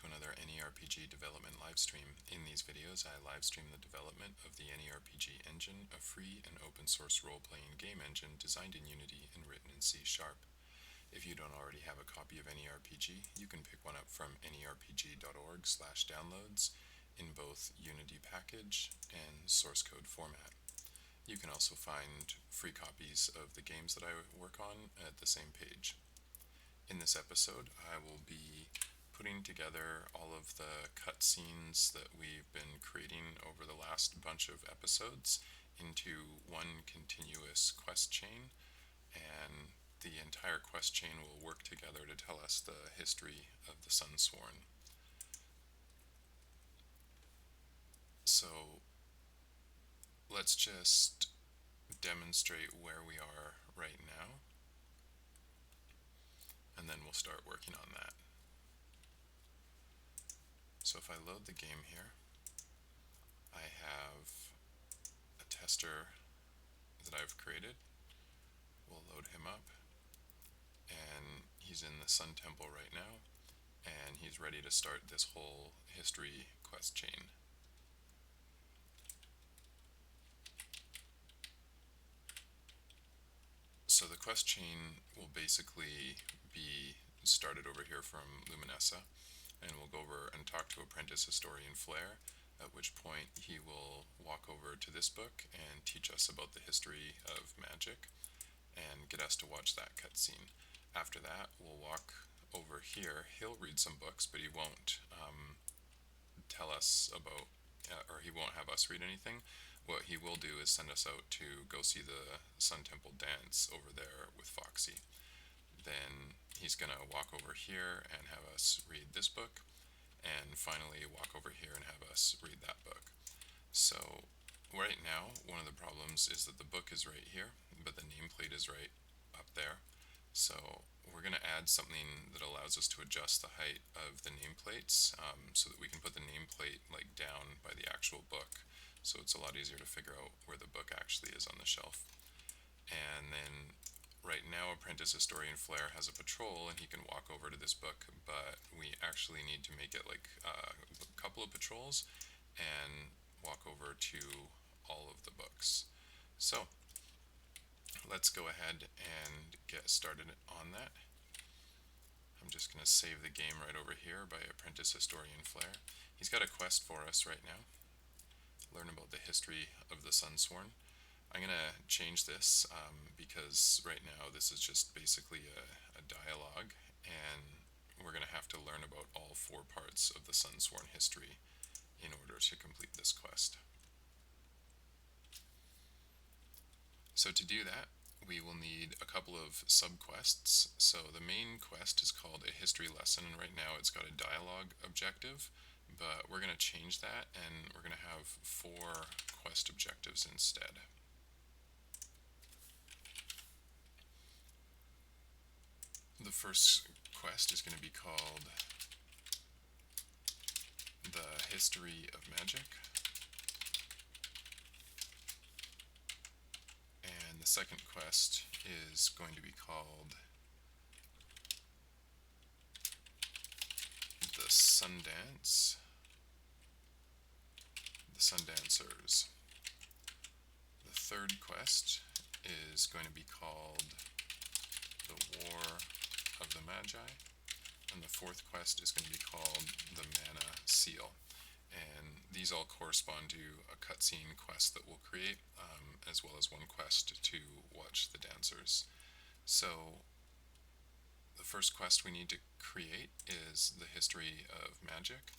to another AnyRPG Development Livestream. In these videos, I livestream the development of the AnyRPG Engine, a free and open source role-playing game engine designed in Unity and written in C#. If you don't already have a copy of AnyRPG, you can pick one up from anyrpg.org/downloads in both Unity package and source code format. You can also find free copies of the games that I work on at the same page. In this episode, I will be putting together all of the cutscenes that we've been creating over the last bunch of episodes into one continuous quest chain, and the entire quest chain will work together to tell us the history of the SunSworn. So let's just demonstrate where we are right now, and then we'll start working on that. So if I load the game here, I have a tester that I've created. We'll load him up, and he's in the Sun Temple right now, and he's ready to start this whole history quest chain. So the quest chain will basically be started over here from Luminessa, and we'll go over and talk to Apprentice Historian Flair, at which point he will walk over to this book and teach us about the history of magic and get us to watch that cutscene. After that, we'll walk over here. He'll read some books, but he won't tell us about, or he won't have us read anything. What he will do is send us out to go see the Sun Temple dance over there with Foxy. Then he's going to walk over here and have us read this book, and finally walk over here and have us read that book. So right now, one of the problems is that the book is right here, but the nameplate is right up there. So we're going to add something that allows us to adjust the height of the nameplates, so that we can put the nameplate like down by the actual book, so it's a lot easier to figure out where the book actually is on the shelf. And then right now, Apprentice Historian Flair has a patrol and he can walk over to this book, but we actually need to make it like a couple of patrols and walk over to all of the books. So let's go ahead and get started on that. I'm just going to save the game right over here by Apprentice Historian Flair. He's got a quest for us right now. Learn about the history of the SunSworn. I'm going to change this because right now this is just basically a dialogue, and we're going to have to learn about all 4 parts of the SunSworn history in order to complete this quest. So to do that, we will need a couple of subquests. So the main quest is called a history lesson, and right now it's got a dialogue objective, but we're going to change that and we're going to have 4 quest objectives instead. The first quest is going to be called The History of Magic, and the second quest is going to be called The Sundancers. The third quest is going to be called The War of the Magi, and the fourth quest is going to be called The Mana Seal. And these all correspond to a cutscene quest that we'll create, as well as one quest to watch the dancers. So the first quest we need to create is the history of magic.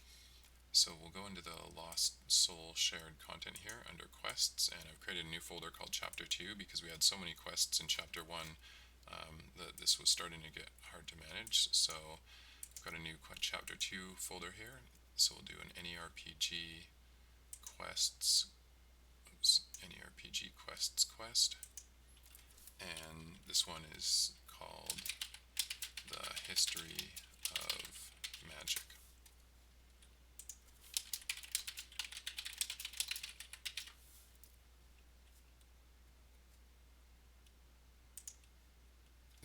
So we'll go into the Lost Soul shared content here under quests, and I've created a new folder called Chapter 2 because we had so many quests in Chapter 1 that this was starting to get hard to manage. So I've got a new Chapter 2 folder here. So we'll do an AnyRPG quests, AnyRPG quests quest, and this one is called The History of Magic.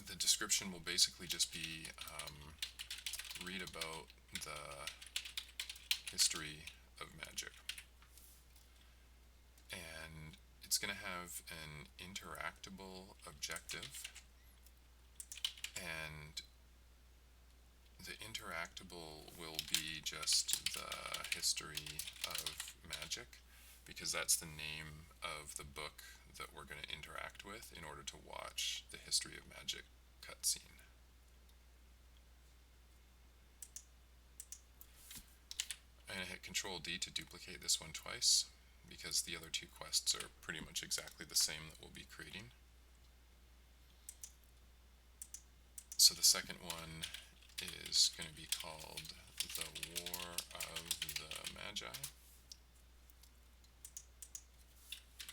The description will basically just be read about the history of magic. And it's going to have an interactable objective, and the interactable will be just the history of magic, because that's the name of the book that we're going to interact with in order to watch the history of magic cutscene. I'm going to hit Control D to duplicate this one twice, because the other two quests are pretty much exactly the same that we'll be creating. So the second one is going to be called The War of the Magi.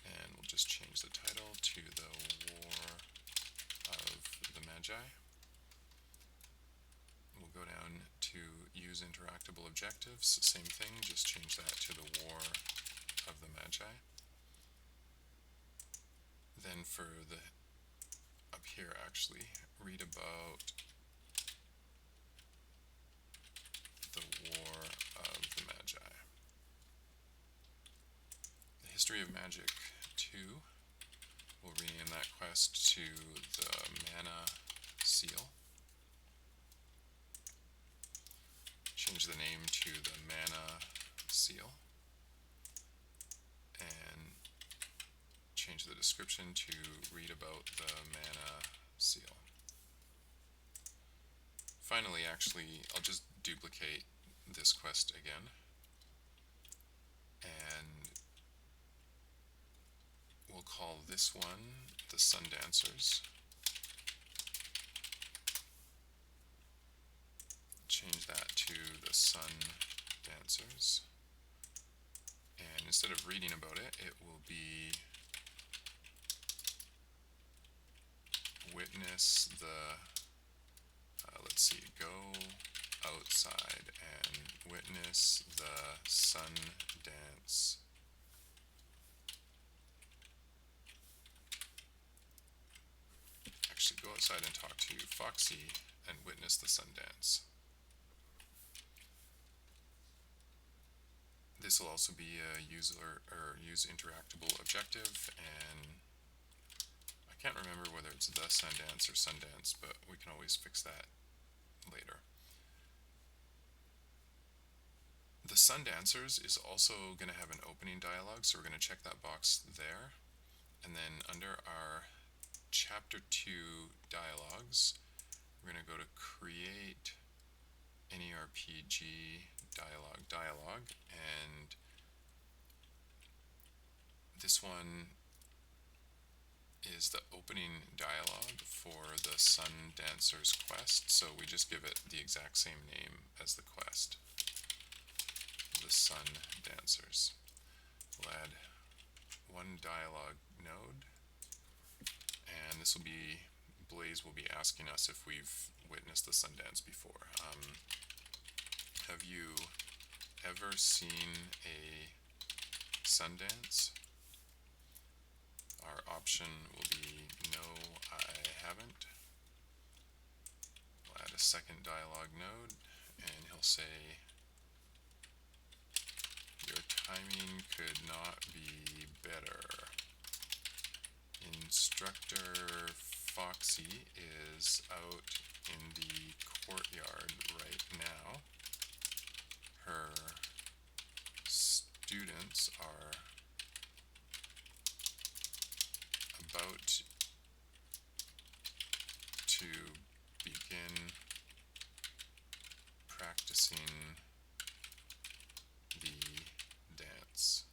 And we'll just change the title to The War of the Magi. We'll go down to Use Interactable Objectives. Same thing, just change that to The War of the Magi. Then for the, up here actually, read about the War of the Magi. The History of Magic 2, we'll rename that quest to the Mana Seal. Change the name to the Mana Seal. And change the description to read about the Mana Seal. Finally, actually, I'll just duplicate this quest again, and we'll call this one the Sun Dancers. Change that to the Sun Dancers, and instead of reading about it, it will be witness the let's see, go outside and witness the sun dance. Actually, go outside and talk to Foxy and witness the sun dance. This will also be a use interactable objective, and I can't remember whether it's the Sundance or Sundance, but we can always fix that later. The Sundancers is also going to have an opening dialogue, so we're going to check that box there. And then under our Chapter 2 dialogues, we're going to go to Create AnyRPG dialogue, and this one is the opening dialogue for the Sun Dancers quest, so we just give it the exact same name as the quest, the Sun Dancers. We'll add one dialogue node, and this will be, Blaze will be asking us if we've witnessed the Sundance before. Have you ever seen a Sundance? Our option will be no, I haven't. We'll add a second dialogue node, and he'll say, your timing could not be better. Instructor Foxy is out in the courtyard right now. Her students are about to begin practicing the dance.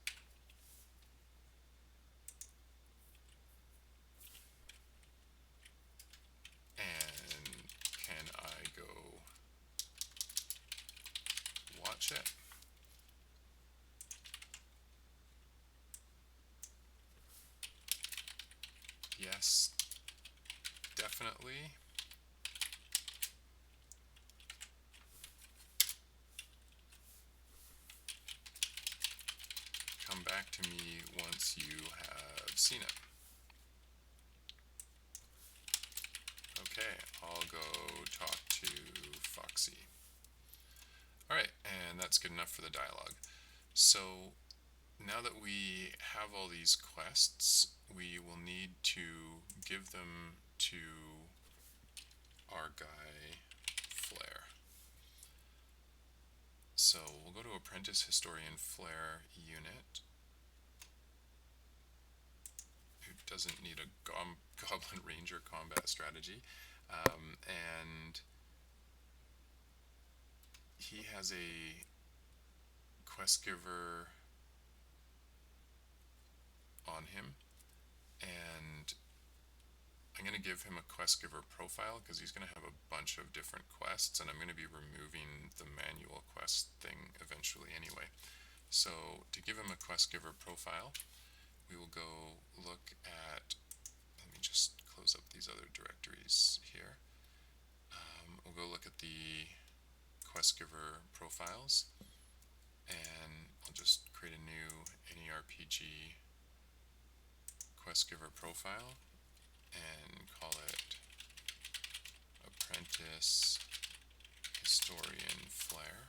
And can I go watch it? Yes, definitely. Come back to me once you have seen it. Okay, I'll go talk to Foxy. Alright, and that's good enough for the dialogue. So now that we have all these quests, we will need to give them to our guy Flair. So we'll go to Apprentice Historian Flair unit, who doesn't need a Goblin Ranger combat strategy, and he has a quest giver on him, and I'm going to give him a quest giver profile because he's going to have a bunch of different quests, and I'm going to be removing the manual quest thing eventually anyway. So to give him a quest giver profile, we will go look at, let me just close up these other directories here. We'll go look at the quest giver profiles, and I'll just create a new AnyRPG quest giver profile and call it Apprentice Historian Flair.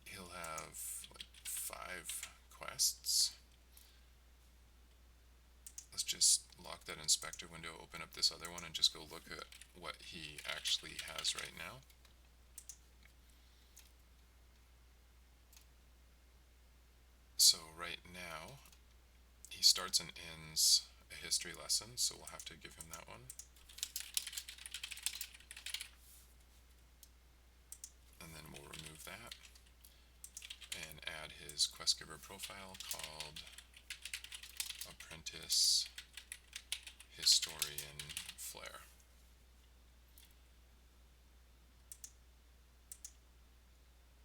He'll have like 5 quests. Let's just lock that inspector window, open up this other one, and just go look at what he actually has right now. So right now, he starts and ends a history lesson, so we'll have to give him that one. And then we'll remove that and add his quest giver profile called Apprentice Historian Flair.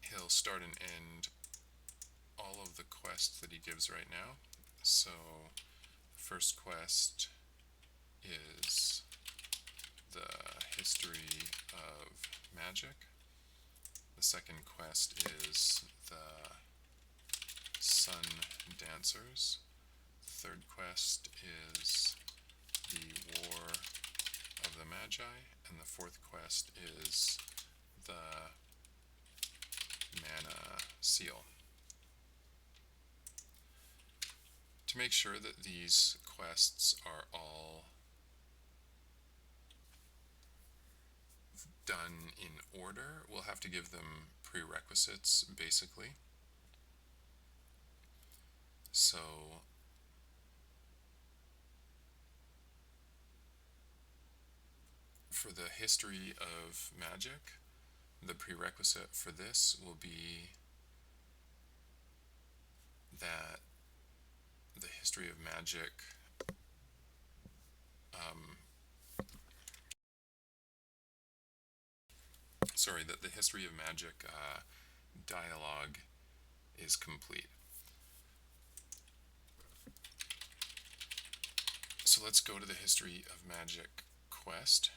He'll start and end all of the quests that he gives right now. So the first quest is the history of magic. The second quest is the Sun Dancers. The third quest is the War of the Magi, and the fourth quest is the Mana Seal. To make sure that these quests are all done in order, we'll have to give them prerequisites, basically. So for the history of magic, the prerequisite for this will be that the history of magic that the history of magic dialogue is complete. So let's go to the history of magic quest,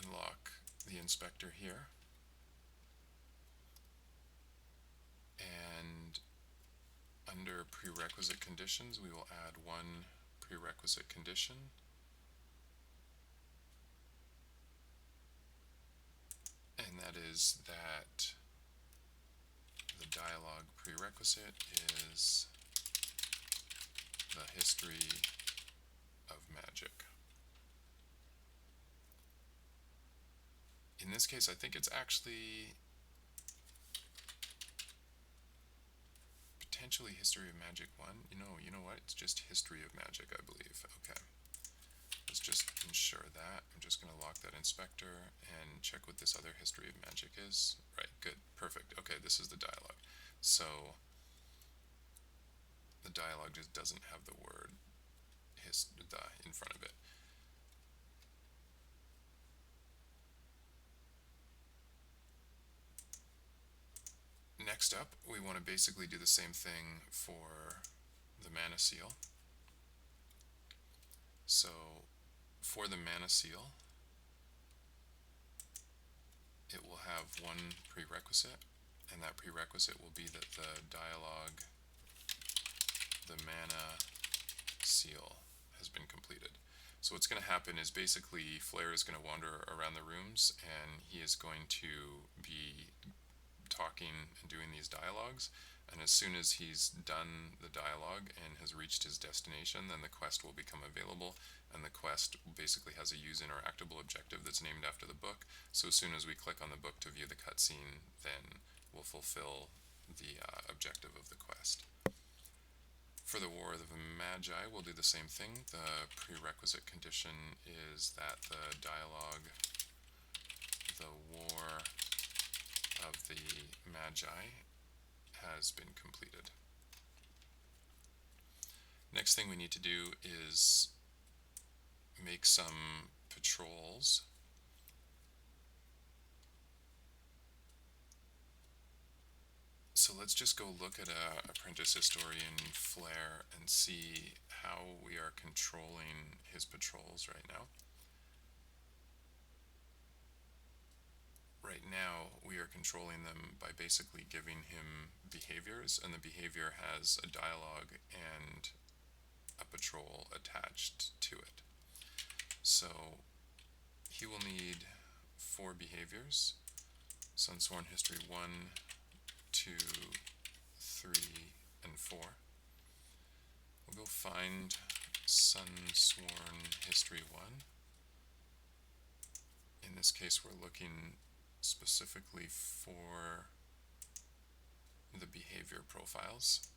unlock the inspector here, and under prerequisite conditions we will add one prerequisite condition, and that is that the dialogue prerequisite is the history of magic. In this case, I think it's actually potentially history of magic 1. You know what? It's just history of magic, I believe. Okay. Let's just ensure that. I'm just going to lock that inspector and check what this other history of magic is. Right, good, perfect. Okay, this is the dialogue. So the dialogue just doesn't have the word in front of it. Next up, we want to basically do the same thing for the Mana Seal. So for the Mana Seal, it will have one prerequisite, and that prerequisite will be that the dialogue the mana seal has been completed. So what's going to happen is basically Flare is going to wander around the rooms and he is going to be talking and doing these dialogues, and as soon as he's done the dialogue and has reached his destination, then the quest will become available, and the quest basically has a use interactable objective that's named after the book. So as soon as we click on the book to view the cutscene, then we'll fulfill the objective of the quest. For the War of the Magi, we'll do the same thing. The prerequisite condition is that the dialogue, the War of the Magi, has been completed. Next thing we need to do is make some patrols. So let's just go look at Apprentice Historian Flare and see how we are controlling his patrols right now. Right now, we are controlling them by basically giving him behaviors, and the behavior has a dialogue and a patrol attached to it. So he will need 4 behaviors: SunSworn History 1, 2, 3, and 4. We'll go find SunSworn History 1. In this case, we're looking specifically for the behavior profiles.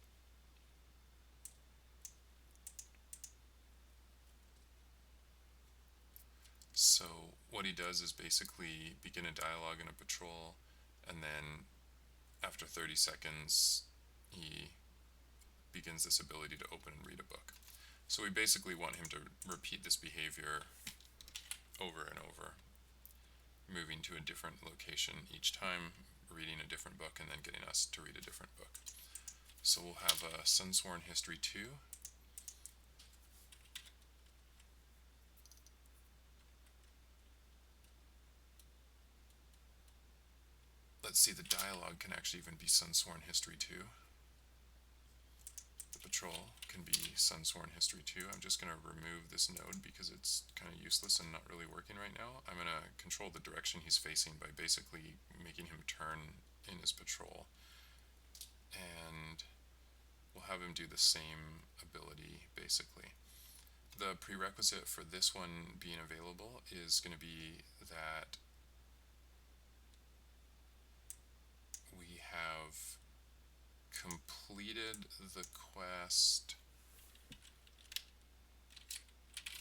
So what he does is basically begin a dialogue and a patrol, and then after 30 seconds he begins this ability to open and read a book. So we basically want him to repeat this behavior over and over, moving to a different location each time, reading a different book, and then getting us to read a different book. So we'll have a SunSworn History 2. Let's see, the dialogue can actually even be SunSworn History 2. The patrol can be SunSworn History 2. I'm just going to remove this node because it's kind of useless and not really working right now. I'm going to control the direction he's facing by basically making him turn in his patrol. And we'll have him do the same ability, basically. The prerequisite for this one being available is going to be that we have completed the quest,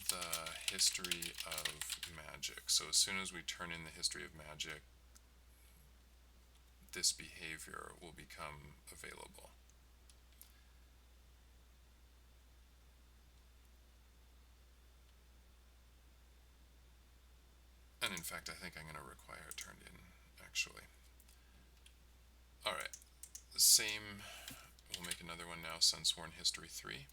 the History of Magic. So as soon as we turn in the History of Magic, this behavior will become available. And in fact, I think I'm going to require it turned in, actually. Alright, the same, we'll make another one now, SunSworn History 3.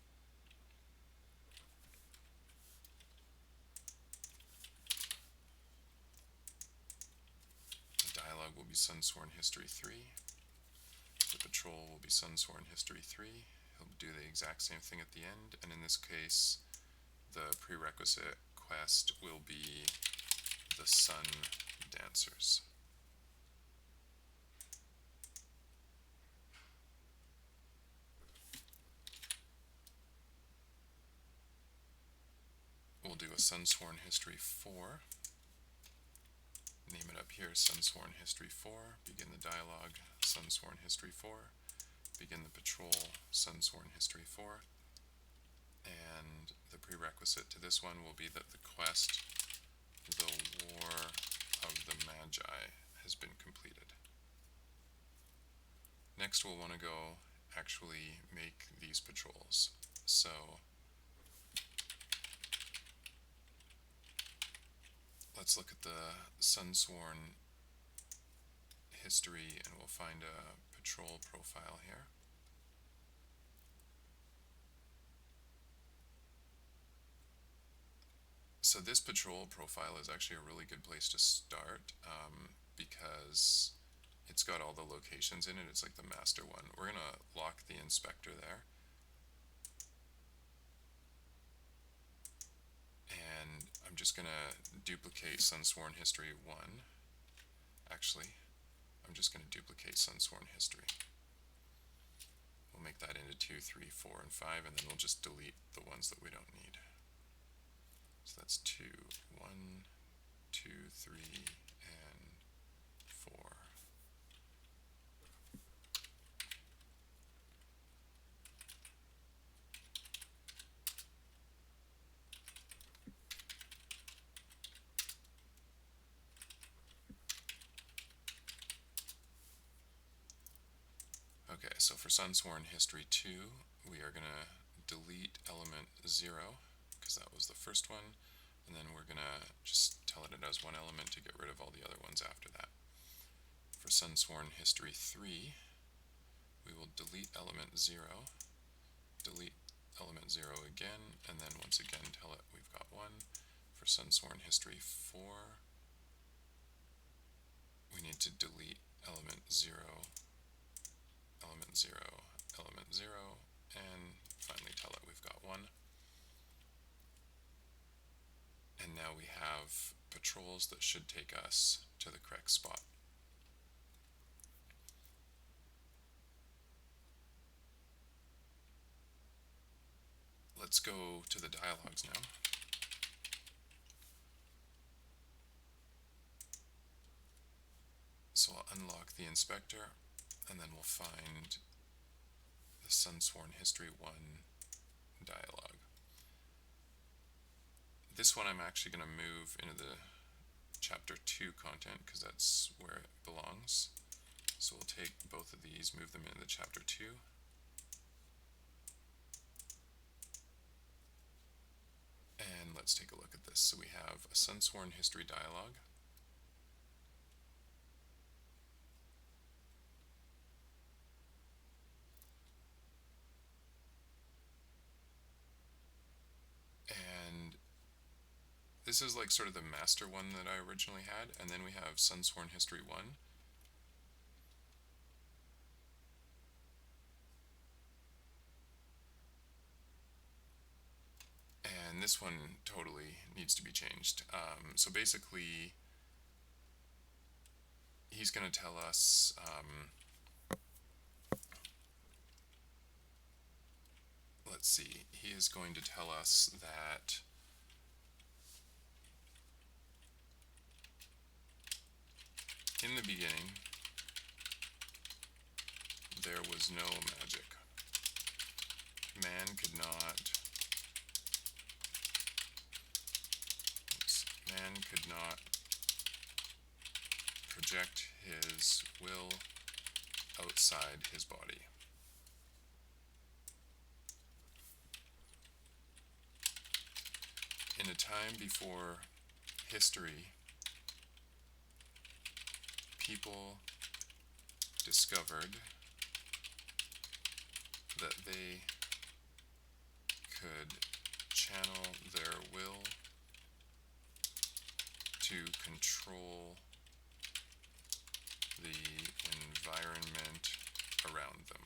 The dialogue will be SunSworn History 3. The patrol will be SunSworn History 3. He'll do the exact same thing at the end, and in this case, the prerequisite quest will be the Sun Dancers. We'll do a SunSworn History 4. Name it up here, SunSworn History 4. Begin the dialogue, SunSworn History 4. Begin the patrol, SunSworn History 4. And the prerequisite to this one will be that the quest, the War of the Magi, has been completed. Next we'll want to go actually make these patrols. So let's look at the SunSworn history and we'll find a patrol profile here. So this patrol profile is actually a really good place to start because it's got all the locations in it. It's like the master one. We're going to lock the inspector there. just going to duplicate SunSworn History 1. Actually, I'm just going to duplicate SunSworn History. We'll make that into 2, 3, 4, and 5, and then we'll just delete the ones that we don't need. So that's 2, 1, 2, 3, and 4. Okay, so for SunSworn History 2, we are going to delete element 0, because that was the first one, and then we're going to just tell it as one element to get rid of all the other ones after that. For SunSworn History 3, we will delete element 0, delete element 0 again, and then once again tell it we've got 1. For SunSworn History 4, we need to delete element 0, element 0, element 0, and finally tell it we've got 1. And now we have patrols that should take us to the correct spot. Let's go to the dialogues now. So I'll unlock the inspector, and then we'll find the SunSworn History 1 dialogue. This one I'm actually going to move into the Chapter 2 content, because that's where it belongs. So we'll take both of these, move them into the Chapter 2. And let's take a look at this. So we have a SunSworn History dialogue. And this is like sort of the master one that I originally had, and then we have SunSworn History 1. And this one totally needs to be changed. So basically, he's going to tell us let's see, he is going to tell us that in the beginning there was no magic. Man could not project his will outside his body. In a time before history, people discovered that they could channel their will to control the environment around them.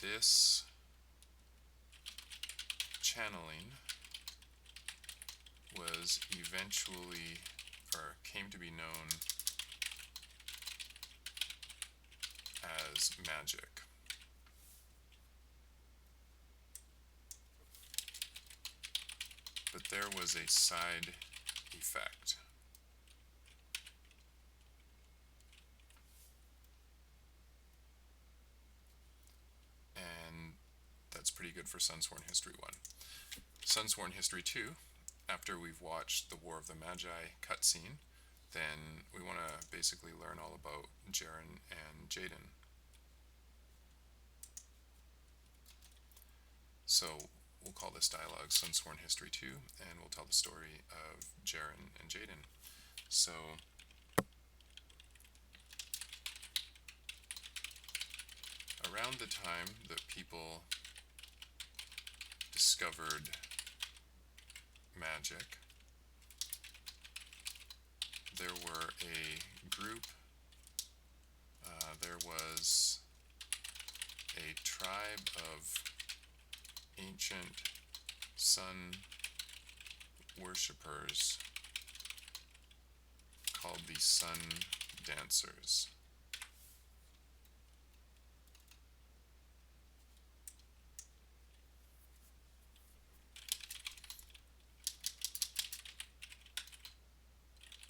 This channeling was eventually, or came to be known as magic. But there was a side effect. And that's pretty good for SunSworn History 1. SunSworn History 2, after we've watched the War of the Magi cutscene, then we want to basically learn all about Jaren and Jaden. So we'll call this dialogue SunSworn History 2, and we'll tell the story of Jaren and Jaden. So around the time that people discovered magic, there were a group, there was a tribe of ancient sun worshippers called the Sun Dancers.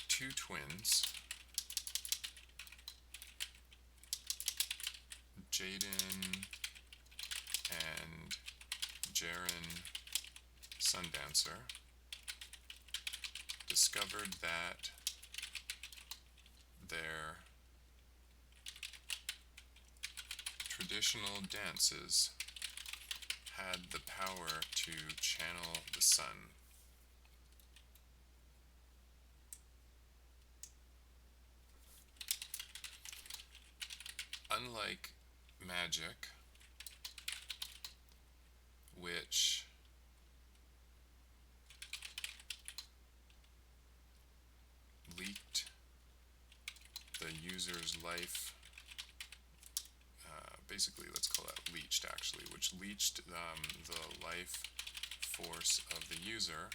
Two twins, Jaden and Jaren Sundancer, discovered that their traditional dances had the power to channel the sun. Unlike magic, which leaked the user's life, basically let's call that leached actually, which leached the life force of the user,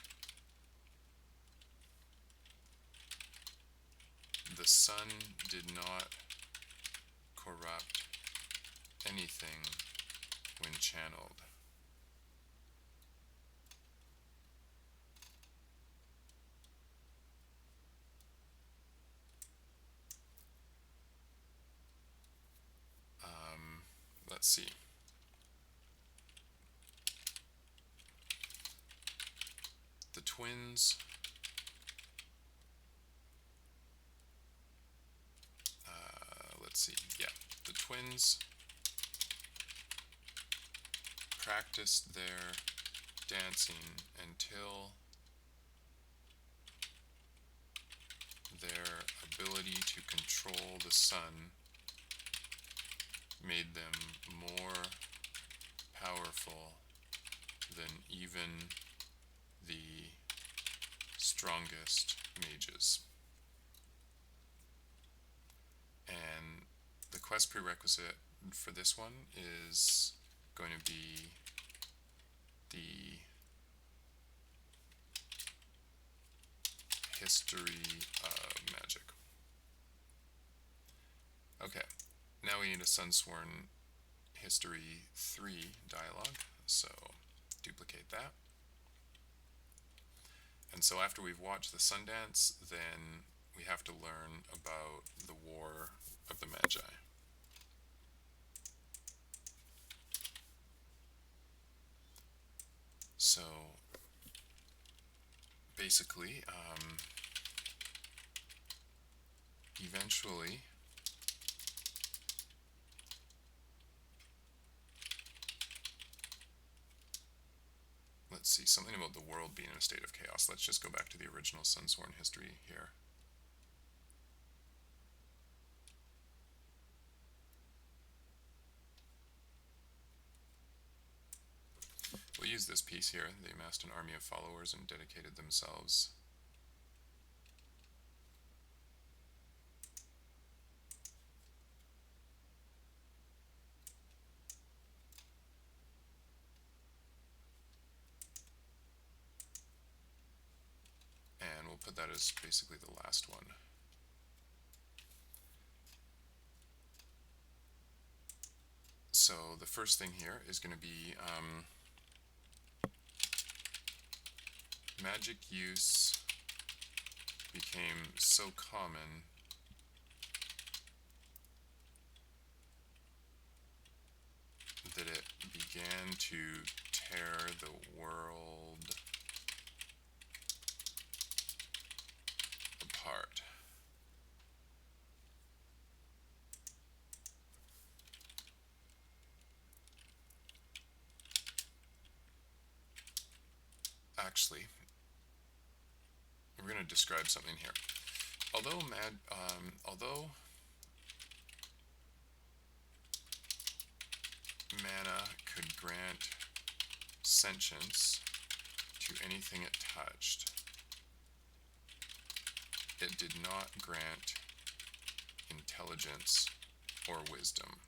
the sun did not corrupt anything when channeled. Let's see. The twins let's see. Yeah, the twins practiced their dancing until their ability to control the sun made them more powerful than even the strongest mages. And the quest prerequisite for this one is going to be the history of magic. Okay, now we need a SunSworn history 3 dialogue, so duplicate that. And so after we've watched the Sundance, then we have to learn about the War of the Magi. So basically, eventually let's see, something about the world being in a state of chaos. Let's just go back to the original SunSworn history here. We'll use this piece here. They amassed an army of followers and dedicated themselves and we'll put that as basically the last one. So the first thing here is going to be magic use became so common that it began to tear the world apart. Actually, we're going to describe something here. Although mana could grant sentience to anything it touched, it did not grant intelligence or wisdom.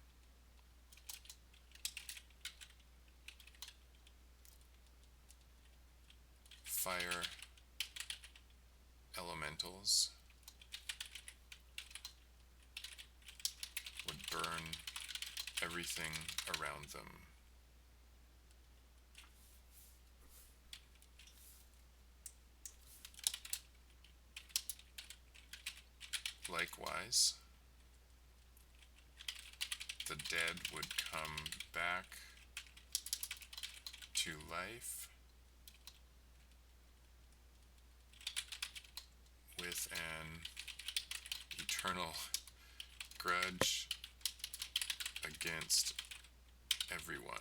fire elementals would burn everything around them. Likewise, the dead would come back to life with an eternal grudge against everyone.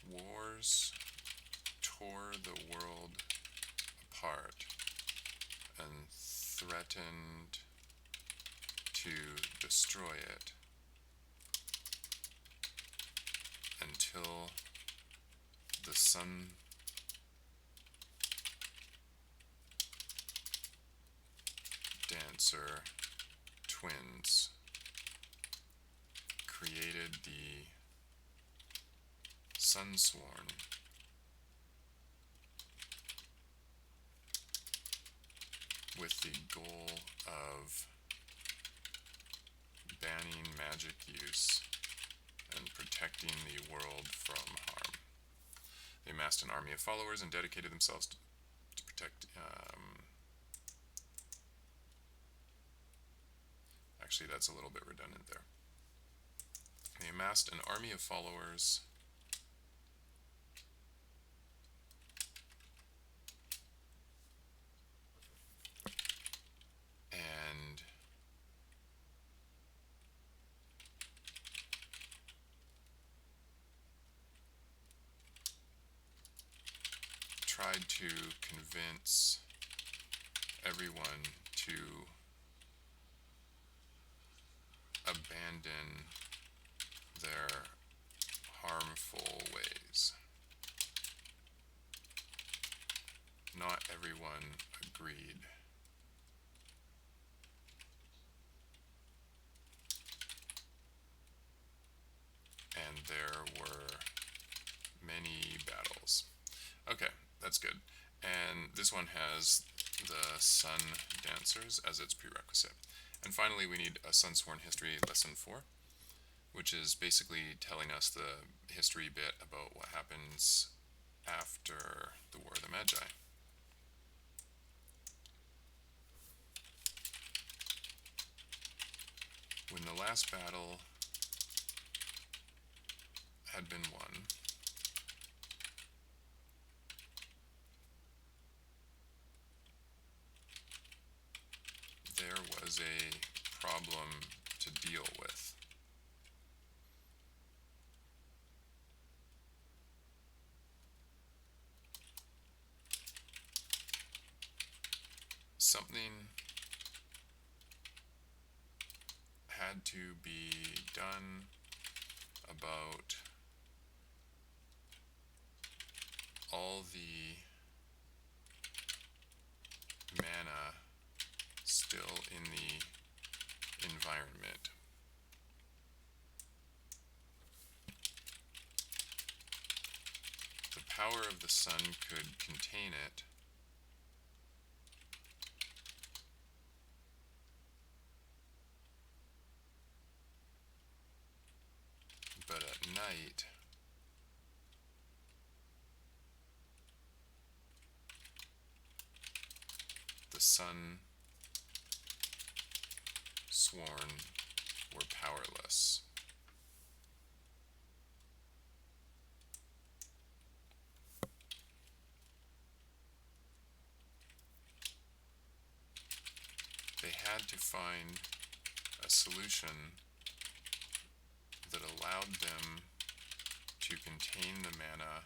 Wars tore the world apart and threatened to destroy it until the Sun Dancer twins created the SunSworn, with the goal of banning magic use and protecting the world from harm. They amassed an army of followers and dedicated themselves to protect. Actually, that's a little bit redundant there. They amassed an army of followers and tried to convince everyone to abandon their harmful ways. Not everyone agreed. And there were many battles. Okay, that's good. And this one has the Sun Dancers as its prerequisite. And finally, we need a SunSworn History Lesson 4, which is basically telling us the history bit about what happens after the War of the Magi. When the last battle had been won, there was a problem to deal with. Something had to be done about all the mana still in the environment. The power of the sun could contain it, but at night the SunSworn were powerless. They had to find a solution that allowed them to contain the mana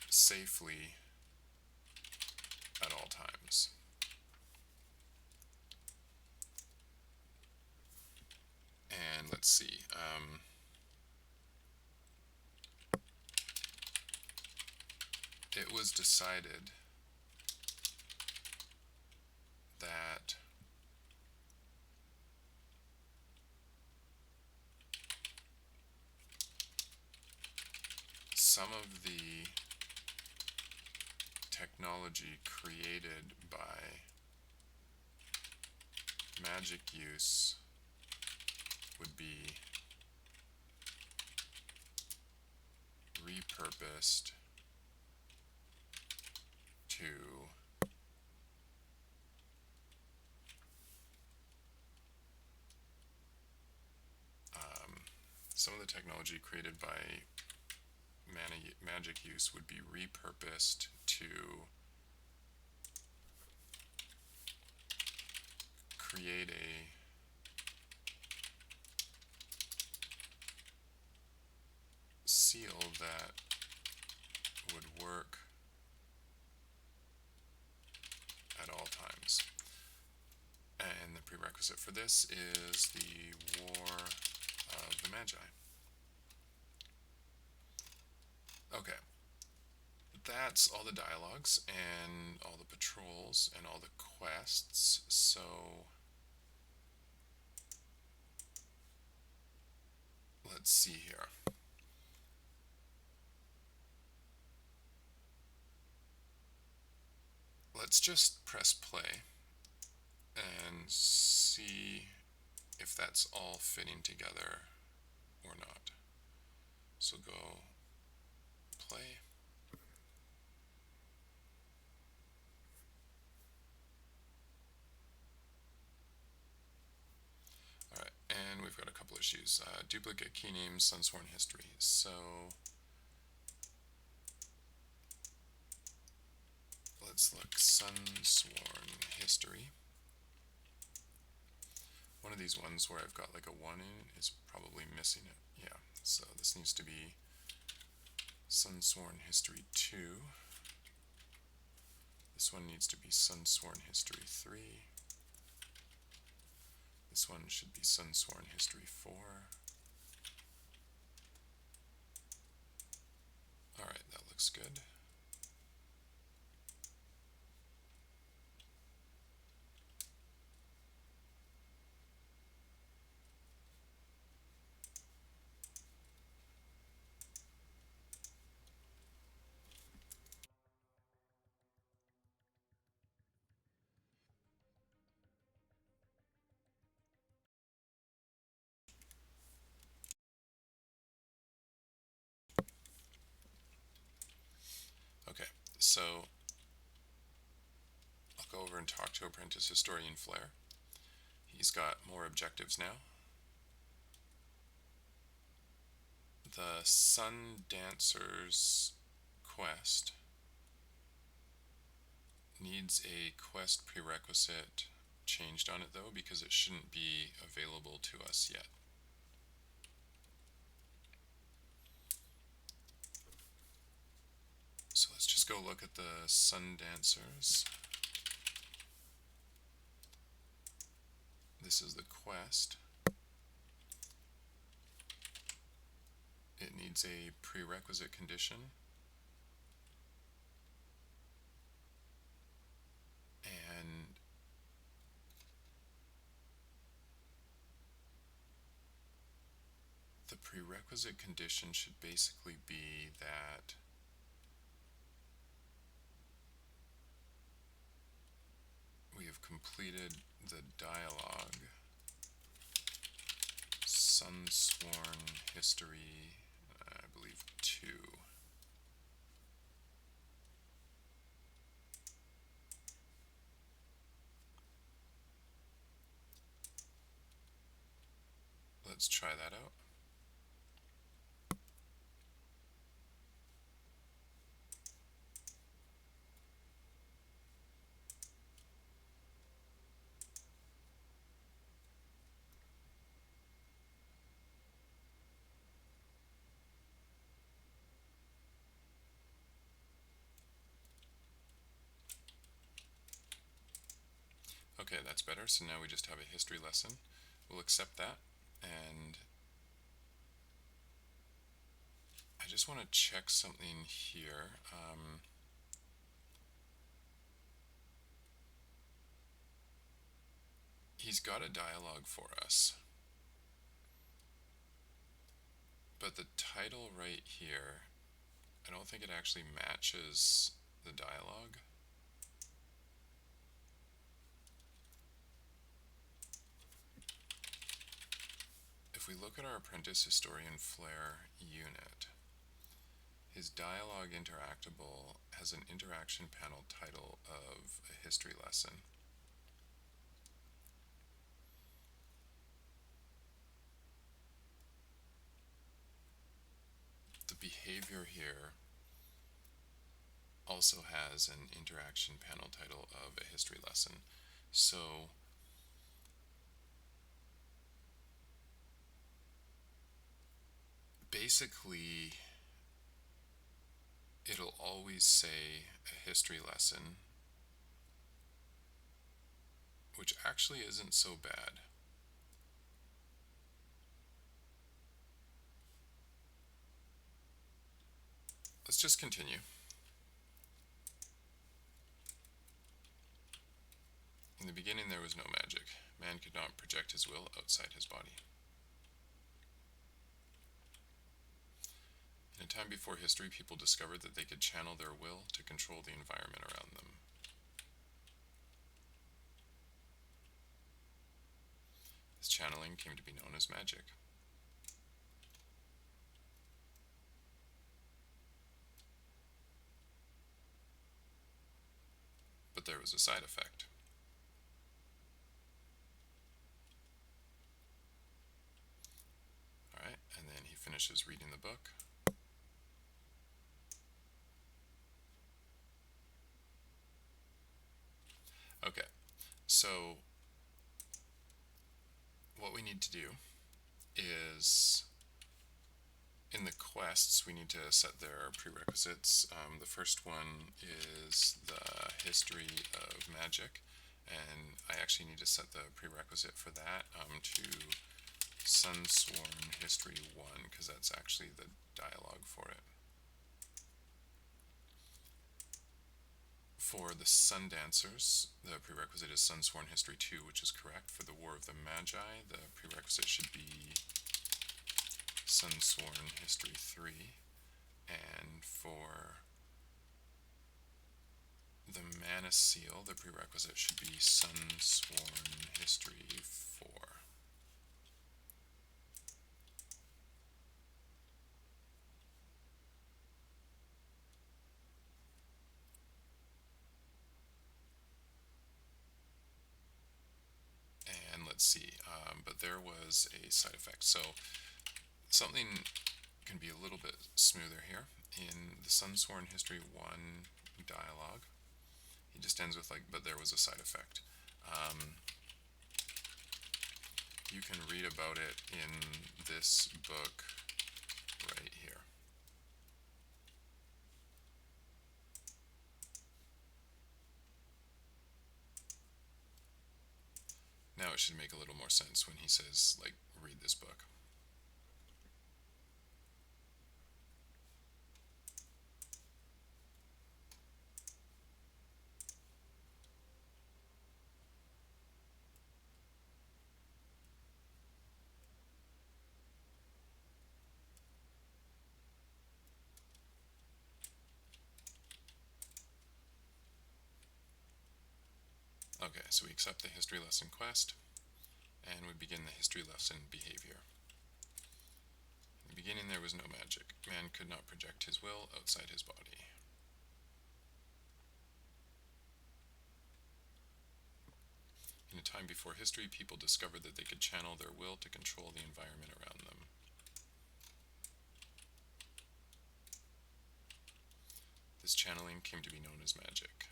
safely at all times. let's see. It was decided that some of the technology created by magic use would be repurposed to some of the technology created by magic use would be repurposed to create a seal that would work at all times. And the prerequisite for this is the War of the Magi. Okay, that's all the dialogues and all the patrols and all the quests. So let's see here. Let's just press play and see if that's all fitting together or not. So go play. Alright, and we've got a couple issues. Duplicate key names, SunSworn history. So let's look SunSworn history. One of these ones where I've got like a 1 in is probably missing it. Yeah, so this needs to be SunSworn history 2. This one needs to be SunSworn history 3. This one should be SunSworn history 4. Alright, that looks good. Okay, so I'll go over and talk to Apprentice Historian Flair. He's got more objectives now. The Sun Dancer's quest needs a quest prerequisite changed on it though, because it shouldn't be available to us yet. So let's just go look at the Sun Dancers. This is the quest. It needs a prerequisite condition. And the prerequisite condition should basically be that we have completed the dialogue, SunSworn history, I believe 2. Let's try that out. Okay, that's better. So now we just have a history lesson. We'll accept that, and just want to check something here. He's got a dialogue for us, but the title right here, I don't think it actually matches the dialogue. If we look at our Apprentice Historian Flair unit, his dialogue interactable has an interaction panel title of a history lesson. The behavior here also has an interaction panel title of a history lesson. So basically, it'll always say a history lesson, which actually isn't so bad. Let's just continue. In the beginning, there was no magic. Man could not project his will outside his body. In a time before history, people discovered that they could channel their will to control the environment around them. This channeling came to be known as magic. But there was a side effect. Alright, and then he finishes reading the book. Okay, so what we need to do is, in the quests, we need to set their prerequisites. The first one is the history of magic, and I actually need to set the prerequisite for that to SunSworn History 1, because that's actually the dialogue for it. For the Sun Dancers, the prerequisite is SunSworn History 2, which is correct. For the War of the Magi, the prerequisite should be SunSworn History 3. And for the Mana Seal, the prerequisite should be SunSworn History 4. And let's see, but there was a side effect. So something can be a little bit smoother here. In the SunSworn History 1 dialogue, he just ends with like, but there was a side effect. You can read about it in this book right here. Now it should make a little more sense when he says, like, read this book. Okay, so we accept the history lesson quest, and we begin the history lesson behavior. In the beginning there was no magic. Man could not project his will outside his body. In a time before history, people discovered that they could channel their will to control the environment around them. This channeling came to be known as magic.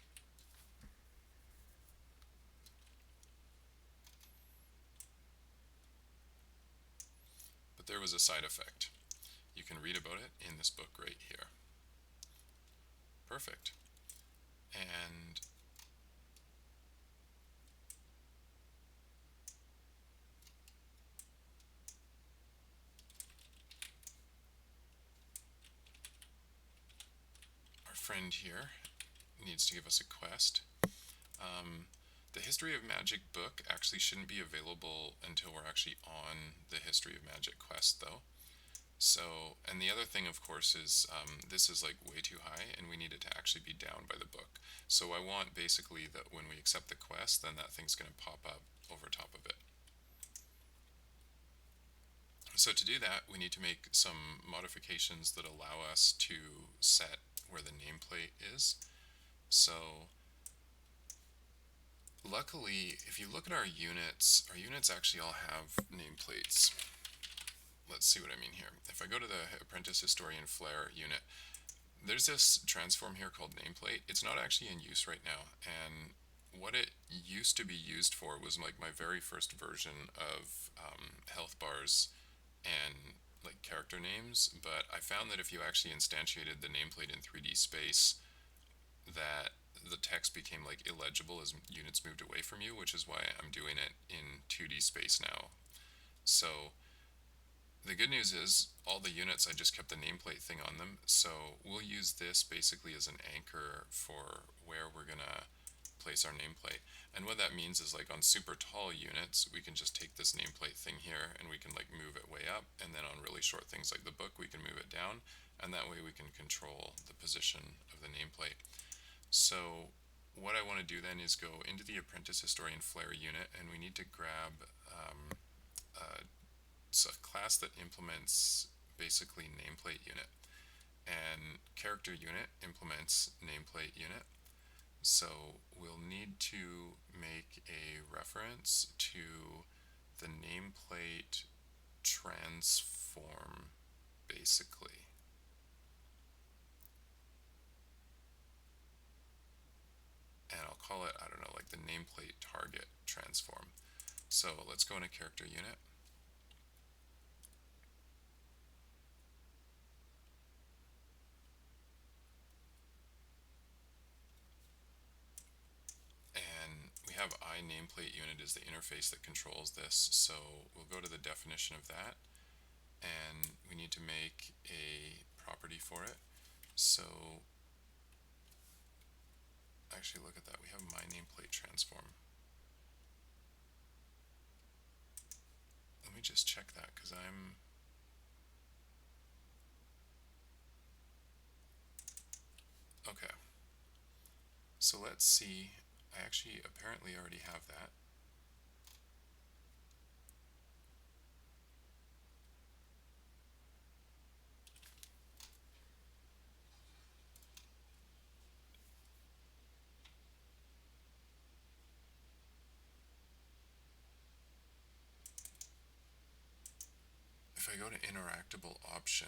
But there was a side effect. You can read about it in this book right here. Perfect. And friend here needs to give us a quest. The History of Magic book actually shouldn't be available until we're actually on the History of Magic quest, though. So, and the other thing, of course, is this is like way too high, and we need it to actually be down by the book. So I want basically that when we accept the quest, then that thing's going to pop up over top of it. So to do that, we need to make some modifications that allow us to set where the nameplate is. So luckily, if you look at our units actually all have nameplates. Let's see what I mean here. If I go to the Apprentice Historian Flare unit, there's this transform here called nameplate. It's not actually in use right now, and what it used to be used for was like my very first version of health bars and like character names, but I found that if you actually instantiated the nameplate in 3D space, that the text became like illegible as units moved away from you, which is why I'm doing it in 2D space now. So the good news is all the units, I just kept the nameplate thing on them, so we'll use this basically as an anchor for where we're gonna place our nameplate. And what that means is like on super tall units, we can just take this nameplate thing here and we can like move it way up, and then on really short things like the book, we can move it down, and that way we can control the position of the nameplate. So what I want to do then is go into the Apprentice Historian Flare unit, and we need to grab a class that implements basically nameplate unit, and character unit implements nameplate unit. So we'll need to make a reference to the nameplate transform, basically. And I'll call it, I don't know, like the nameplate target transform. So let's go into character unit. And we have iNameplate unit is the interface that controls this. So we'll go to the definition of that, and we need to make a property for it. So actually, look at that. We have my nameplate transform. Let me just check that because I'm... Okay. So let's see. I actually apparently already have that. If I go to interactable option,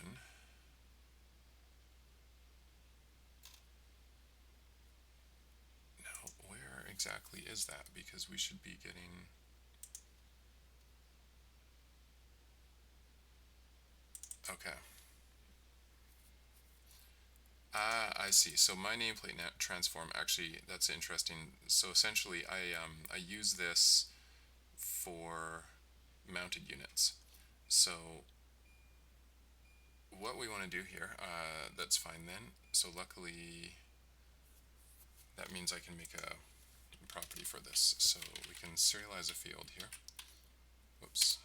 now where exactly is that? Because we should be getting... Okay. I see. So my nameplate transform, actually, that's interesting. So essentially, I use this for mounted units. So what we want to do here, that's fine then. So luckily, that means I can make a property for this. So we can serialize a field here. Whoops.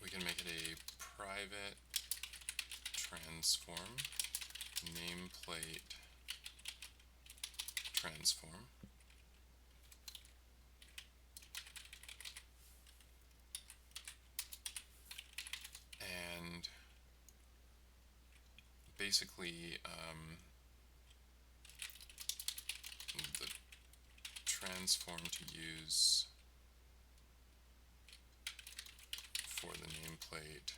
We can make it a private transform nameplate transform. And basically the transform to use for the nameplate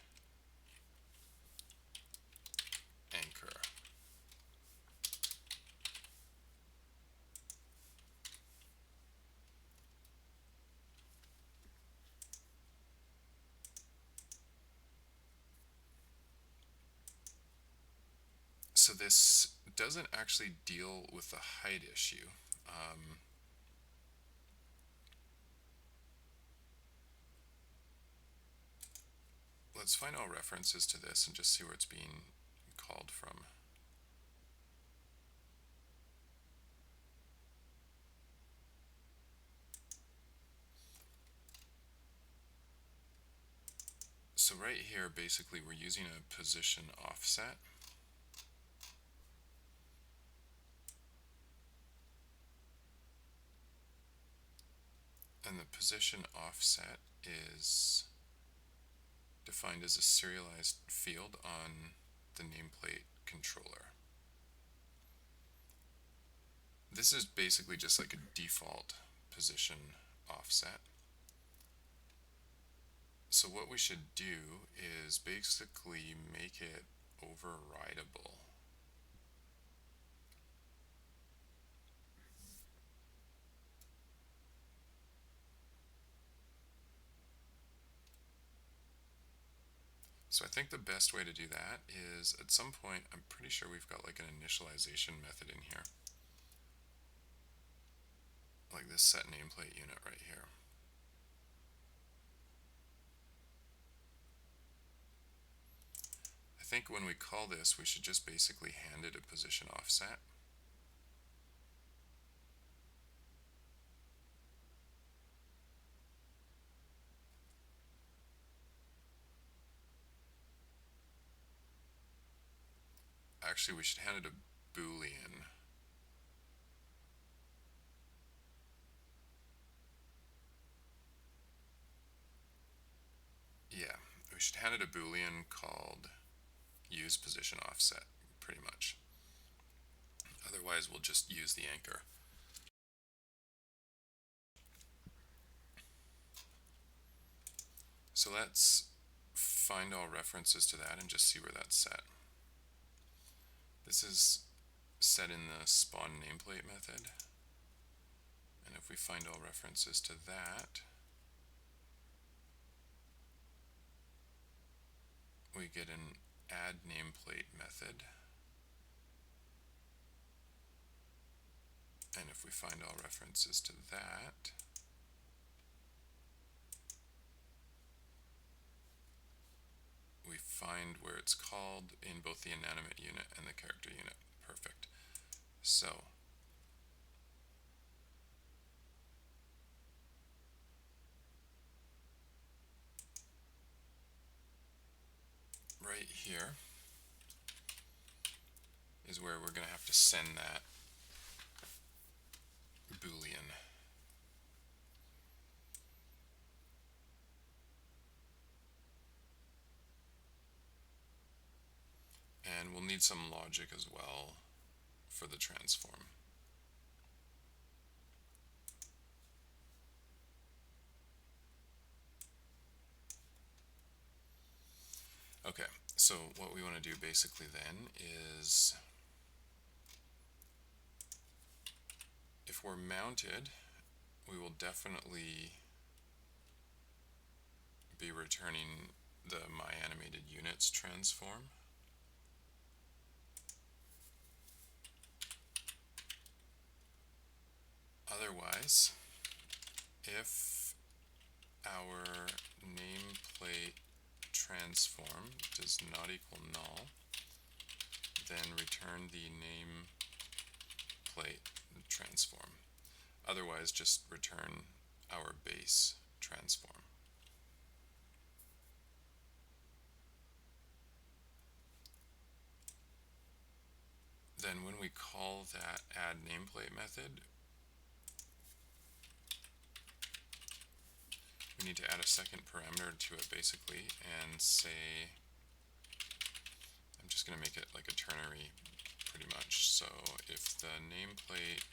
anchor. So this doesn't actually deal with the height issue. let's find all references to this and just see where it's being called from. So right here, basically, we're using a position offset. And the position offset is defined as a serialized field on the nameplate controller. This is basically just like a default position offset. So what we should do is basically make it overridable. So I think the best way to do that is, at some point, I'm pretty sure we've got like an initialization method in here. Like this set nameplate unit right here. I think when we call this, we should just basically hand it a position offset. Actually, we should hand it a Boolean. Yeah, we should hand it a Boolean called use position offset, pretty much. Otherwise, we'll just use the anchor. So let's find all references to that and just see where that's set. This is set in the spawn nameplate method. And if we find all references to that, we get an add nameplate method. And if we find all references to that, we find where it's called in both the inanimate unit and the character unit. Perfect. So right here is where we're going to have to send that Boolean. And we'll need some logic as well for the transform. Okay, so what we want to do basically then is, if we're mounted, we will definitely be returning the MyAnimatedUnits transform. Otherwise, if our nameplate transform does not equal null, then return the nameplate transform. Otherwise, just return our base transform. Then when we call that add nameplate method, we need to add a second parameter to it basically and say, I'm just going to make it like a ternary pretty much. So if the nameplate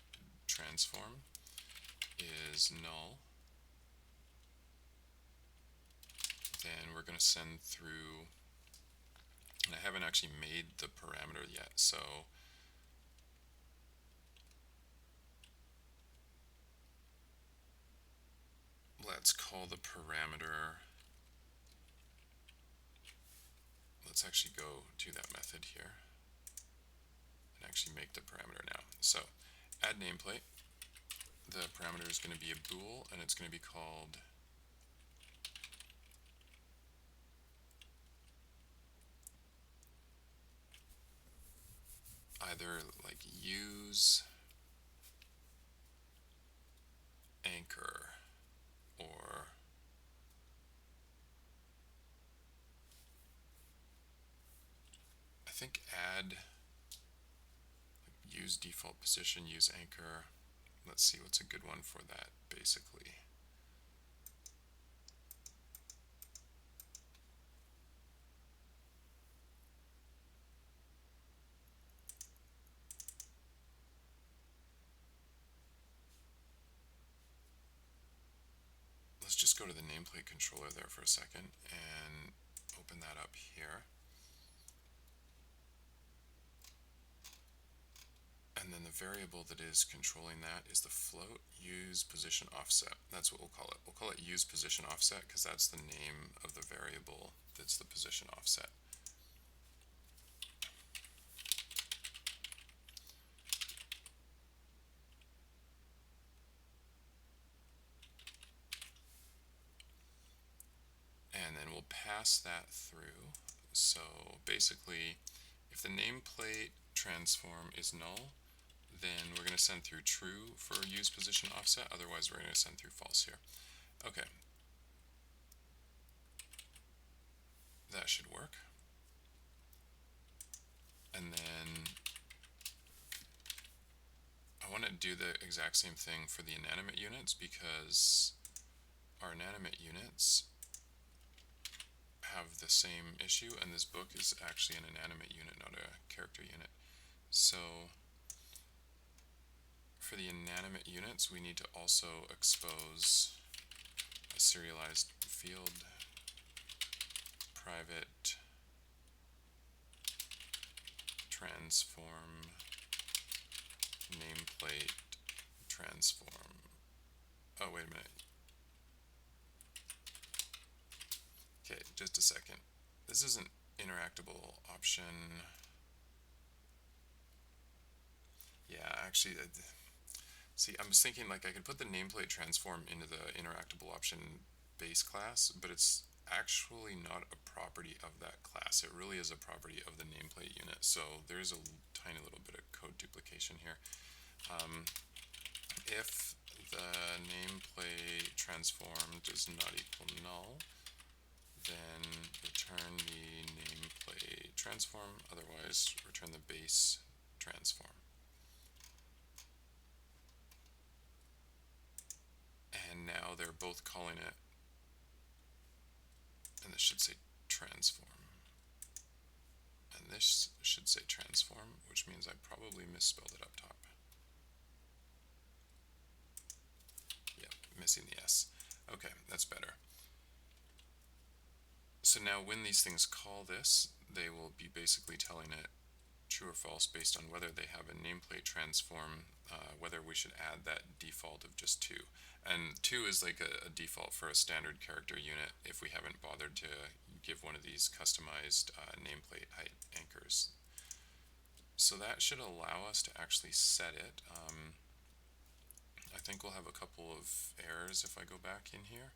transform is null, then we're going to send through, and I haven't actually made the parameter yet, so let's call the parameter, let's actually go to that method here and actually make the parameter now. So add nameplate, the parameter is going to be a bool, and it's going to be called either like use anchor or I think add use default position, use anchor. Let's see what's a good one for that basically. Let's just go to the nameplate controller there for a second and open that up here. And then the variable that is controlling that is the float use position offset. That's what we'll call it. We'll call it use position offset because that's the name of the variable that's the position offset. And then we'll pass that through. So basically, if the nameplate transform is null, then we're going to send through true for use position offset, otherwise we're going to send through false here. Okay. That should work. And then I want to do the exact same thing for the inanimate units because our inanimate units have the same issue, and this book is actually an inanimate unit, not a character unit. So for the inanimate units, we need to also expose a serialized field private transform nameplate transform. Oh, wait a minute. Okay, just a second. This is an interactable option. Yeah, actually, see, I was thinking like I could put the nameplate transform into the interactable option base class, but it's actually not a property of that class. It really is a property of the nameplate unit. So there's a tiny little bit of code duplication here. If the nameplate transform does not equal null, then return the nameplate transform, otherwise return the base transform. And now they're both calling it, and this should say transform. And this should say transform, which means I probably misspelled it up top. Yeah, missing the S. Okay, that's better. So now when these things call this, they will be basically telling it true or false based on whether they have a nameplate transform, whether we should add that default of just 2. And 2 is like a default for a standard character unit if we haven't bothered to give one of these customized nameplate height anchors. So that should allow us to actually set it. I think we'll have a couple of errors if I go back in here,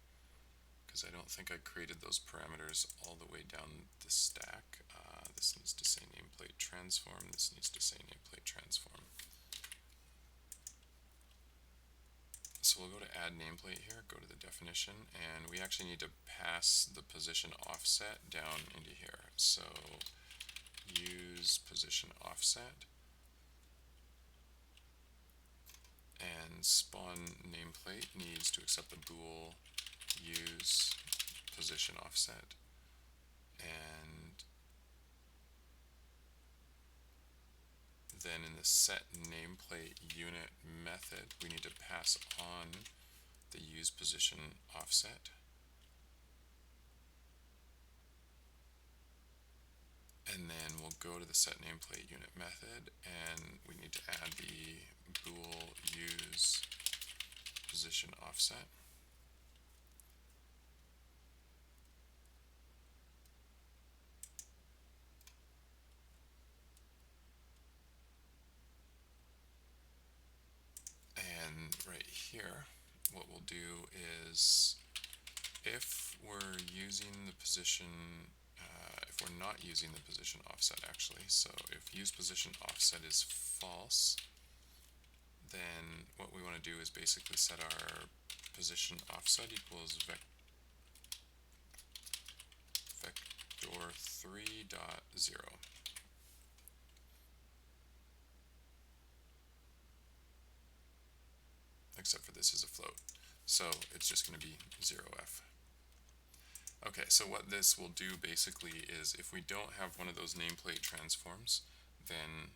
because I don't think I created those parameters all the way down the stack. This needs to say nameplate transform, this needs to say nameplate transform. So we'll go to add nameplate here, go to the definition, and we actually need to pass the position offset down into here. So use position offset, and spawn nameplate needs to accept the bool use position offset, and then in the set nameplate unit method we need to pass on the use position offset, and then we'll go to the set nameplate unit method and we need to add the bool use position offset. And right here, what we'll do is if we're using the position, if we're not using the position offset actually. So if use position offset is false, then what we want to do is basically set our position offset equals vector 3.0. Except for this is a float. So it's just going to be 0f. Okay, so what this will do basically is if we don't have one of those nameplate transforms, then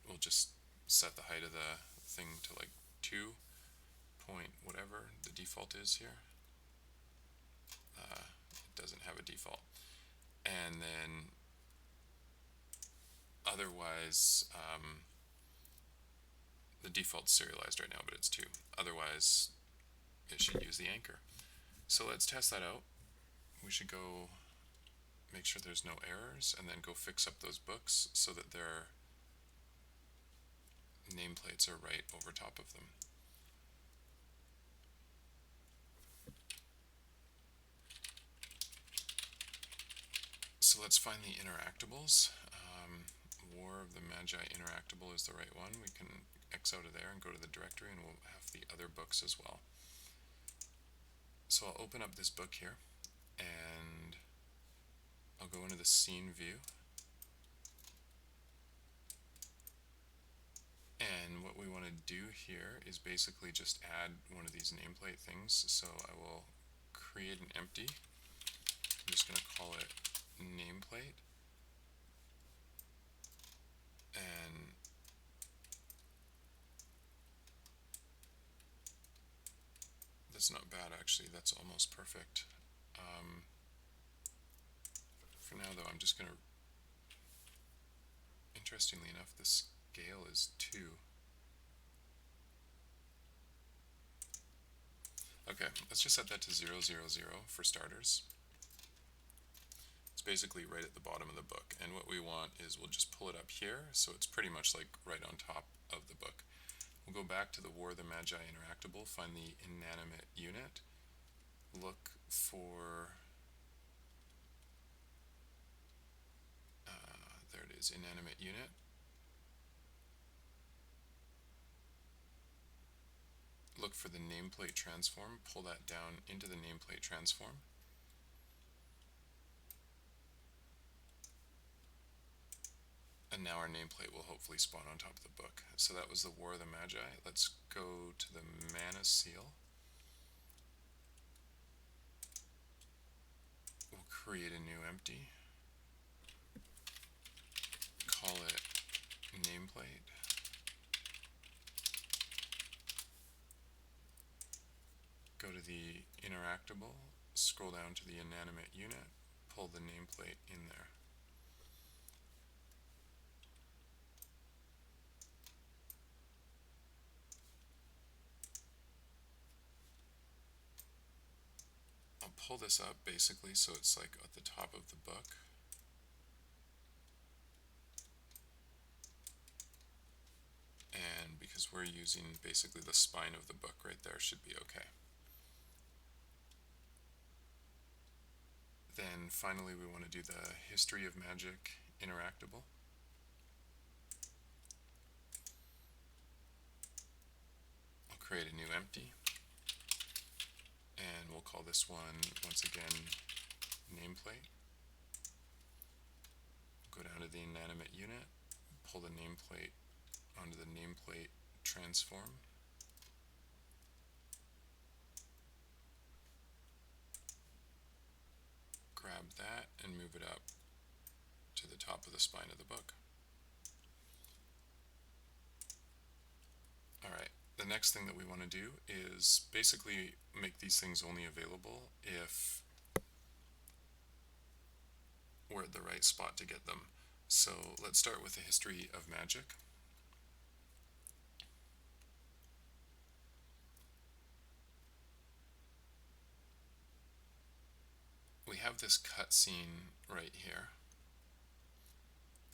we'll just set the height of the thing to like 2 point whatever the default is here. It doesn't have a default. And then otherwise, the default's serialized right now, but it's 2. Otherwise, it should use the anchor. So let's test that out. We should go make sure there's no errors and then go fix up those books so that their nameplates are right over top of them. So let's find the interactables. War of the Magi interactable is the right one. We can X out of there and go to the directory and we'll have the other books as well. So I'll open up this book here and I'll go into the scene view. And what we want to do here is basically just add one of these nameplate things. So I will create an empty. I'm just going to call it nameplate. And that's not bad actually, that's almost perfect. For now though, I'm just going to, interestingly enough, the scale is 2. Okay, let's just set that to 0, 0, 0 for starters. It's basically right at the bottom of the book, and what we want is we'll just pull it up here, so it's pretty much like right on top of the book. We'll go back to the War of the Magi interactable, find the inanimate unit, look for, there it is, inanimate unit. Look for the nameplate transform, pull that down into the nameplate transform. And now our nameplate will hopefully spawn on top of the book. So that was the War of the Magi. Let's go to the Mana Seal. We'll create a new empty. Call it nameplate. Go to the interactable, scroll down to the inanimate unit, pull the nameplate in there. I'll pull this up basically so it's like at the top of the book. And because we're using basically the spine of the book right there, should be okay. Then finally we want to do the History of Magic interactable. I'll create a new empty. And we'll call this one, once again, nameplate. Go down to the inanimate unit, pull the nameplate onto the nameplate transform. Grab that and move it up to the top of the spine of the book. Alright, the next thing that we want to do is basically make these things only available if we're at the right spot to get them. So let's start with the History of Magic. We have this cutscene right here.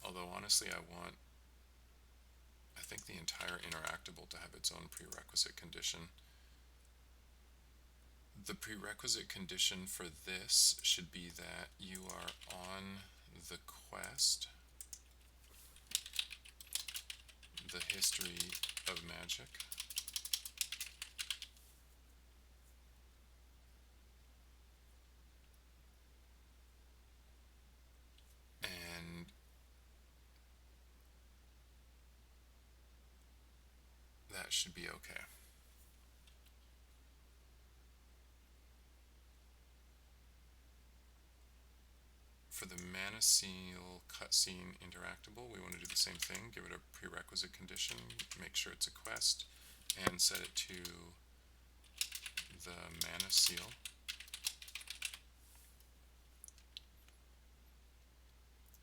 Although honestly I think the entire interactable to have its own prerequisite condition. The prerequisite condition for this should be that you are on the quest, the history of magic, and that should be okay. For the Mana Seal cutscene interactable, we want to do the same thing. Give it a prerequisite condition, make sure it's a quest, and set it to the Mana Seal.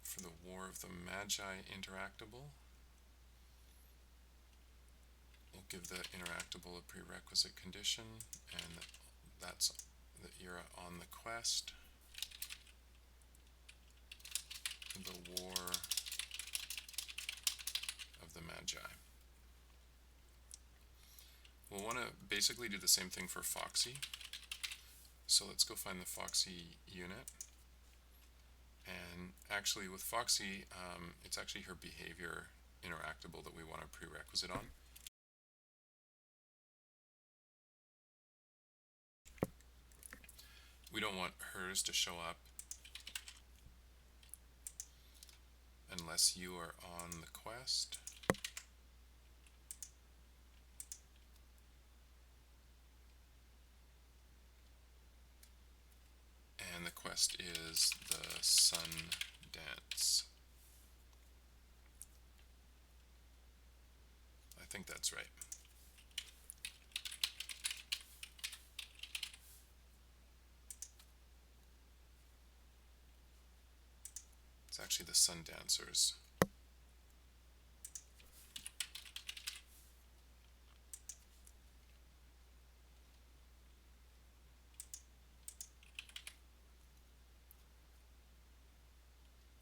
For the War of the Magi interactable, we'll give the interactable a prerequisite condition, and that's that you're on the quest. The War of the Magi. We'll want to basically do the same thing for Foxy. So let's go find the Foxy unit. And actually with Foxy, it's actually her behavior interactable that we want a prerequisite on. We don't want hers to show up unless you are on the quest. And the quest is the Sun Dance. I think that's right. It's actually the Sun Dancers.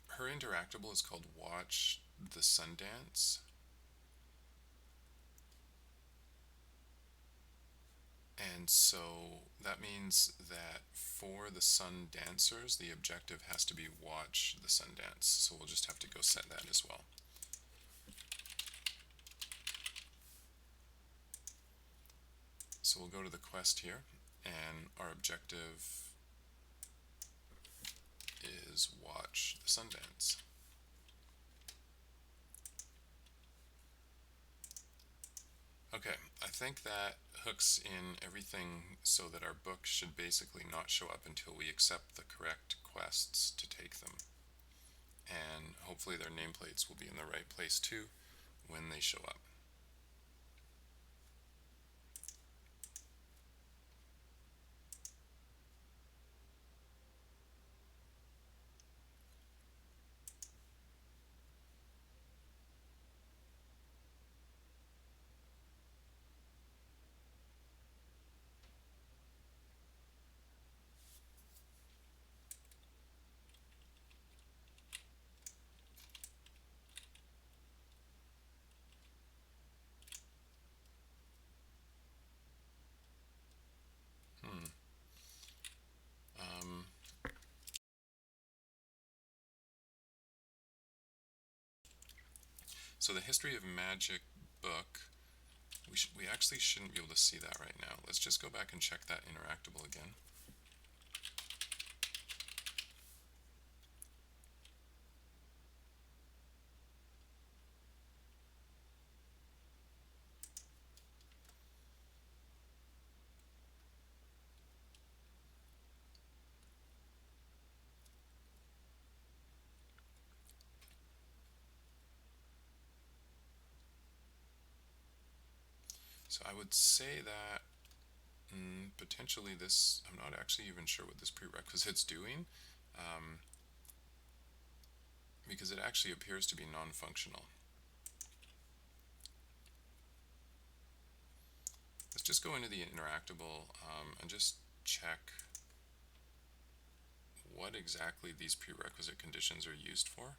Her interactable is called Watch the Sun Dance. And so that means that for the Sun Dancers, the objective has to be watch the sun dance. So we'll just have to go set that as well. So we'll go to the quest here, and our objective is watch the sun dance. Okay, I think that hooks in everything so that our book should basically not show up until we accept the correct quests to take them. And hopefully their nameplates will be in the right place too when they show up. So the History of Magic book, we actually shouldn't be able to see that right now. Let's just go back and check that interactable again. So I would say that potentially this, I'm not actually even sure what this prerequisite's doing, because it actually appears to be non-functional. Let's just go into the interactable and just check what exactly these prerequisite conditions are used for.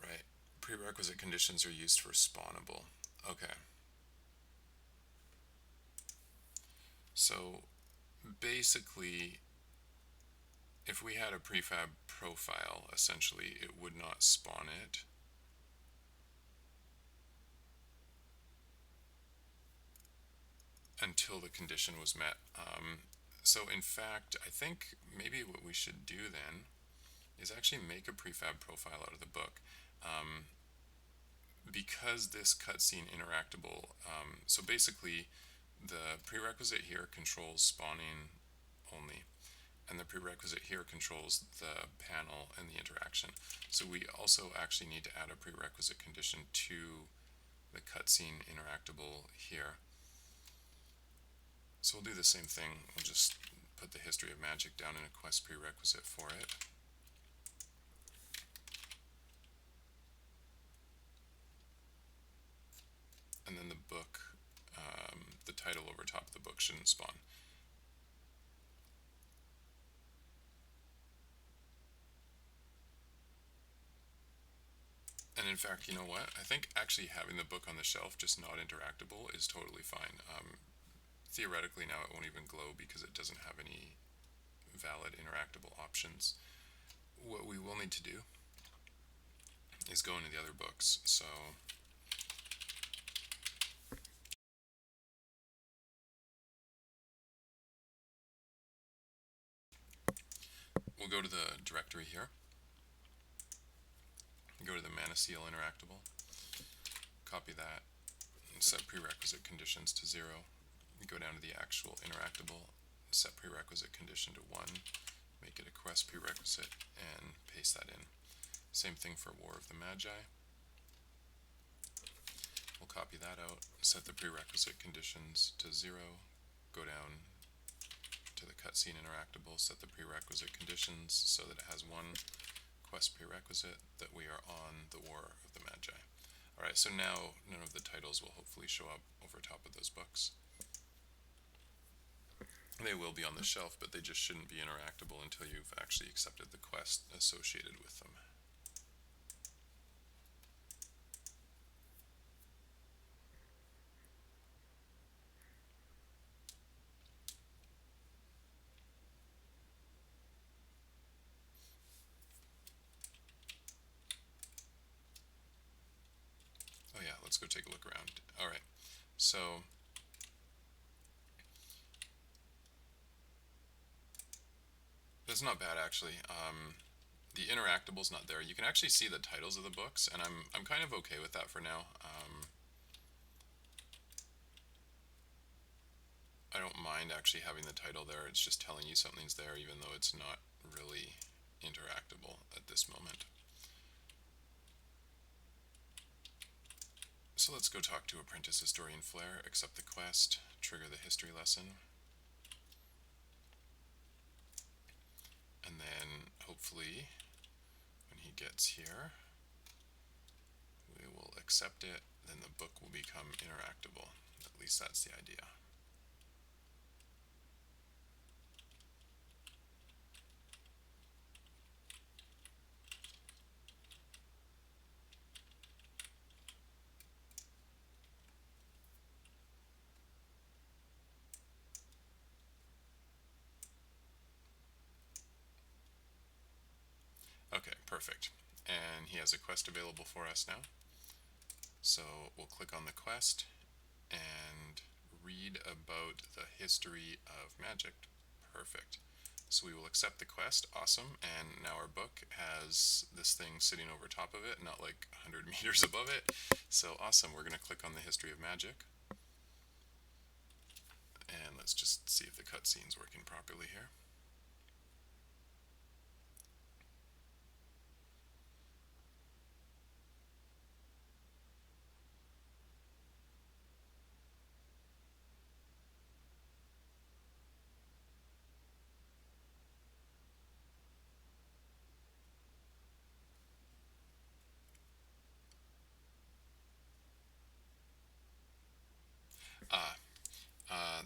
Right, prerequisite conditions are used for spawnable. Okay. So basically, if we had a prefab profile, essentially, it would not spawn it until the condition was met. So in fact, I think maybe what we should do then is actually make a prefab profile out of the book. Because this cutscene interactable, so basically the prerequisite here controls spawning only, and the prerequisite here controls the panel and the interaction. So we also actually need to add a prerequisite condition to the cutscene interactable here. So we'll do the same thing. We'll just put the history of magic down in a quest prerequisite for it. And then the book, the title over top of the book shouldn't spawn. And in fact, you know what? I think actually having the book on the shelf, just not interactable, is totally fine. Theoretically now it won't even glow because it doesn't have any valid interactable options. What we will need to do is go into the other books. So we'll go to the directory here, go to the Mana Seal interactable, copy that, and set prerequisite conditions to 0. Go down to the actual interactable, set prerequisite condition to 1, make it a quest prerequisite, and paste that in. Same thing for War of the Magi. We'll copy that out, set the prerequisite conditions to 0, go down to the cutscene interactable, set the prerequisite conditions so that it has one quest prerequisite, that we are on the War of the Magi. Alright, so now none of the titles will hopefully show up over top of those books. They will be on the shelf, but they just shouldn't be interactable until you've actually accepted the quest associated with them. Oh yeah, let's go take a look around. Alright, so that's not bad actually. The interactable's not there. You can actually see the titles of the books, and I'm kind of okay with that for now. I don't mind actually having the title there. It's just telling you something's there, even though it's not really interactable at this moment. So let's go talk to Apprentice Historian Flair, accept the quest, trigger the history lesson, and then hopefully when he gets here we will accept it, then the book will become interactable. At least that's the idea. Okay, perfect. And he has a quest available for us now. So we'll click on the quest and read about the history of magic. Perfect. So we will accept the quest. Awesome. And now our book has this thing sitting over top of it, not like 100 meters above it. So awesome. We're going to click on the history of magic. And let's just see if the cutscene's working properly here.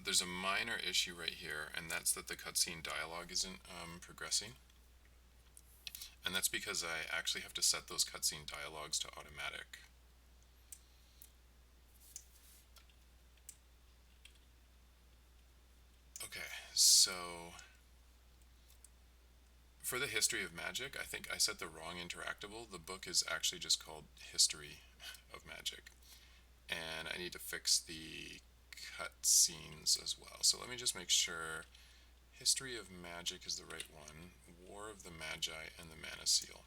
There's a minor issue right here, and that's that the cutscene dialogue isn't progressing. And that's because I actually have to set those cutscene dialogues to automatic. So for the history of magic, I think I set the wrong interactable. The book is actually just called History of Magic. And I need to fix the cut scenes as well. So let me just make sure History of Magic is the right one. War of the Magi and the Mana Seal.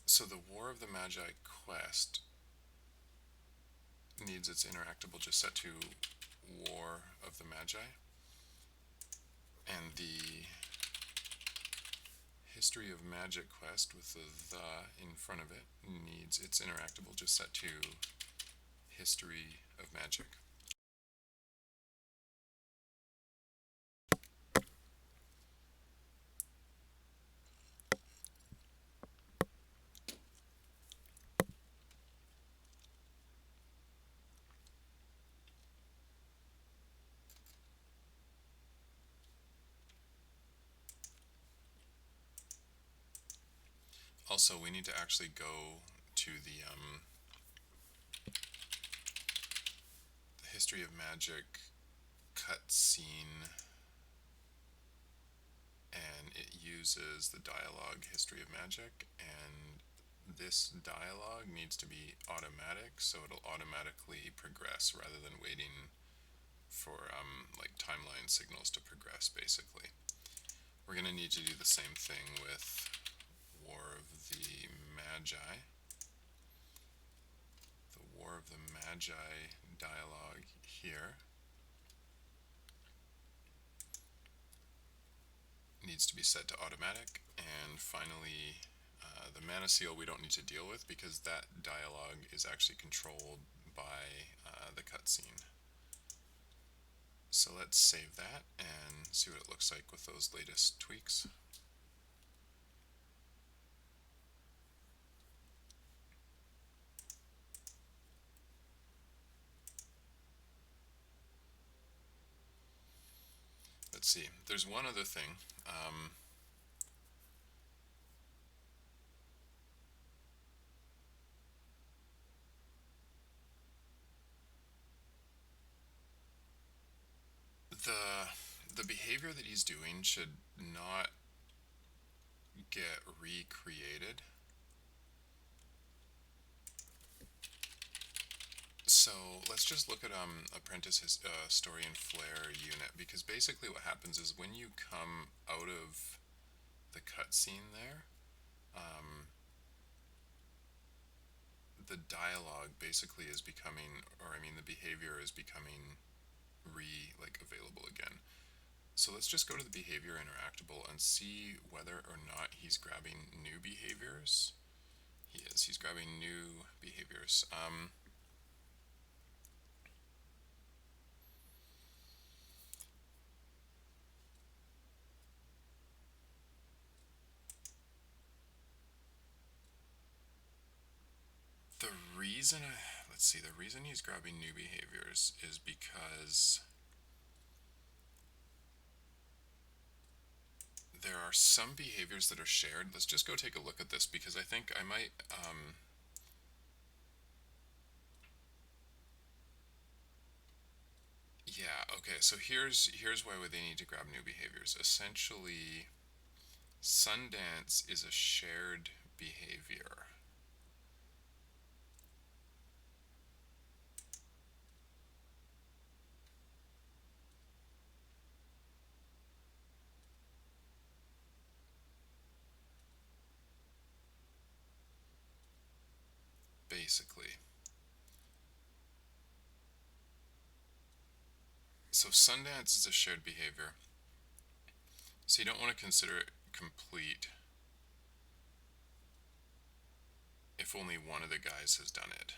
So the War of the Magi quest needs its interactable just set to War of the Magi. And the History of Magic quest with the in front of it needs its interactable just set to History of Magic. Also, we need to actually go to the History of Magic cutscene, and it uses the dialogue History of Magic, and this dialogue needs to be automatic, so it'll automatically progress rather than waiting for like timeline signals to progress, basically. We're going to need to do the same thing with War of the Magi. The War of the Magi dialogue here needs to be set to automatic. And finally, the Mana Seal we don't need to deal with because that dialogue is actually controlled by the cutscene. So let's save that and see what it looks like with those latest tweaks. Let's see, there's one other thing. The behavior that he's doing should not get recreated. So let's just look at Apprentice Story and Flair unit, because basically what happens is when you come out of the cutscene there, the dialogue basically is becoming, or I mean the behavior is becoming available again. So let's just go to the behavior interactable and see whether or not he's grabbing new behaviors. He is. He's grabbing new behaviors. The reason, let's see, the reason he's grabbing new behaviors is because there are some behaviors that are shared. Let's just go take a look at this because I think I might, yeah, okay, so here's why they need to grab new behaviors. Essentially, Sundance is a shared behavior. Basically. So Sundance is a shared behavior. So you don't want to consider it complete if only one of the guys has done it.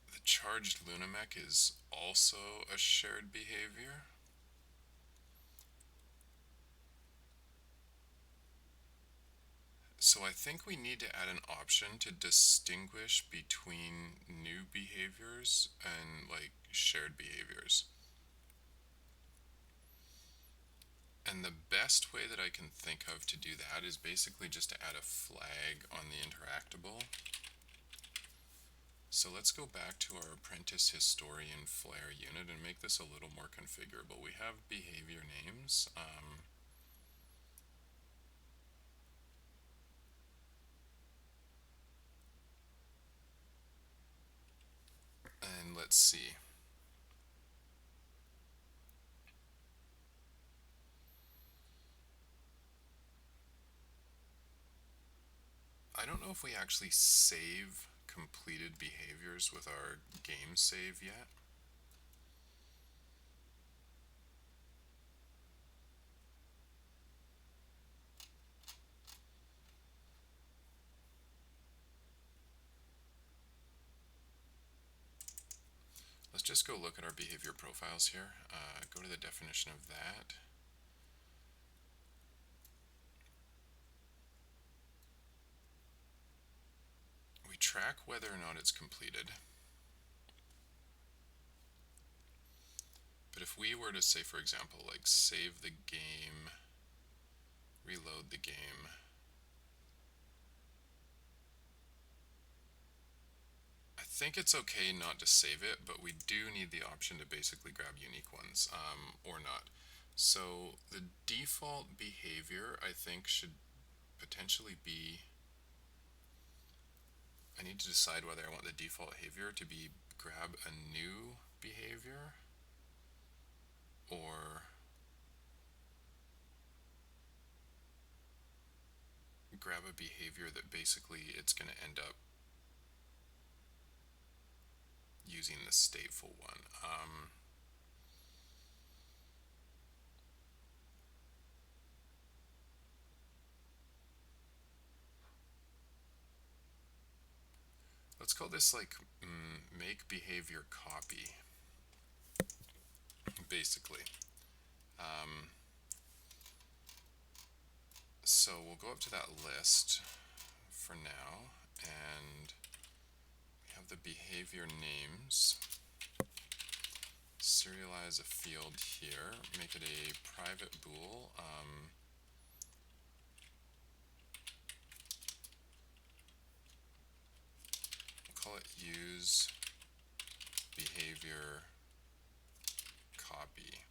The Charged Lunamech is also a shared behavior. So I think we need to add an option to distinguish between new behaviors and like shared behaviors. And the best way that I can think of to do that is basically just to add a flag on the interactable. So let's go back to our apprentice historian flare unit and make this a little more configurable. We have behavior names. And let's see. I don't know if we actually save completed behaviors with our game save yet. Let's just go look at our behavior profiles here. Go to the definition of that. We track whether or not it's completed. But if we were to say, for example, like save the game, reload the game, I think it's okay not to save it, but we do need the option to basically grab unique ones, or not. So the default behavior, I think, should potentially be, I need to decide whether I want the default behavior to be grab a new behavior or grab a behavior that basically it's going to end up using the stateful one. Let's call this like make behavior copy, basically. So we'll go up to that list for now, and we have the behavior names. Serialize a field here, make it a private bool. We'll call it use behavior copy.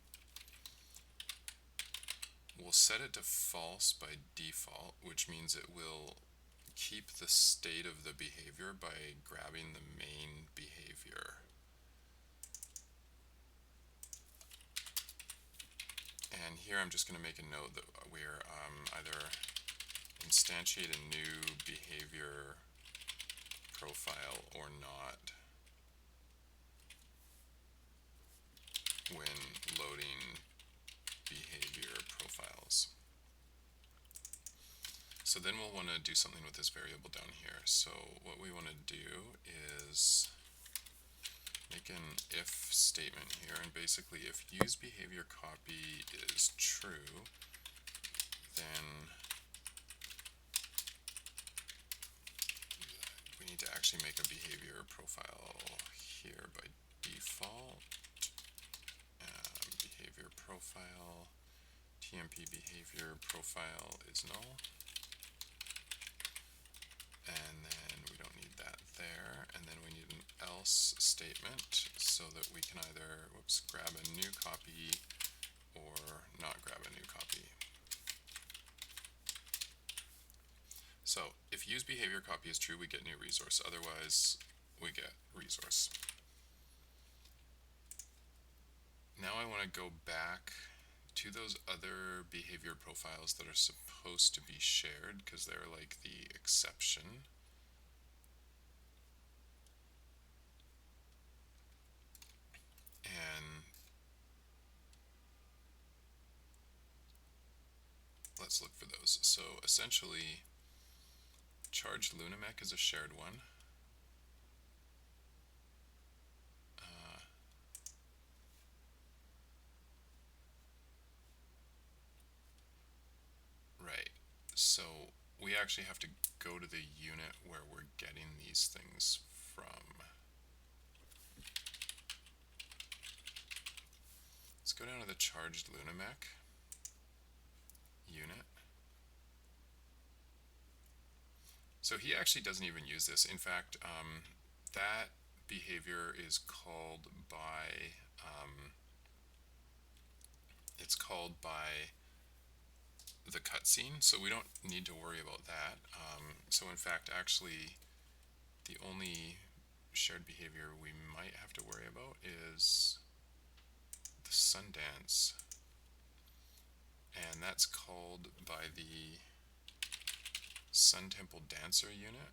We'll set it to false by default, which means it will keep the state of the behavior by grabbing the main behavior. And here I'm just going to make a note that we're either instantiate a new behavior profile or not when loading behavior profiles. So then we'll want to do something with this variable down here. So what we want to do is make an if statement here, and basically if use behavior copy is true, then we need to actually make a behavior profile here by default. Behavior profile, TMP behavior profile is null. And then we don't need that there. And then we need an else statement so that we can either, grab a new copy or not grab a new copy. So if use behavior copy is true, we get new resource. Otherwise, we get resource. Now I want to go back to those other behavior profiles that are supposed to be shared, because they're like the exception. And let's look for those. So essentially, charge Lunamec is a shared one. Right. So we actually have to go to the unit where we're getting these things from. Let's go down to the charged Lunamech unit. So he actually doesn't even use this. In fact, that behavior is called by, it's called by the cutscene, so we don't need to worry about that. So in fact, actually, the only shared behavior we might have to worry about is the Sundance, and that's called by the Sun Temple Dancer unit.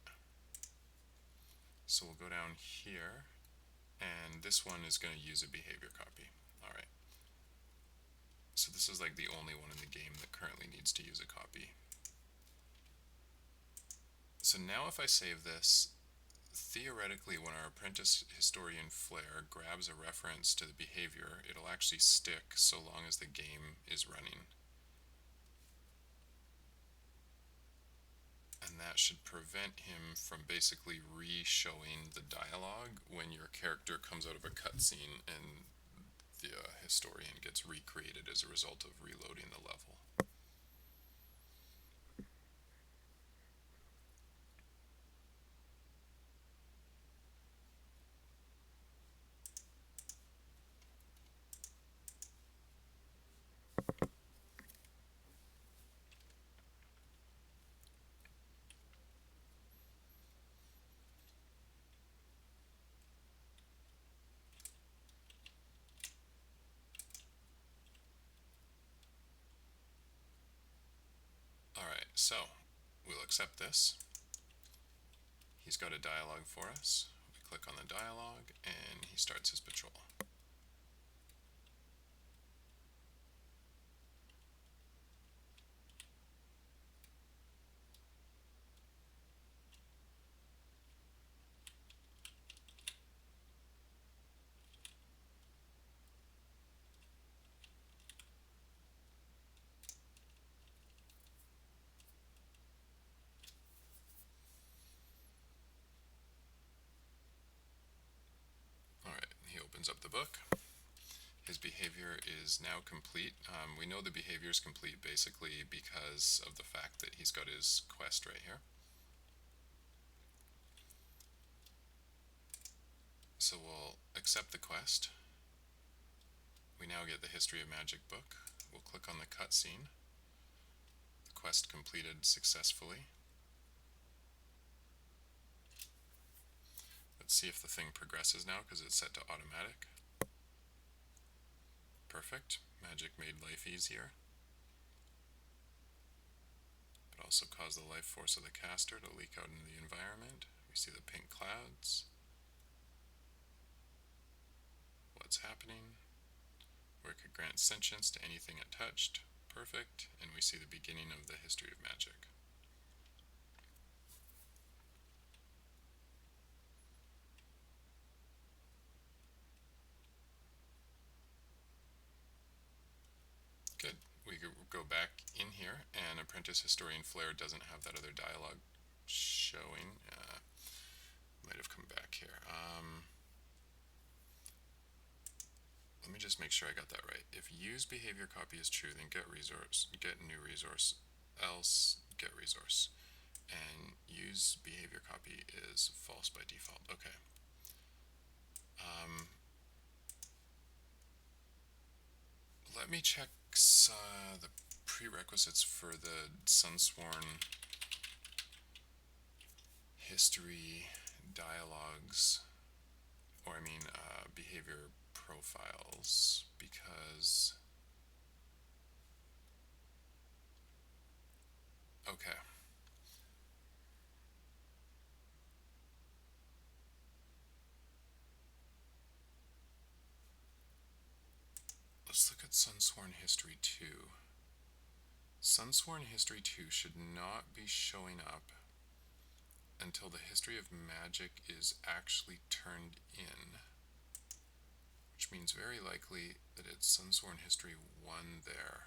So we'll go down here, and this one is going to use a behavior copy. Alright. So this is like the only one in the game that currently needs to use a copy. So now if I save this, theoretically when our apprentice historian Flare grabs a reference to the behavior, it'll actually stick so long as the game is running. And that should prevent him from basically re-showing the dialogue when your character comes out of a cutscene and the historian gets recreated as a result of reloading the level. Alright, so we'll accept this. He's got a dialogue for us. We click on the dialogue and he starts his patrol. Alright, he opens up the book. His behavior is now complete. We know the behavior is complete basically because of the fact that he's got his quest right here. So we'll accept the quest. We now get the History of Magic book. We'll click on the cutscene. The quest completed successfully. Let's see if the thing progresses now because it's set to automatic. Perfect. Magic made life easier, but also caused the life force of the caster to leak out into the environment. We see the pink clouds. What's happening? Where it could grant sentience to anything it touched. Perfect. And we see the beginning of the History of Magic. Good. We go back in here, and Apprentice Historian Flare doesn't have that other dialogue showing. Might have come back here. Let me just make sure I got that right. If use behavior copy is true, then get resource, get new resource, else get resource. And use behavior copy is false by default. Okay. Let me check the prerequisites for the SunSworn history dialogues, or I mean behavior profiles, because okay. Let's look at SunSworn History 2. SunSworn History 2 should not be showing up until the History of Magic is actually turned in, which means very likely that it's SunSworn History 1 there.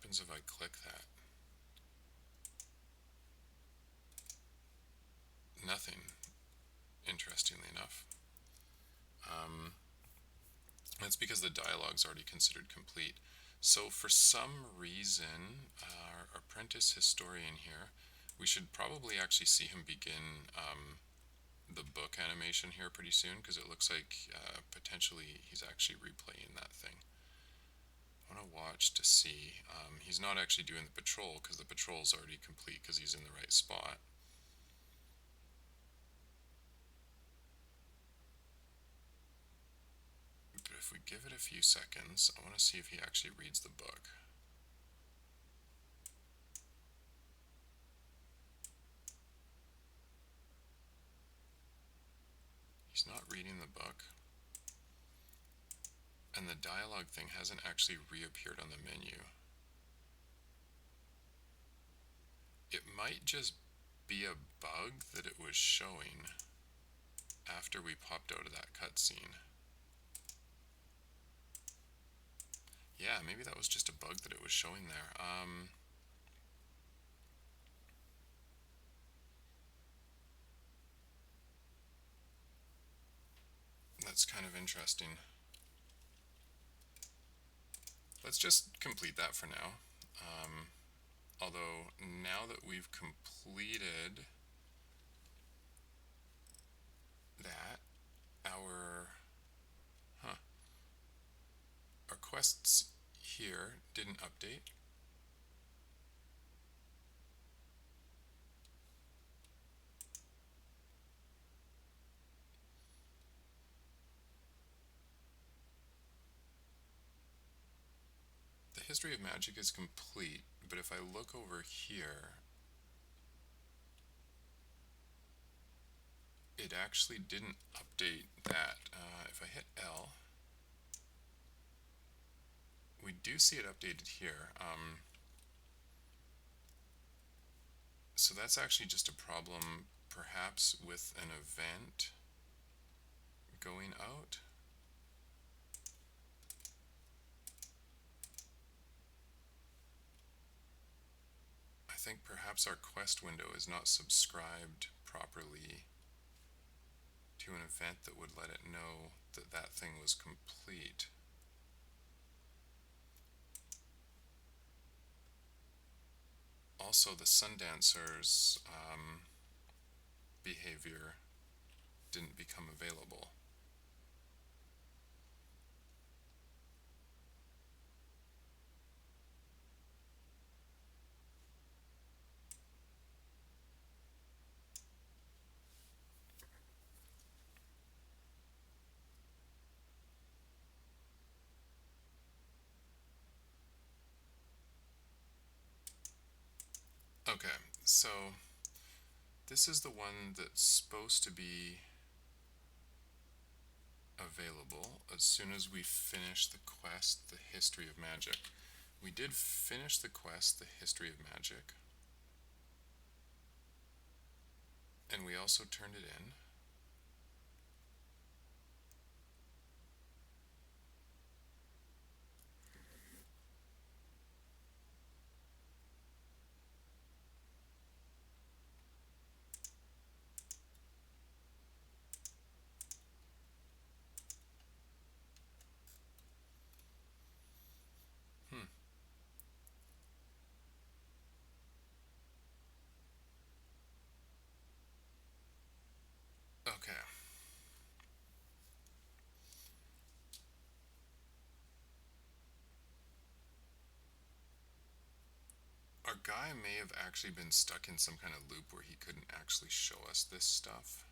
happens if I click that? Nothing, interestingly enough. That's because the dialogue's already considered complete. So for some reason, our apprentice historian here, we should probably actually see him begin the book animation here pretty soon, because it looks like potentially he's actually replaying that thing. I want to watch to see. He's not actually doing the patrol, because the patrol's already complete because he's in the right spot. But if we give it a few seconds, I want to see if he actually reads the book. He's not reading the book. And the dialogue thing hasn't actually reappeared on the menu. It might just be a bug that it was showing after we popped out of that cutscene. Yeah, maybe that was just a bug that it was showing there. That's kind of interesting. Let's just complete that for now. Although, now that we've completed that, our quests here didn't update. The history of magic is complete, but if I look over here, it actually didn't update that. If I hit L, we do see it updated here. So that's actually just a problem, perhaps, with an event going out. I think perhaps our quest window is not subscribed properly to an event that would let it know that that thing was complete. Also, the Sundancer's behavior didn't become available. Okay, so this is the one that's supposed to be available as soon as we finish the quest, the History of Magic. We did finish the quest, the History of Magic, and we also turned it in. Okay. Our guy may have actually been stuck in some kind of loop where he couldn't actually show us this stuff.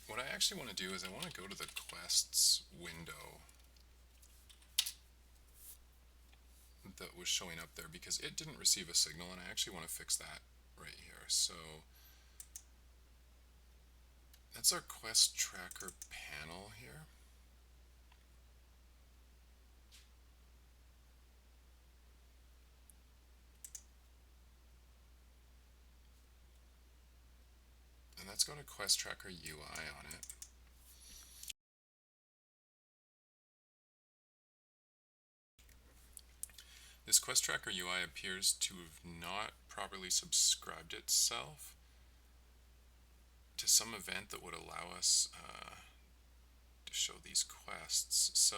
What I actually want to do is I want to go to the quests window that was showing up there, because it didn't receive a signal, and I actually want to fix that right here. So That's our quest tracker panel here. And that's got a quest tracker UI on it. This quest tracker UI appears to have not properly subscribed itself to some event that would allow us to show these quests. So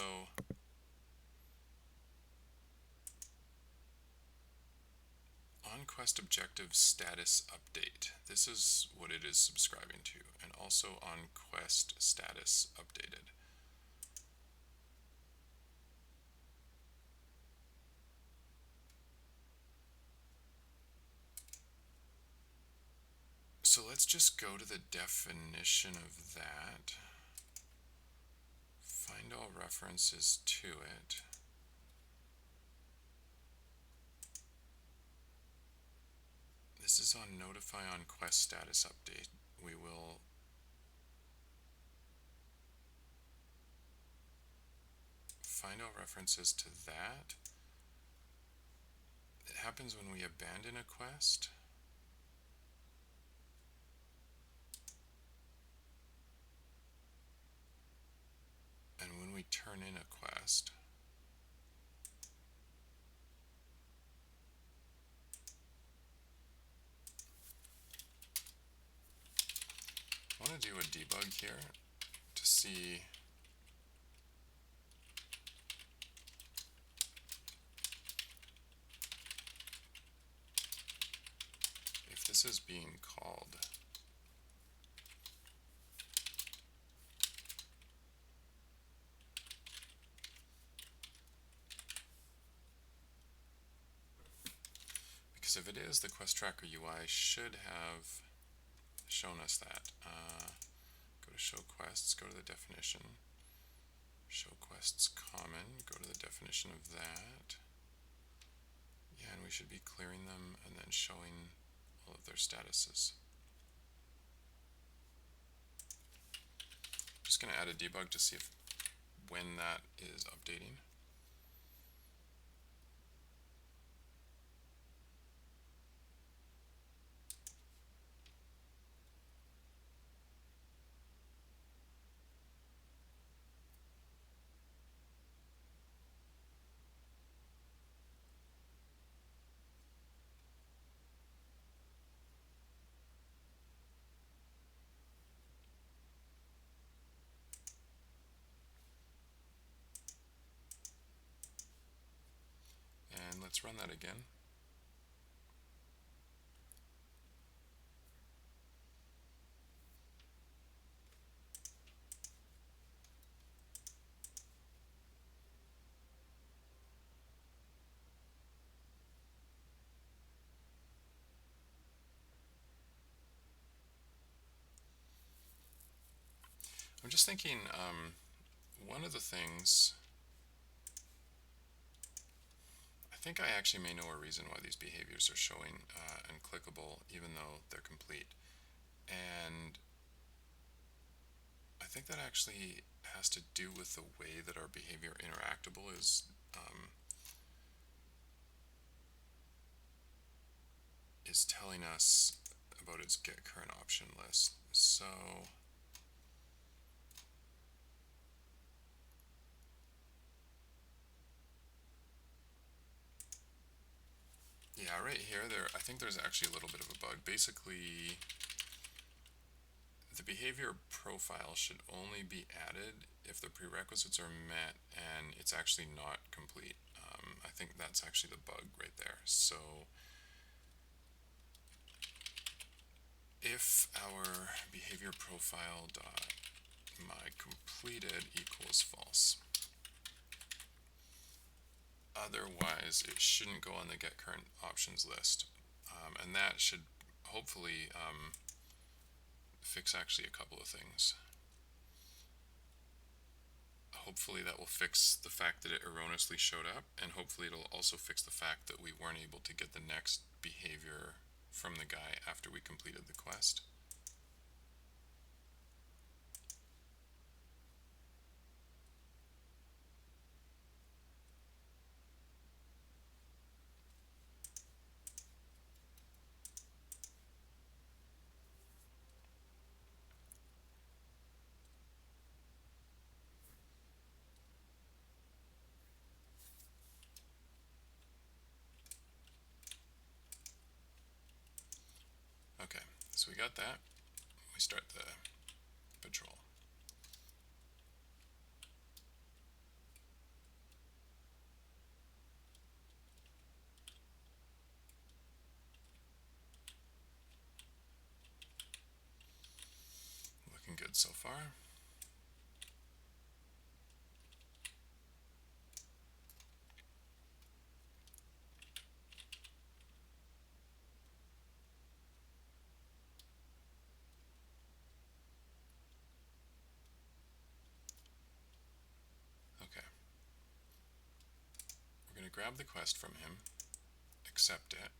on quest objective status update, this is what it is subscribing to, and also on quest status updated. So let's just go to the definition of that, find all references to it. This is on notify on quest status update. We will find all references to that. It happens when we abandon a quest. And when we turn in a quest. I want to do a debug here to see if this is being called. Because if it is, the quest tracker UI should have shown us that. Go to show quests, go to the definition, show quests common, go to the definition of that. Yeah, and we should be clearing them and then showing all of their statuses. I'm just going to add a debug to see if when that is updating. And let's run that again. I'm just thinking, one of the things, I think I actually may know a reason why these behaviors are showing unclickable even though they're complete. And I think that actually has to do with the way that our behavior interactable is telling us about its get current option list. So yeah, right here, I think there's actually a little bit of a bug. Basically, the behavior profile should only be added if the prerequisites are met and it's actually not complete. I think that's actually the bug right there. So if our behavior profile dot my completed equals false, otherwise it shouldn't go on the get current options list, and that should hopefully fix actually a couple of things. Hopefully that will fix the fact that it erroneously showed up, and hopefully it'll also fix the fact that we weren't able to get the next behavior from the guy after we completed the quest. So we got that. We start the patrol. Looking good so far. Okay. We're going to grab the quest from him, accept it.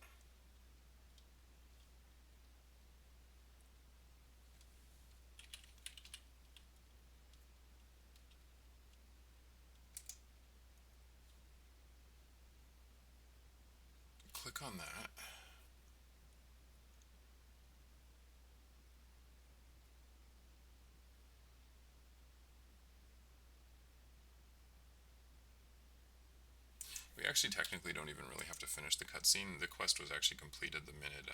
Click on that. We actually technically don't even really have to finish the cutscene. The quest was actually completed the minute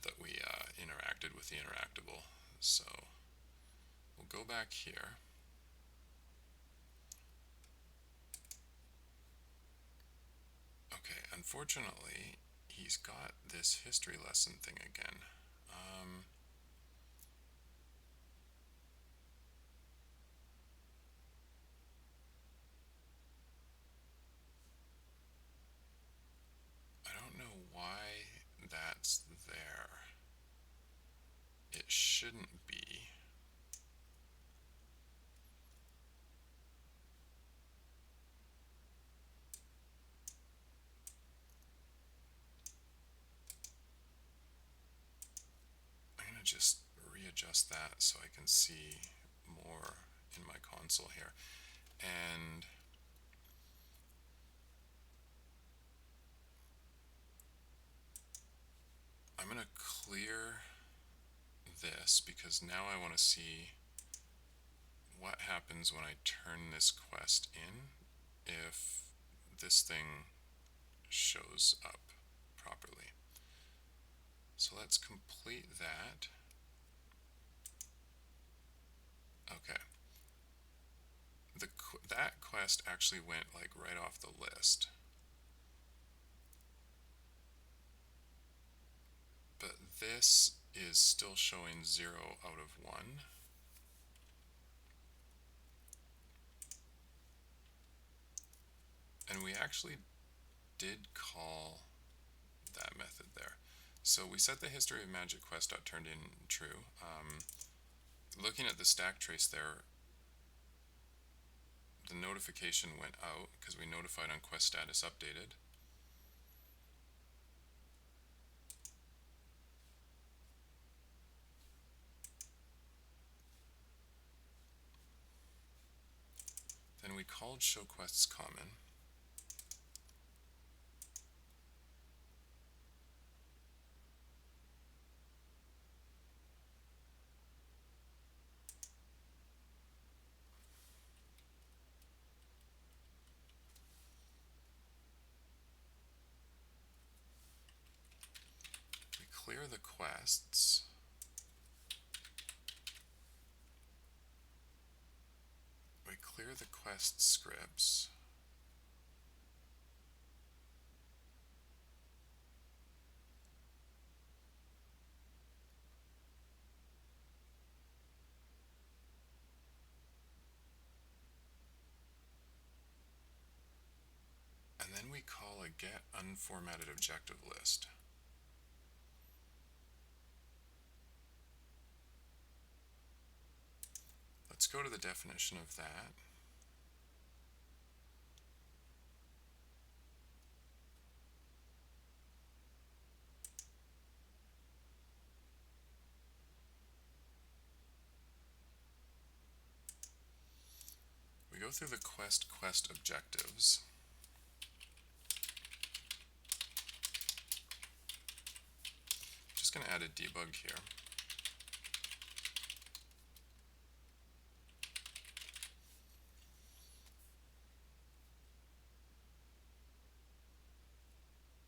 that we interacted with the interactable. So we'll go back here. Okay, unfortunately, he's got this history lesson thing again. I don't know why that's there. It shouldn't be. I'm gonna just readjust that so I can see more in my console here. And I'm gonna clear this because now I want to see what happens when I turn this quest in if this thing shows up properly. So let's complete that. Okay. That quest actually went like right off the list. But this is still showing 0 out of 1. And we actually did call that method there. So we set the history of magic quest turned in true. Looking at the stack trace there, the notification went out because we notified on quest status updated. Then we called show quests common. We clear the quests. We clear the quest scripts. And then we call a get unformatted objective list. Let's go to the definition of that. We go through the quest objectives. Just going to add a debug here.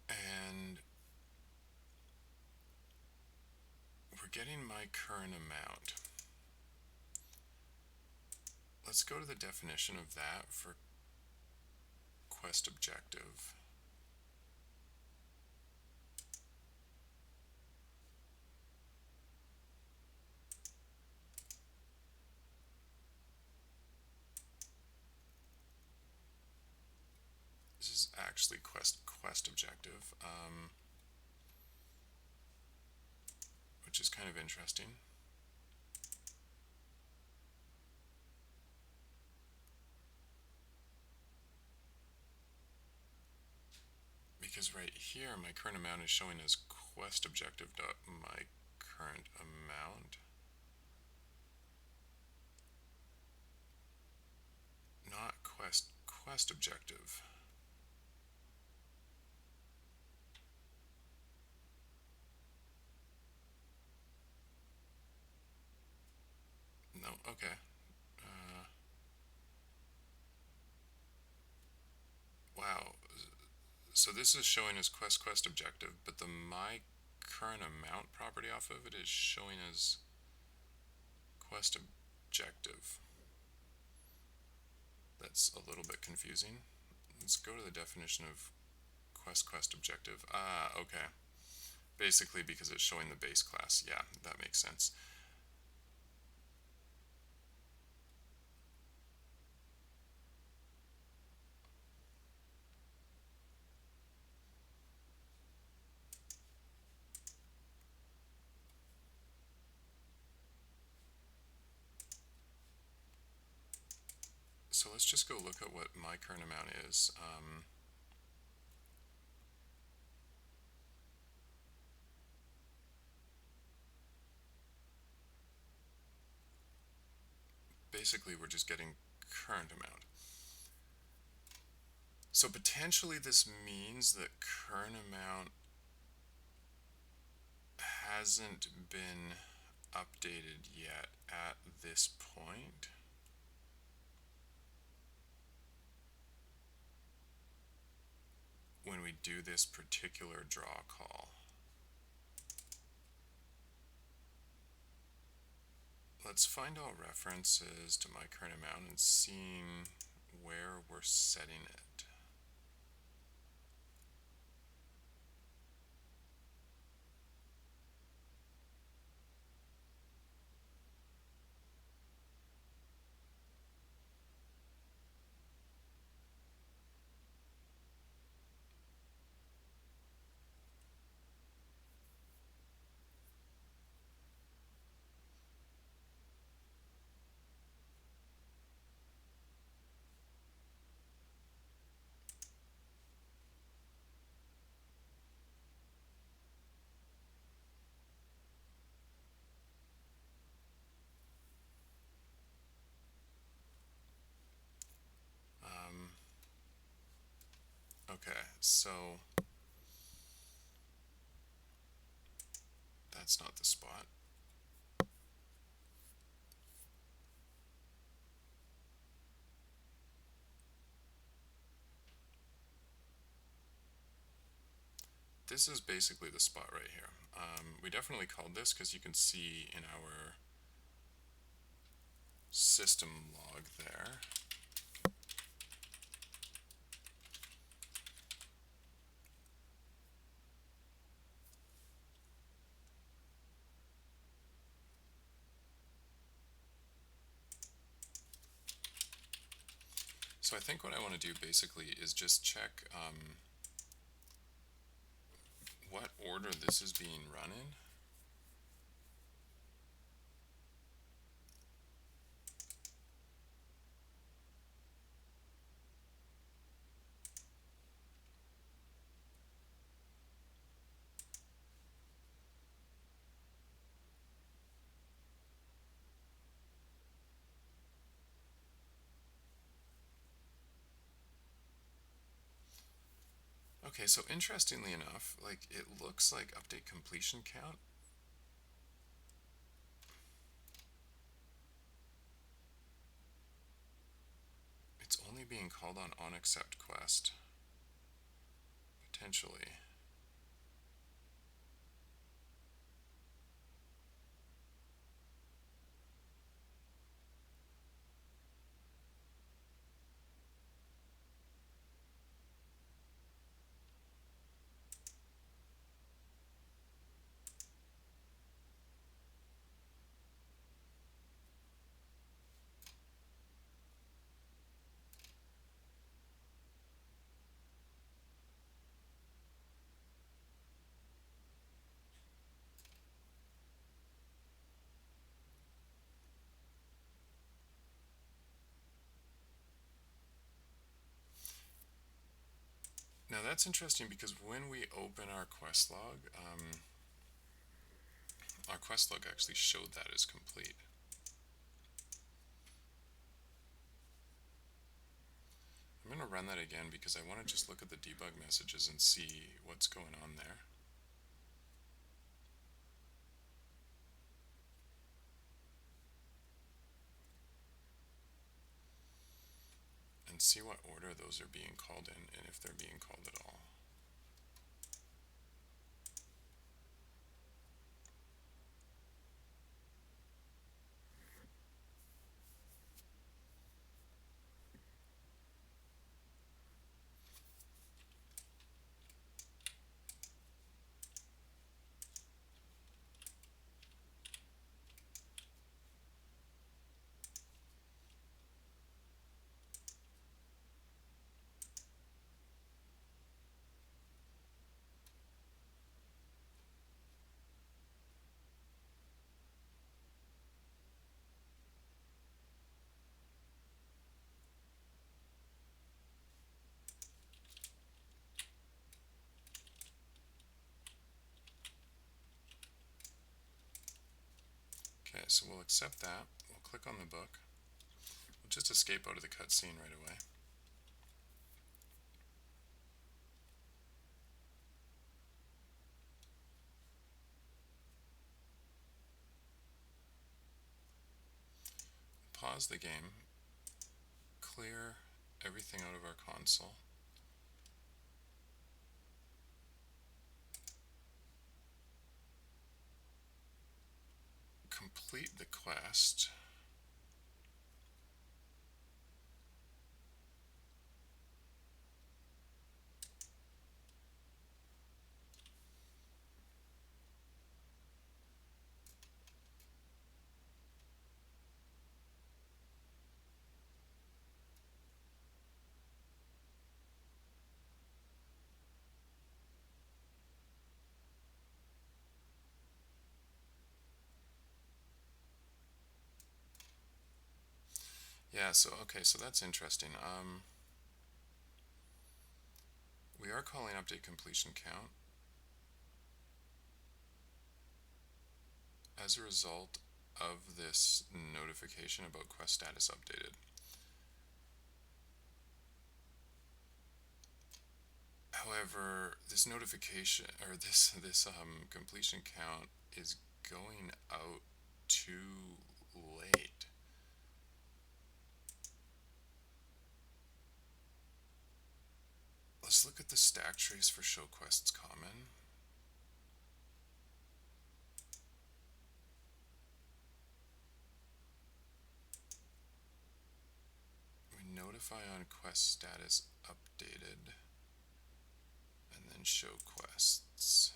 And getting my current amount. Let's go to the definition of that for quest objective. This is actually quest objective, which is kind of interesting. Because right here, my current amount is showing as quest objective dot my current amount. Not quest objective. No, okay. Wow. So this is showing as quest objective, but the my current amount property off of it is showing as quest objective. That's a little bit confusing. Let's go to the definition of quest objective. Ah, okay. Basically because it's showing the base class. Yeah, that makes sense. So let's just go look at what my current amount is. Basically, we're just getting current amount. So potentially this means that current amount hasn't been updated yet at this point. When we do this particular draw call. Let's find all references to my current amount and seeing where we're setting it. Okay, so that's not the spot. This is basically the spot right here. We definitely called this because you can see in our system log there. So I think what I want to do basically is just check what order this is being run in. Okay, so interestingly enough, like it looks like update completion count. It's only being called on onAccept quest. Potentially. Now that's interesting because when we open our quest log actually showed that as complete. I'm going to run that again because I want to just look at the debug messages and see what's going on there. And see what order those are being called in, and if they're being called at all. Okay, so we'll accept that. We'll click on the book. We'll just escape out of the cutscene right away. Pause the game. Clear everything out of our console. Complete the quest. Yeah, so that's interesting. We are calling update completion count. As a result of this notification about quest status updated. However, this notification or this completion count is going out too late. Let's look at the stack trace for show quests common. We notify on quest status updated and then show quests.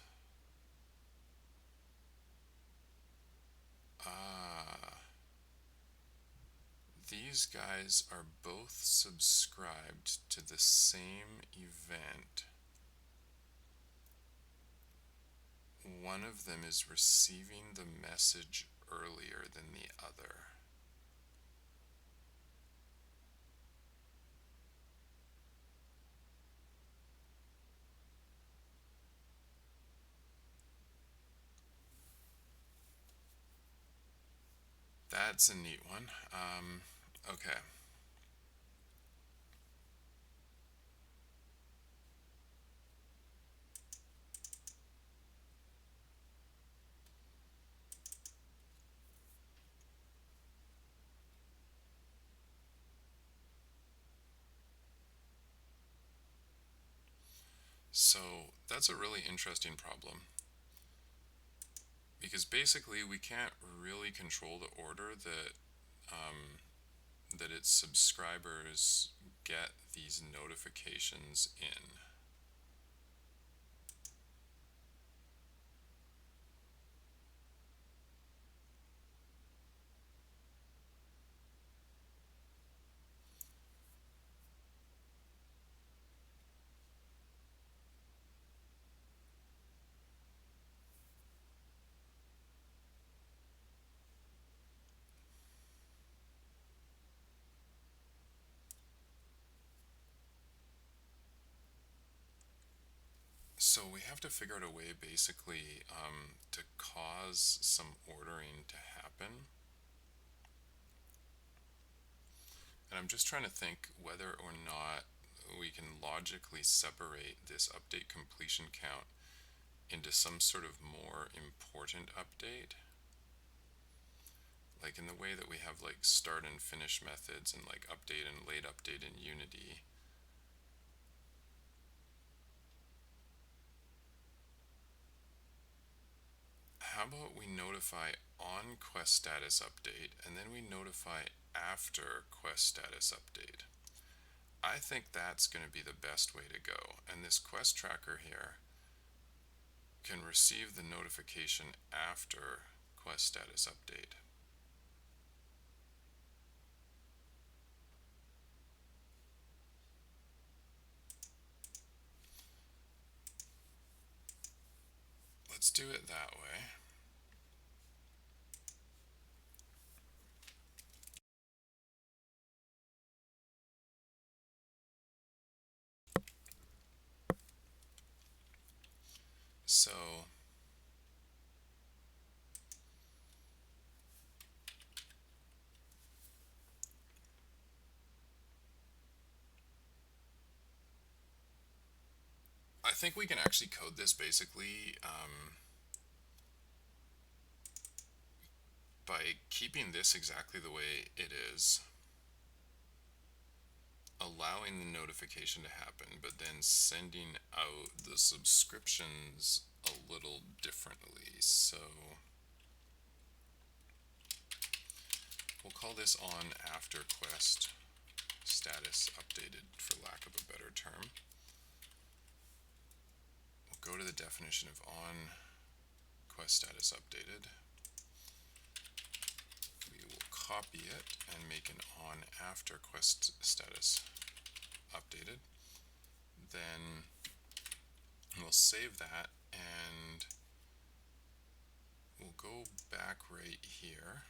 These guys are both subscribed to the same event. One of them is receiving the message earlier than the other. That's a neat one. Okay. So that's a really interesting problem. Because basically we can't really control the order that its subscribers get these notifications in. So we have to figure out a way basically to cause some ordering to happen. And I'm just trying to think whether or not we can logically separate this update completion count into some sort of more important update. Like in the way that we have like start and finish methods and like update and late update in Unity. How about we notify on quest status update and then we notify after quest status update? I think that's going to be the best way to go. And this quest tracker here can receive the notification after quest status update. Let's do it that way. So I think we can actually code this basically by keeping this exactly the way it is, allowing the notification to happen, but then sending out the subscriptions a little differently. So we'll call this on after quest status updated, for lack of a better term. We'll go to the definition of on quest status updated. We will copy it and make an on after quest status updated. Then we'll save that and we'll go back right here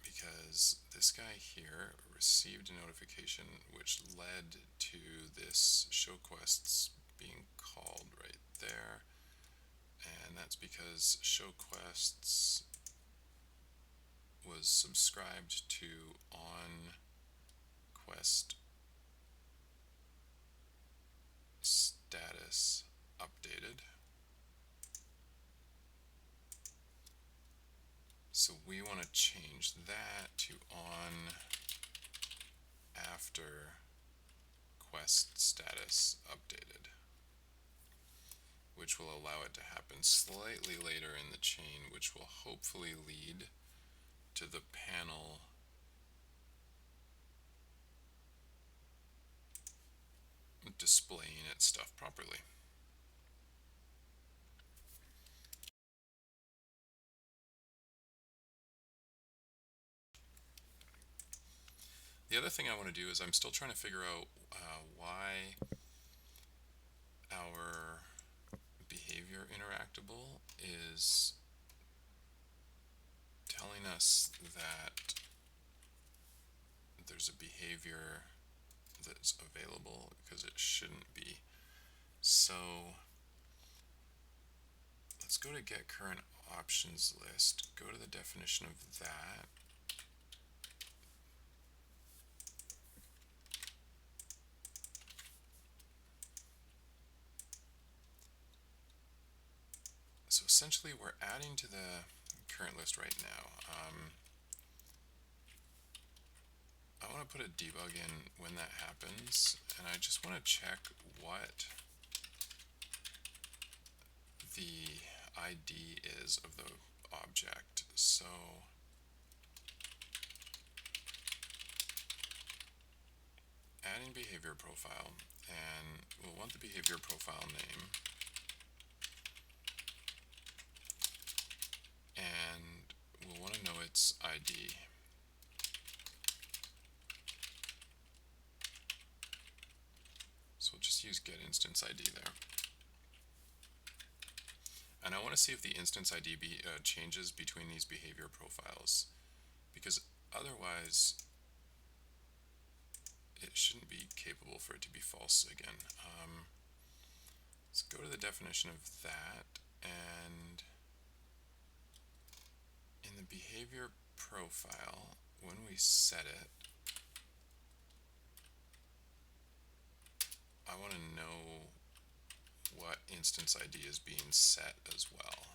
because this guy here received a notification which led to this show quests being called right there, and that's because show quests was subscribed to on quest status updated. So we want to change that to on after quest status updated, which will allow it to happen slightly later in the chain, which will hopefully lead to the panel displaying its stuff properly. The other thing I want to do is I'm still trying to figure out why our behavior interactable is telling us that there's a behavior that's available because it shouldn't be. So let's go to get current options list, go to the definition of that. So essentially we're adding to the current list right now. I want to put a debug in when that happens, and I just want to check what the ID is of the object. So adding behavior profile, and we'll want the behavior profile name, and we'll want to know its ID. So we'll just use getInstance ID there. And I want to see if the instance ID changes between these behavior profiles, because otherwise it shouldn't be capable for it to be false again. let's go to the definition of that, and in the behavior profile, when we set it, I want to know what instance ID is being set as well.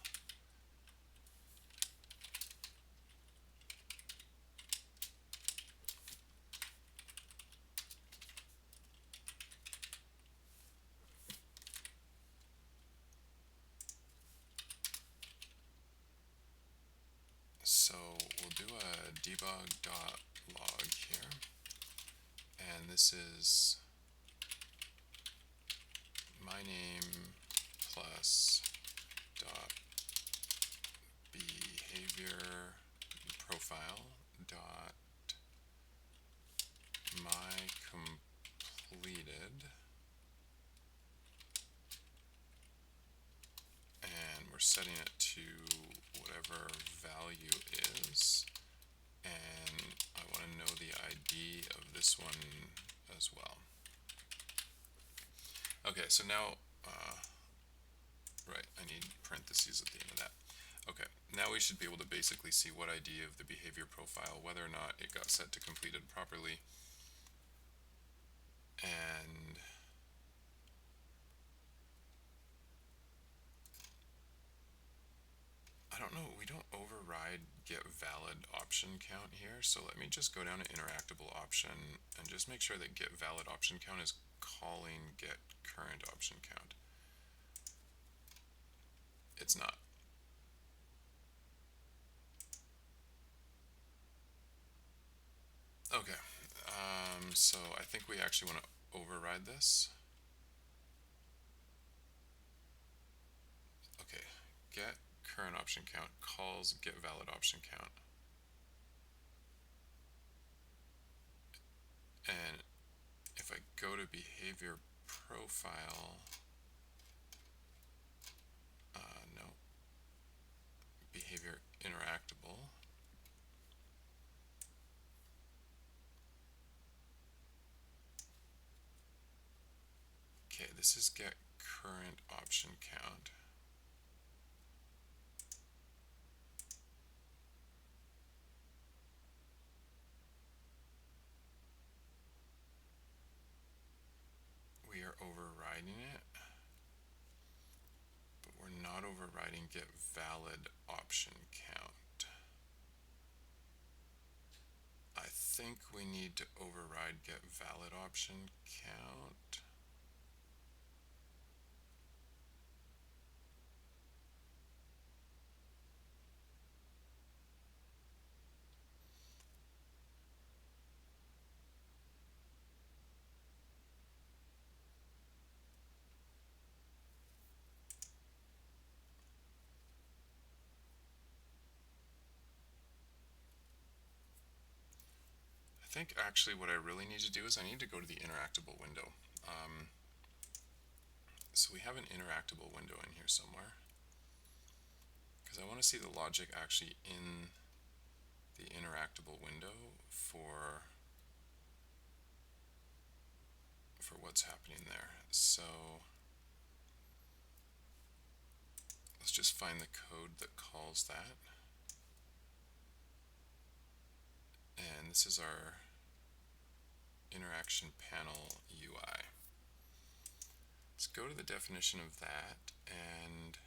So we'll do a debug.log here, and this is my name plus dot behavior profile dot my completed, and we're setting it to whatever value is, and I want to know the ID of this one as well. Okay, so now, right, I need parentheses at the end of that. Okay, now we should be able to basically see what ID of the behavior profile, whether or not it got set to completed properly. And I don't know, we don't override get valid option count here, so let me just go down to interactable option and just make sure that get valid option count is calling get current option count. It's not. Okay, so I think we actually want to override this. Okay, get current option count calls get valid option count. And if I go to behavior profile, no, behavior interactable, okay, this is get current option count. We are overriding it, but we're not overriding get valid option count. I think we need to override get valid option count. I think actually what I really need to do is I need to go to the interactable window. So we have an interactable window in here somewhere, because I want to see the logic actually in the interactable window for what's happening there. So let's just find the code that calls that. And this is our interaction panel UI. Let's go to the definition of that, and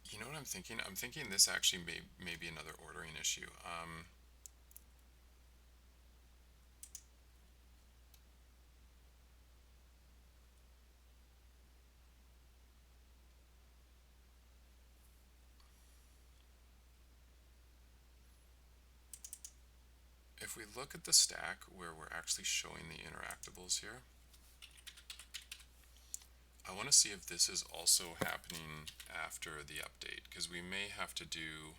you know what I'm thinking? I'm thinking this actually may be another ordering issue. If we look at the stack where we're actually showing the interactables here, I want to see if this is also happening after the update, because we may have to do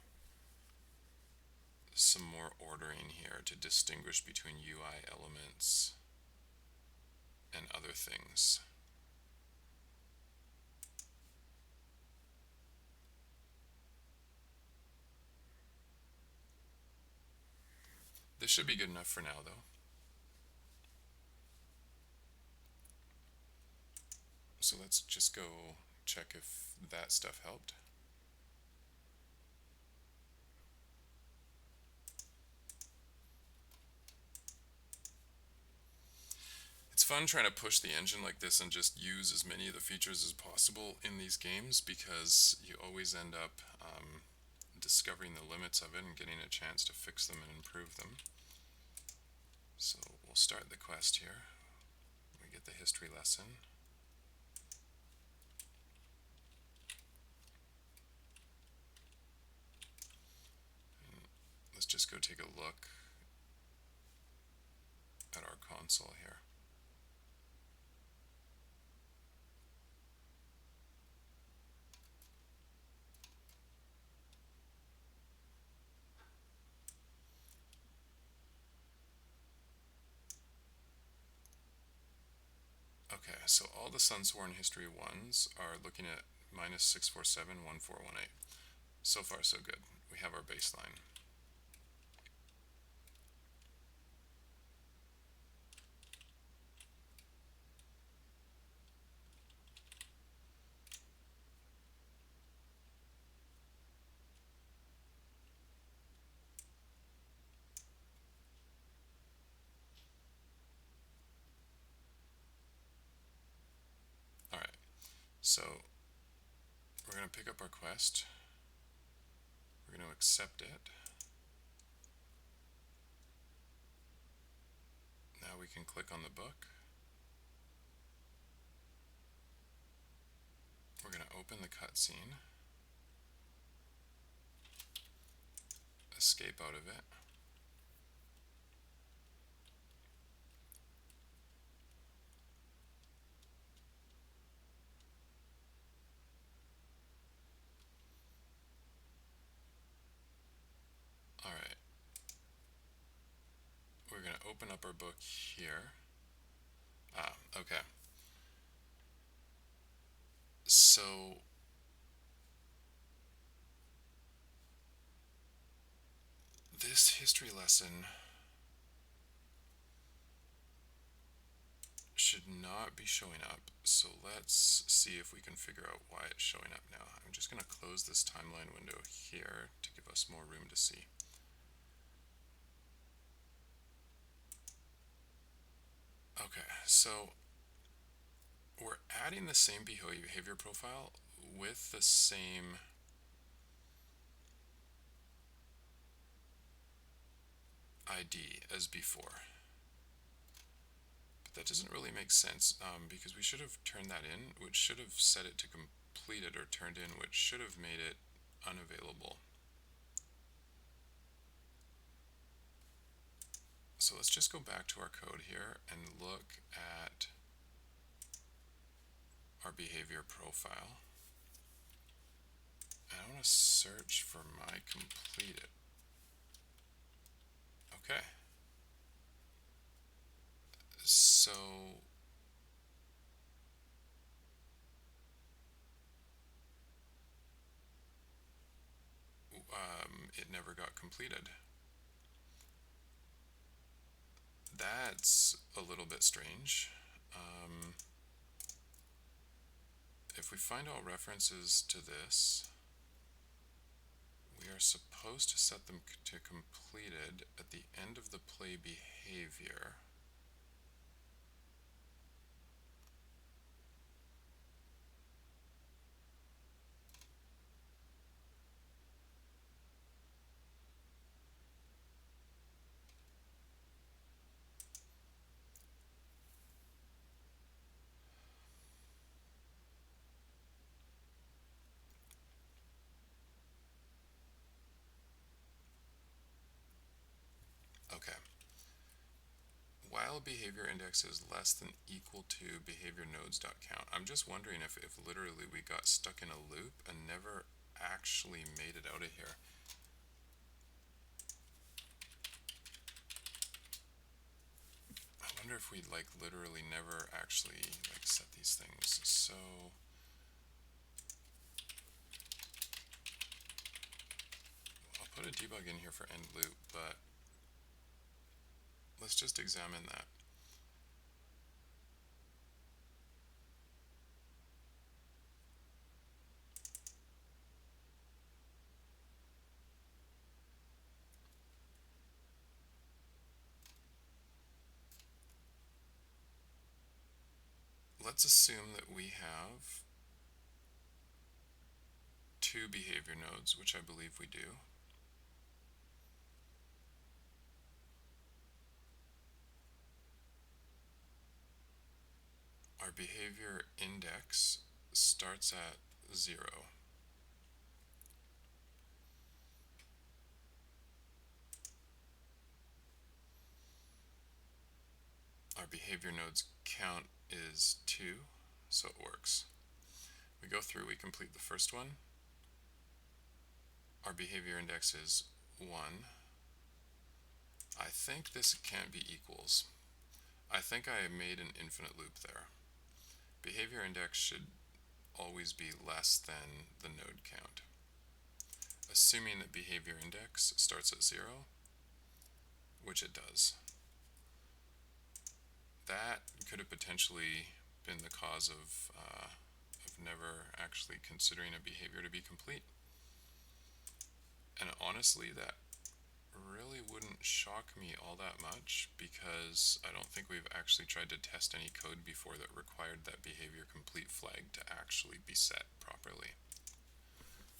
some more ordering here to distinguish between UI elements and other things. should be good enough for now, though. So let's just go check if that stuff helped. It's fun trying to push the engine like this and just use as many of the features as possible in these games, because you always end up discovering the limits of it and getting a chance to fix them and improve them. So we'll start the quest here. We get the history lesson. And let's just go take a look at our console here. Okay, so all the SunSworn history ones are looking at -6471418. So far so good. We have our baseline. Alright, so we're going to pick up our quest. We're going to accept it. Now we can click on the book. We're going to open the cutscene, escape out of it. Alright, we're going to open up our book here. Okay. So this history lesson should not be showing up, so let's see if we can figure out why it's showing up now. I'm just going to close this timeline window here to give us more room to see. Okay, so we're adding the same behavior profile with the same ID as before. But that doesn't really make sense, because we should have turned that in, which should have set it to completed, or turned in, which should have made it unavailable. So let's just go back to our code here and look at our behavior profile. And I want to search for my completed. Okay. So it never got completed. That's a little bit strange. If we find all references to this, we are supposed to set them to completed at the end of the play behavior. Okay. While behavior index is less than equal to behavior nodes.count, I'm just wondering if literally we got stuck in a loop and never actually made it out of here. I wonder if we literally never actually set these things. So I'll put a debug in here for end loop, but let's just examine that. Let's assume that we have two behavior nodes, which I believe we do. Our behavior index starts at 0. Our behavior node's count is 2, so it works. We go through, we complete the first one. Our behavior index is 1. I think this can't be equals. I think I made an infinite loop there. Behavior index should always be less than the node count. Assuming that behavior index starts at 0, which it does. That could have potentially been the cause of never actually considering a behavior to be complete. And honestly, that really wouldn't shock me all that much, because I don't think we've actually tried to test any code before that required that behavior complete flag to actually be set properly.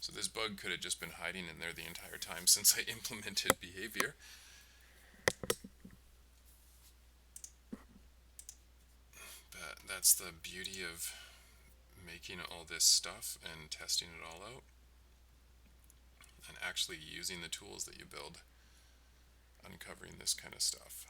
So this bug could have just been hiding in there the entire time since I implemented behavior. But that's the beauty of making all this stuff and testing it all out, and actually using the tools that you build, uncovering this kind of stuff.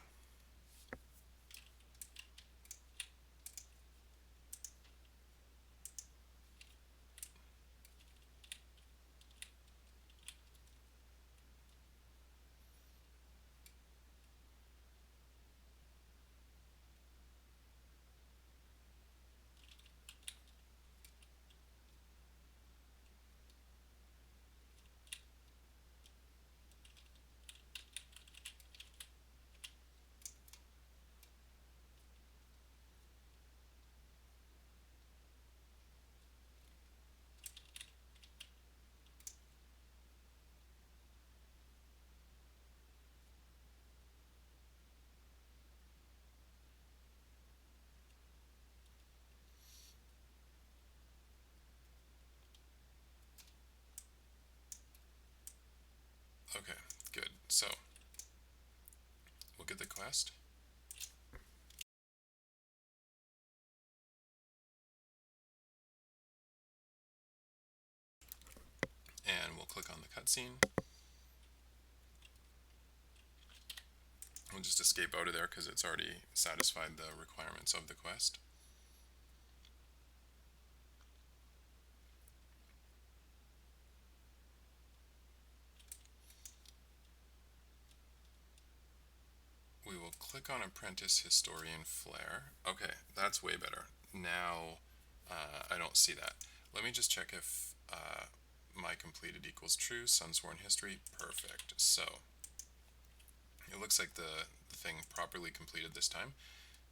Okay, good. So we'll get the quest. And we'll click on the cutscene. We'll just escape out of there because it's already satisfied the requirements of the quest. We will click on Apprentice Historian Flare. Okay, that's way better. Now I don't see that. Let me just check if my completed equals true. SunSworn history, perfect. So it looks like the thing properly completed this time,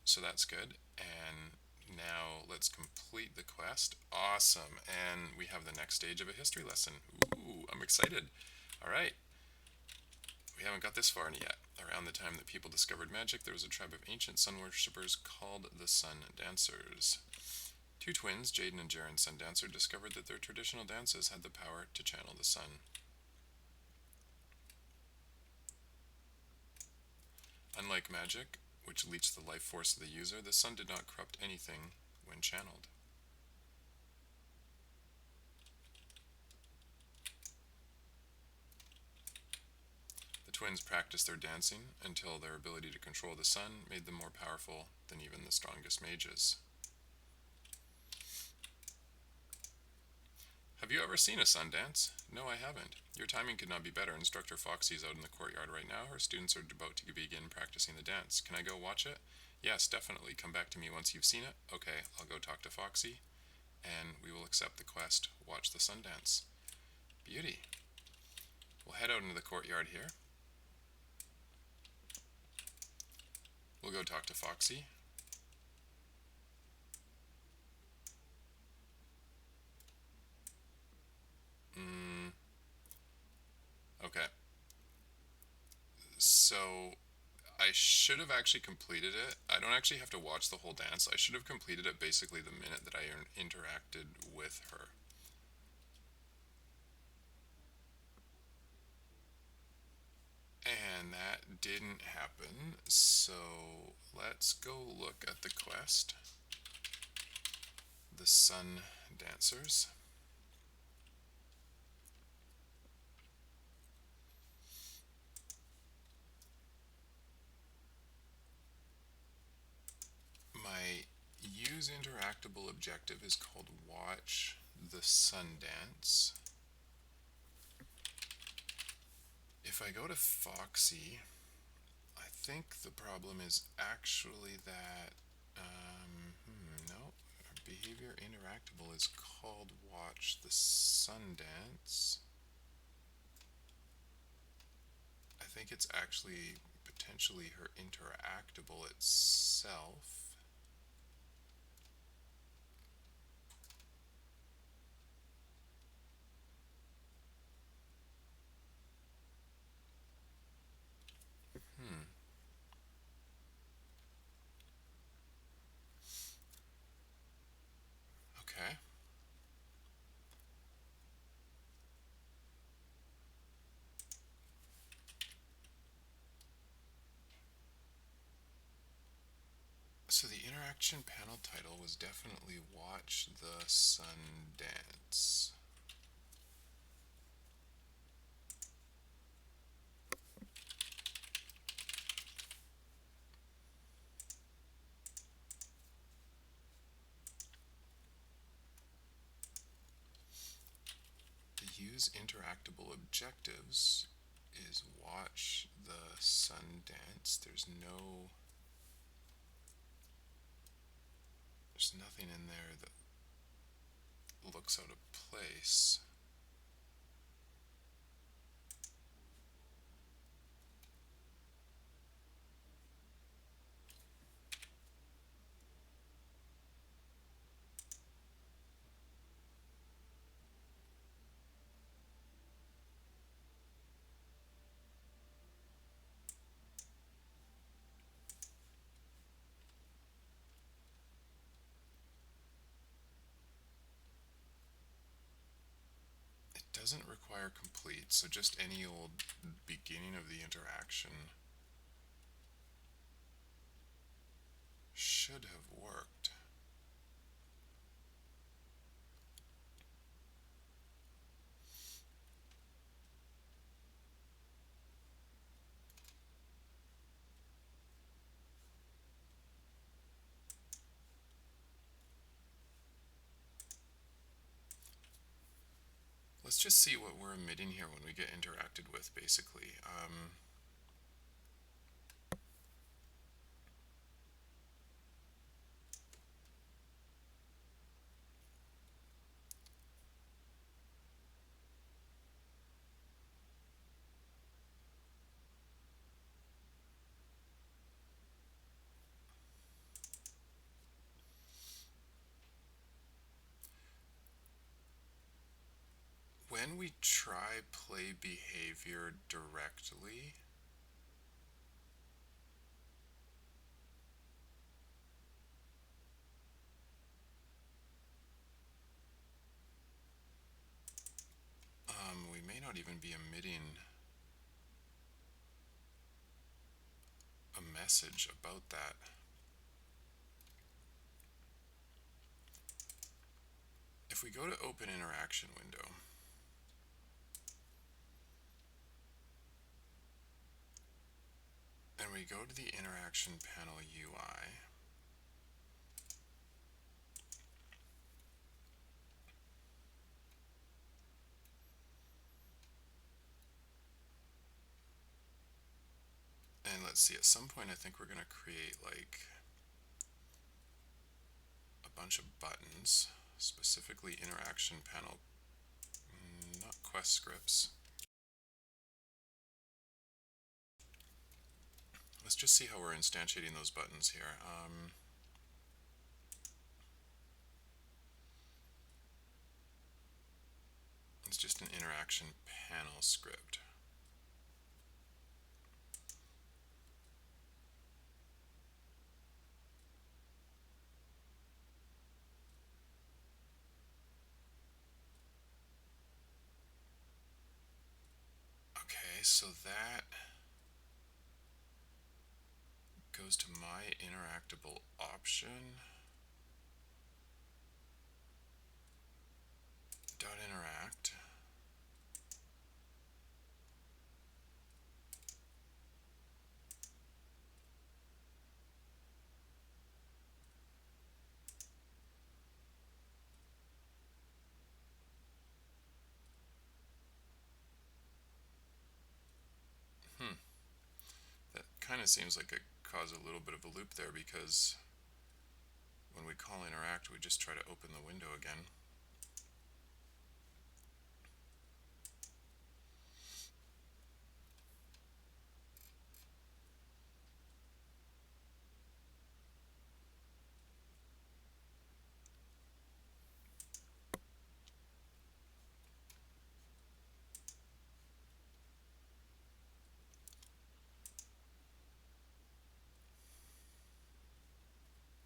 so that's good. And now let's complete the quest. Awesome. And we have the next stage of a history lesson. Ooh, I'm excited. All right. We haven't got this far yet. Around the time that people discovered magic, there was a tribe of ancient sun worshippers called the Sun Dancers. Two twins, Jaden and Jaren Sun Dancer, discovered that their traditional dances had the power to channel the sun. Unlike magic, which leached the life force of the user, the sun did not corrupt anything when channeled. The twins practiced their dancing until their ability to control the sun made them more powerful than even the strongest mages. Have you ever seen a sun dance? No, I haven't. Your timing could not be better. Instructor Foxy's out in the courtyard right now. Her students are about to begin practicing the dance. Can I go watch it? Yes, definitely. Come back to me once you've seen it. Okay, I'll go talk to Foxy, and we will accept the quest. Watch the sun dance. Beauty. We'll head out into the courtyard here. We'll go talk to Foxy. Okay. So I should have actually completed it. I don't actually have to watch the whole dance. I should have completed it basically the minute that I interacted with her. And that didn't happen, so let's go look at the quest. The Sun Dancers. My use interactable objective is called Watch the Sun Dance. If I go to Foxy, I think the problem is actually that, no, behavior interactable is called Watch the Sun Dance. I think it's actually potentially her interactable itself. Okay. So the interaction panel title was definitely Watch the Sun Dance. The use interactable objectives is Watch the Sun Dance. There's nothing in there that looks out of place. It doesn't require complete, so just any old beginning of the interaction should have worked. Let's just see what we're emitting here when we get interacted with, basically. When we try play behavior directly, we may not even be emitting a message about that. If we go to Open Interaction window, and we go to the Interaction Panel UI, and let's see, at some point I think we're going to create like a bunch of buttons, specifically Interaction Panel, not quest scripts. let's just see how we're instantiating those buttons here. It's just an interaction panel script. Okay, so that goes to my interactable option. Dot interact. That kind of seems like it caused a little bit of a loop there, because when we call interact, we just try to open the window again.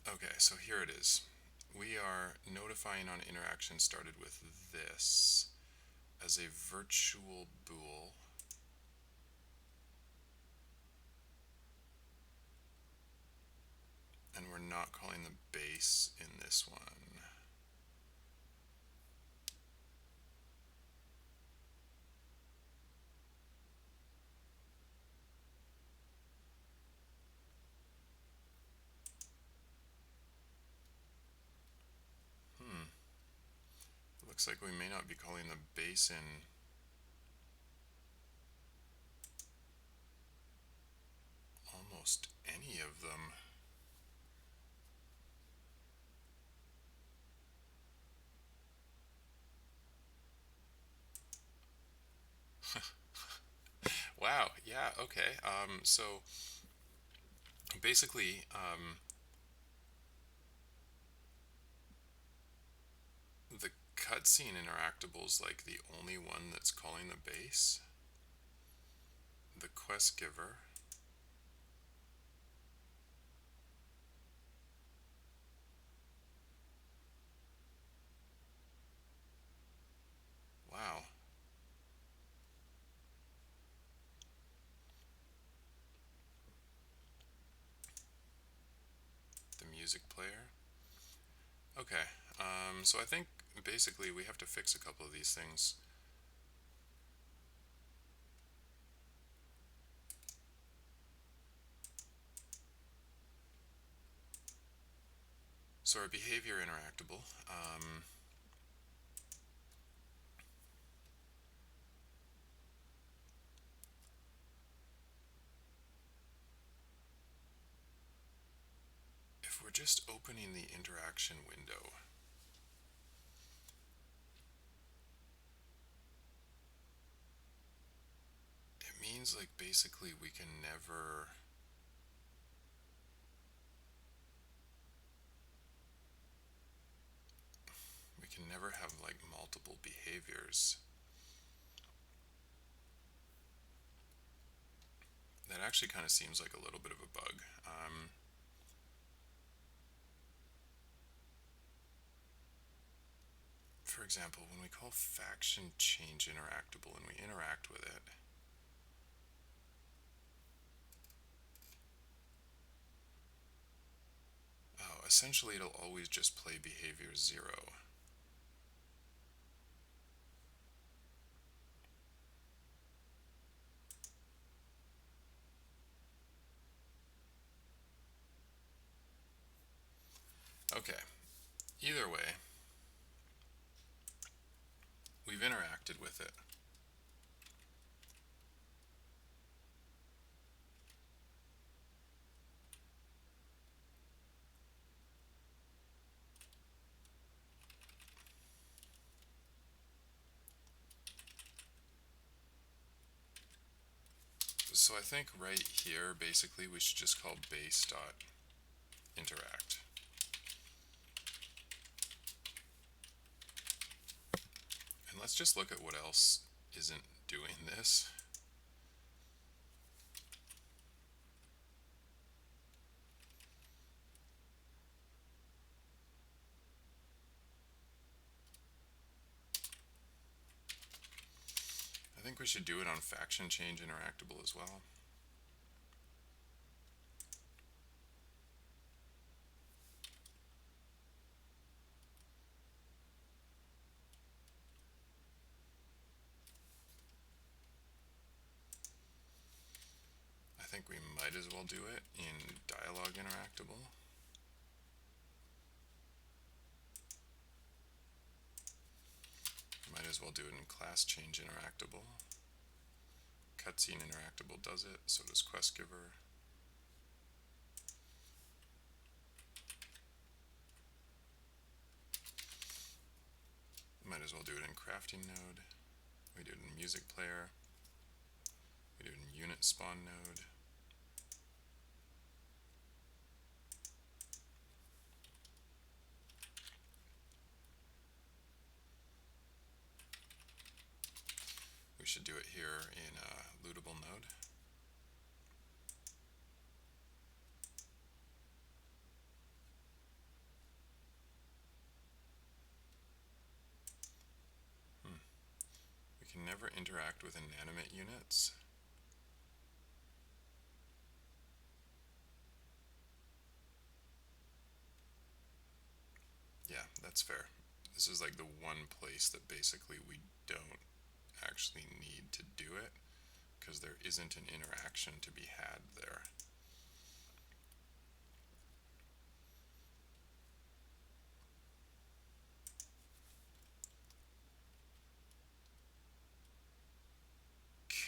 Okay, so here it is. We are notifying on interaction started with this as a virtual bool. And we're not calling the base in this one. Looks like we may not be calling the base in almost any of them. Wow, yeah, okay. So basically, the cutscene interactable is like the only one that's calling the base. The quest giver. Wow. The music player. Okay, so I think basically we have to fix a couple of these things. So our behavior interactable. If we're just opening the interaction window, it means like basically we can never have like multiple behaviors. That actually kind of seems like a little bit of a bug. For example, when we call faction change interactable and we interact with it, essentially it'll always just play behavior 0. Okay, either way, we've interacted with it. So I think right here, basically, we should just call base.interact. And let's just look at what else isn't doing this. I think we should do it on faction change interactable as well. I think we might as well do it in dialogue interactable. Might as well do it in class change interactable. Cutscene interactable does it, so does quest giver. Might as well do it in crafting node. We do it in music player. We do it in unit spawn node. We should do it here in a lootable node. We can never interact with inanimate units. Yeah, that's fair. This is like the one place that basically we don't actually need to do it, because there isn't an interaction to be had there.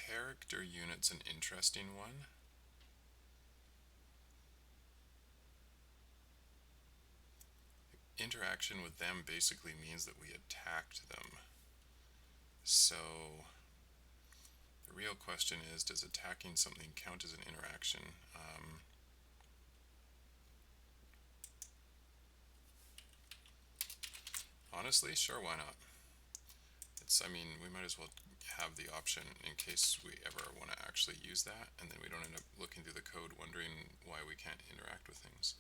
Character unit's an interesting one. Interaction with them basically means that we attacked them. So the real question is, does attacking something count as an interaction? Honestly, sure, why not? I mean, we might as well have the option in case we ever want to actually use that, and then we don't end up looking through the code wondering why we can't interact with things.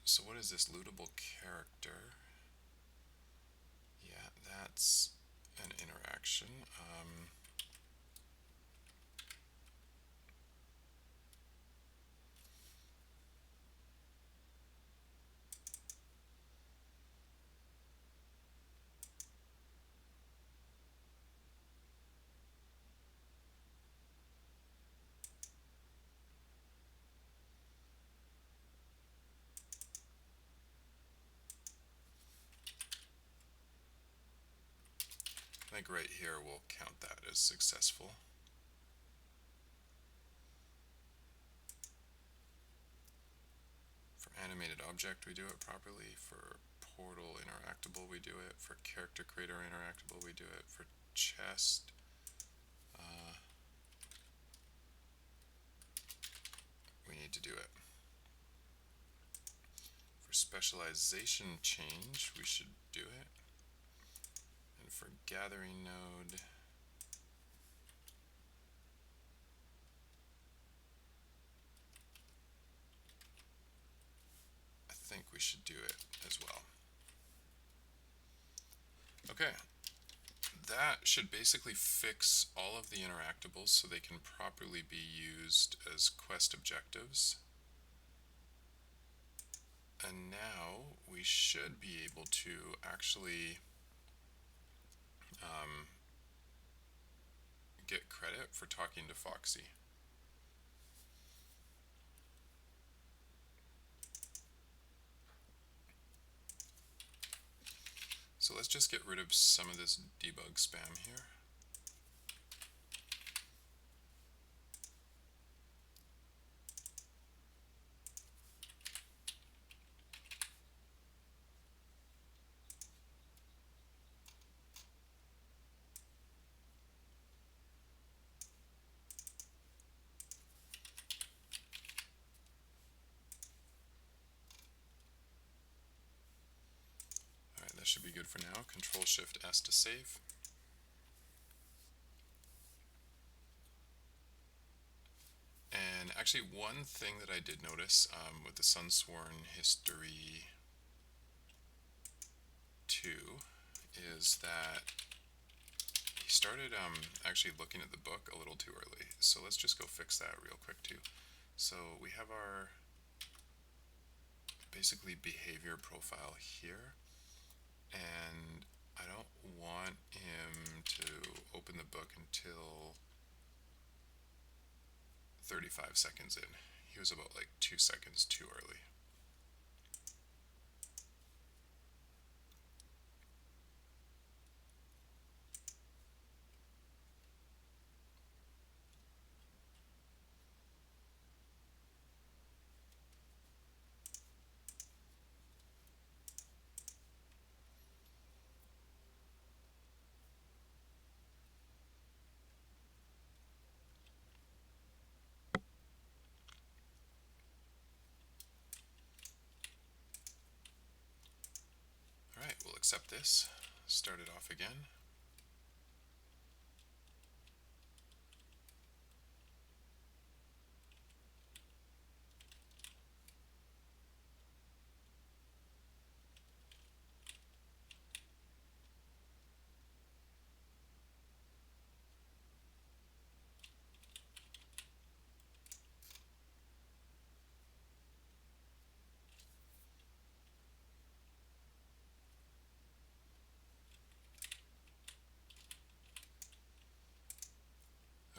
So what is this lootable character? Yeah, that's an interaction. I think right here we'll count that as successful. For animated object, we do it properly. For portal interactable, we do it. For character creator interactable, we do it. For chest, we need to do it. For specialization change, we should do it. And for gathering node, I think we should do it as well. Okay, that should basically fix all of the interactables so they can properly be used as quest objectives. And now we should be able to actually get credit for talking to Foxy. So let's just get rid of some of this debug spam here. that should be good for now. Control-Shift-S to save. And actually, one thing that I did notice with the SunSworn History 2 is that he started actually looking at the book a little too early. So let's just go fix that real quick too. So we have our basically behavior profile here, and I don't want him to open the book until 35 seconds in. He was about like 2 seconds too early. Alright, we'll accept this. Start it off again.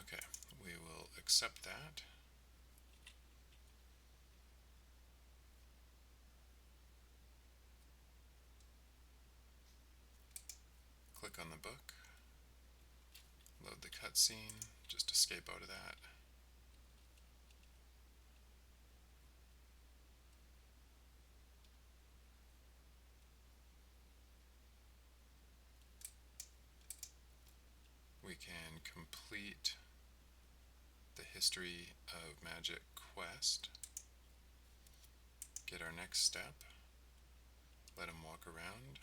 Okay, we will accept that. Click on the book. Load the cutscene. Just escape out of that. We can complete the History of Magic quest, get our next step, let him walk around.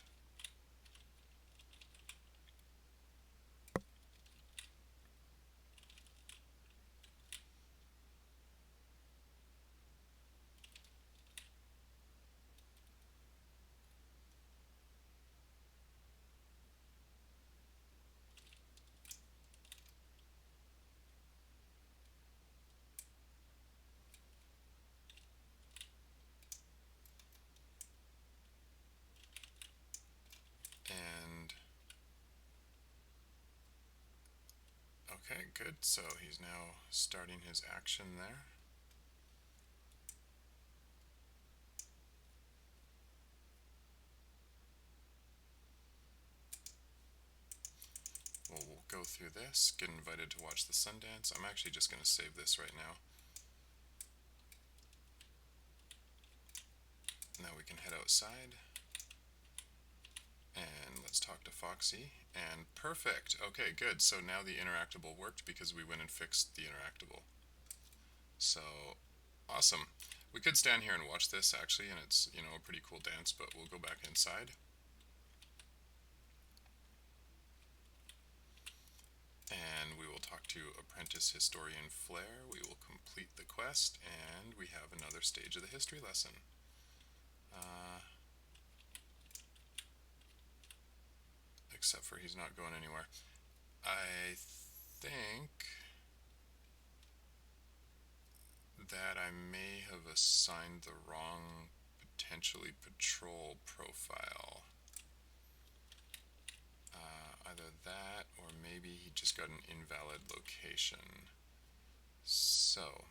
And okay, good. So he's now starting his action there. We'll go through this, get invited to watch the Sundance. I'm actually just going to save this right now. Now we can head outside. And let's talk to Foxy. And perfect. Okay, good. So now the interactable worked because we went and fixed the interactable. So awesome. We could stand here and watch this actually, and it's, you know, a pretty cool dance, but we'll go back inside. And we will talk to Apprentice Historian Flair. We will complete the quest, and we have another stage of the history lesson. Except for he's not going anywhere. I think that I may have assigned the wrong potentially patrol profile. Either that or maybe he just got an invalid location. So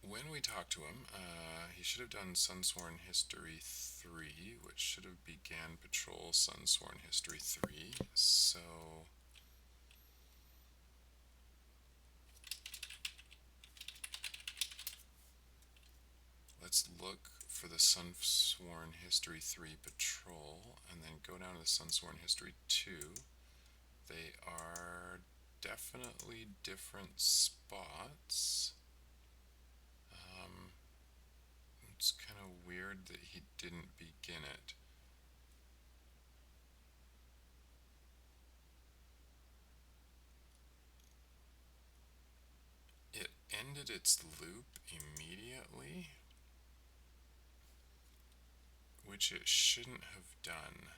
when we talk to him, he should have done SunSworn History 3, which should have began Patrol SunSworn History 3. So let's look for the SunSworn History 3 Patrol, and then go down to the SunSworn History 2. They are definitely different spots. It's kind weird that he didn't begin it. It ended its loop immediately, which it shouldn't have done.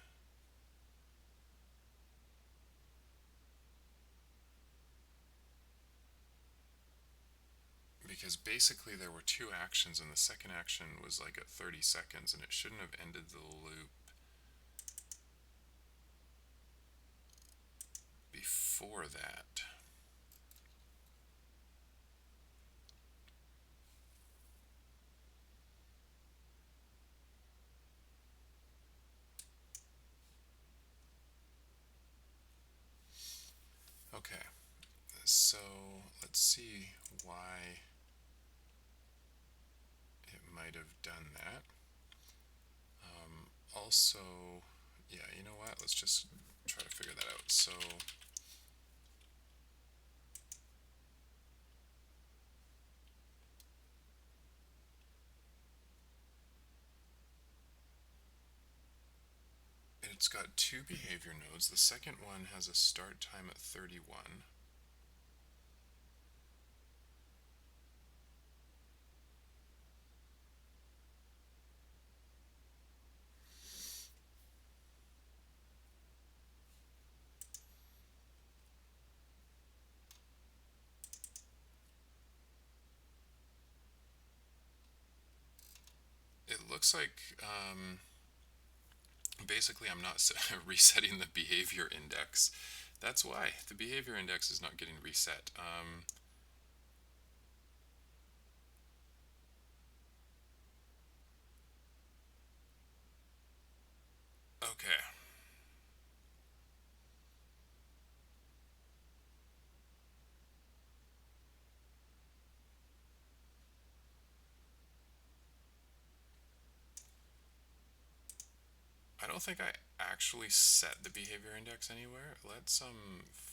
Because basically there were two actions, and the second action was like at 30 seconds, and it shouldn't have ended the loop before that. Okay, so let's see why it might have done that. Also, yeah, you know what? Let's just try to figure that out. So it's got two behavior nodes. The second one has a start time at 31. It looks like basically I'm not resetting the behavior index. That's why the behavior index is not getting reset. Okay. I don't think I actually set the behavior index anywhere. Let's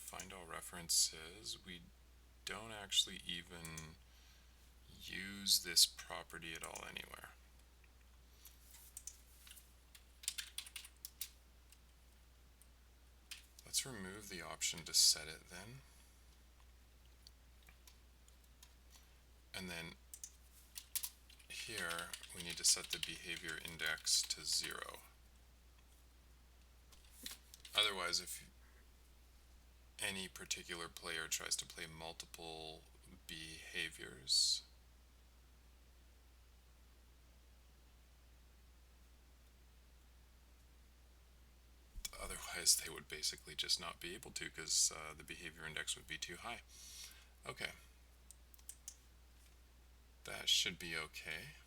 find all references. We don't actually even use this property at all anywhere. Let's remove the option to set it then. And then here we need to set the behavior index to 0. Otherwise, if any particular player tries to play multiple behaviors, otherwise they would basically just not be able to, because the behavior index would be too high. Okay. That should be okay.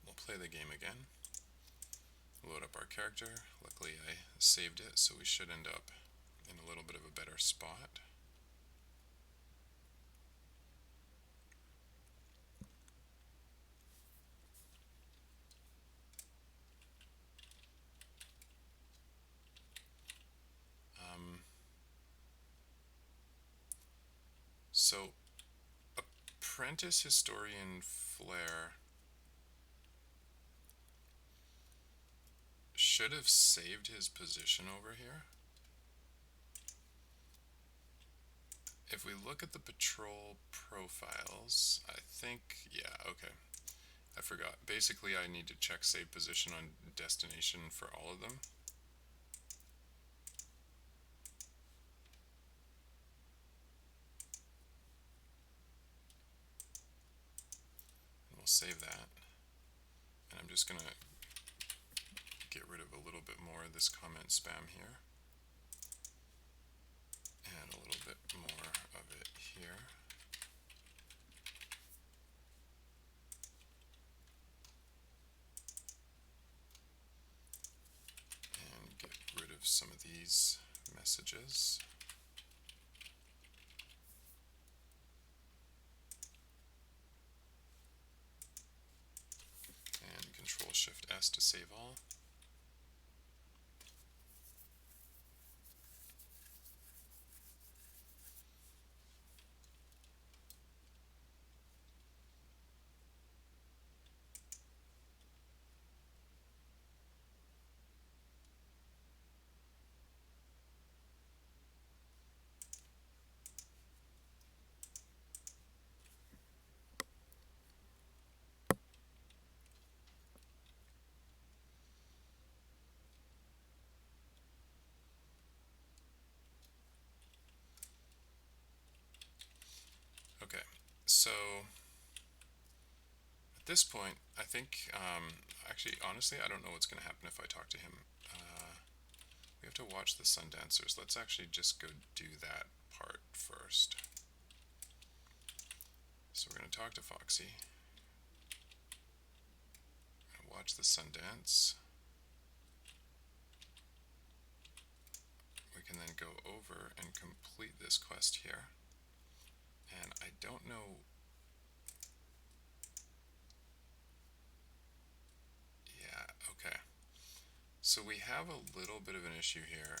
We'll play the game again. Load up our character. Luckily I saved it, so we should end up in a little bit of a better spot. So Apprentice Historian Flair should have saved his position over here. If we look at the patrol profiles, I think, yeah, okay. I forgot. Basically, I need to check save position on destination for all of them. And we'll save that. And I'm just going to get rid of a little bit more of this comment spam here. And a little bit more of it here. And get rid of some of these messages. Shift-S to save all. Okay, so at this point, I think, actually, honestly, I don't know what's going to happen if I talk to him. We have to watch the sun dancers. Let's actually just go do that part first. So we're going to talk to Foxy. Watch the sun dance. We can then go over and complete this quest here. And I don't know. Yeah, okay. So we have a little bit of an issue here.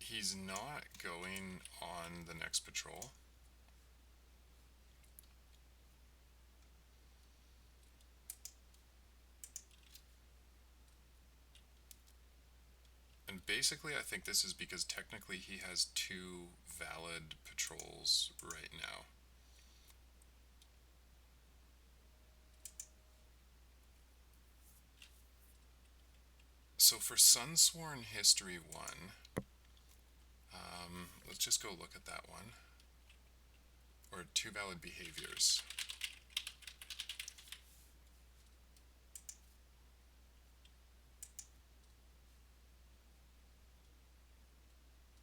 He's not going on the next patrol. And basically, I think this is because technically he has 2 valid patrols right now. So for SunSworn History 1, let's just go look at that one. Or 2 valid behaviors.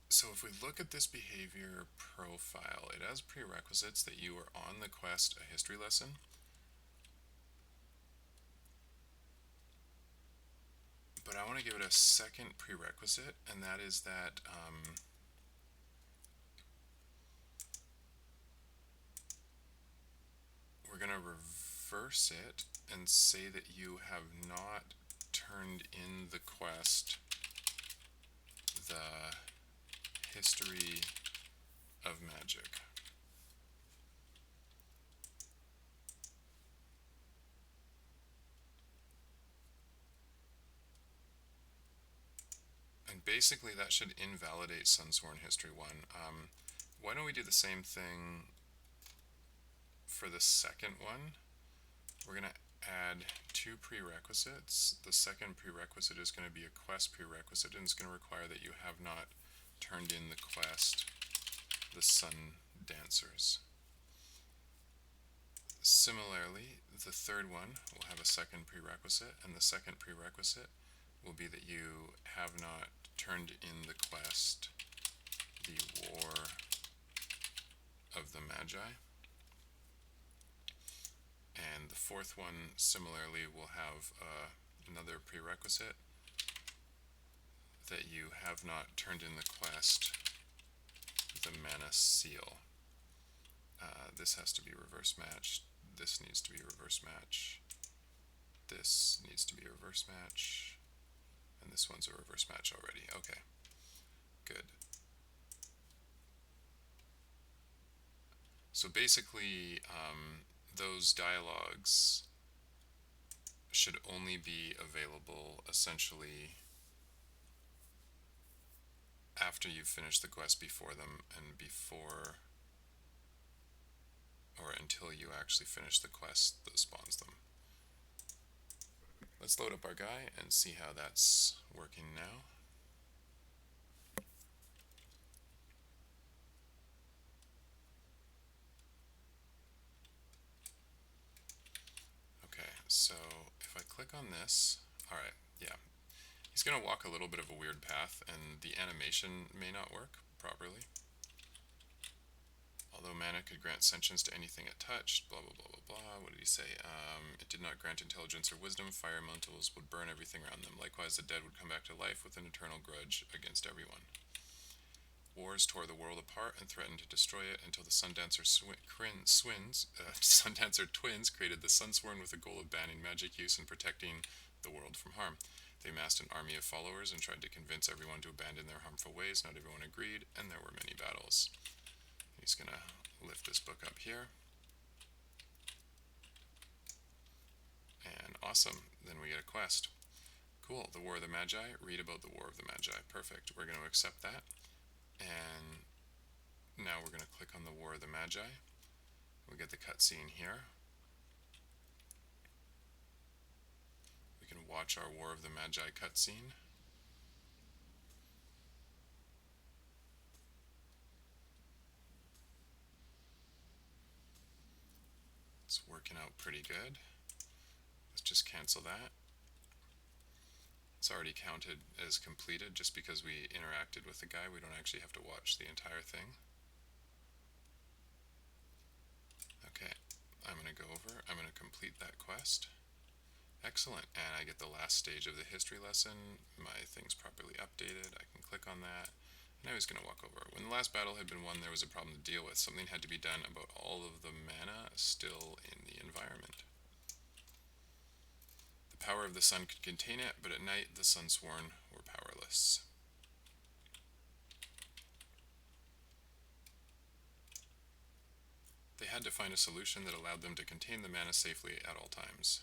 So if we look at this behavior profile, it has prerequisites that you are on the quest a history lesson. But I want to give it a second prerequisite, and that is that we're going to reverse it and say that you have not turned in the quest the history of magic. And basically that should invalidate SunSworn History 1. Why don't we do the same thing for the second one? We're going to add 2 prerequisites. The second prerequisite is going to be a quest prerequisite, and it's going to require that you have not turned in the quest, the Sun Dancers. Similarly, the third one will have a second prerequisite, and the second prerequisite will be that you have not turned in the quest, the War of the Magi. And the fourth one, similarly, will have another prerequisite, that you have not turned in the quest, the Mana Seal. This has to be reverse matched. This needs to be reverse match. This needs to be reverse match. And this one's a reverse match already. Okay, good. So basically, those dialogues should only be available essentially after you've finished the quest before them, and before, or until you actually finish the quest that spawns them. Let's load up our guy and see how that's working now. Okay, so if I click on this, alright, yeah. He's going to walk a little bit of a weird path, and the animation may not work properly. Although mana could grant sentience to anything it touched, blah blah blah blah blah. What did he say? It did not grant intelligence or wisdom. Fire elementals would burn everything around them. Likewise, the dead would come back to life with an eternal grudge against everyone. Wars tore the world apart and threatened to destroy it until the Sundancer twins created the SunSworn with the goal of banning magic use and protecting the world from harm. They amassed an army of followers and tried to convince everyone to abandon their harmful ways. Not everyone agreed, and there were many battles. He's going to lift this book up here. And awesome, then we get a quest. Cool, the War of the Magi. Read about the War of the Magi. Perfect, we're going to accept that. And now we're going to click on the War of the Magi. We get the cutscene here. We can watch our War of the Magi cutscene. It's working out pretty good. Let's just cancel that. It's already counted as completed just because we interacted with the guy. We don't actually have to watch the entire thing. Okay, I'm going to go over, I'm going to complete that quest. Excellent, and I get the last stage of the history lesson. My thing's properly updated. I can click on that. Now he's going to walk over. When the last battle had been won, there was a problem to deal with. Something had to be done about all of the mana still in the environment. The power of the sun could contain it, but at night the SunSworn were powerless. They had to find a solution that allowed them to contain the mana safely at all times.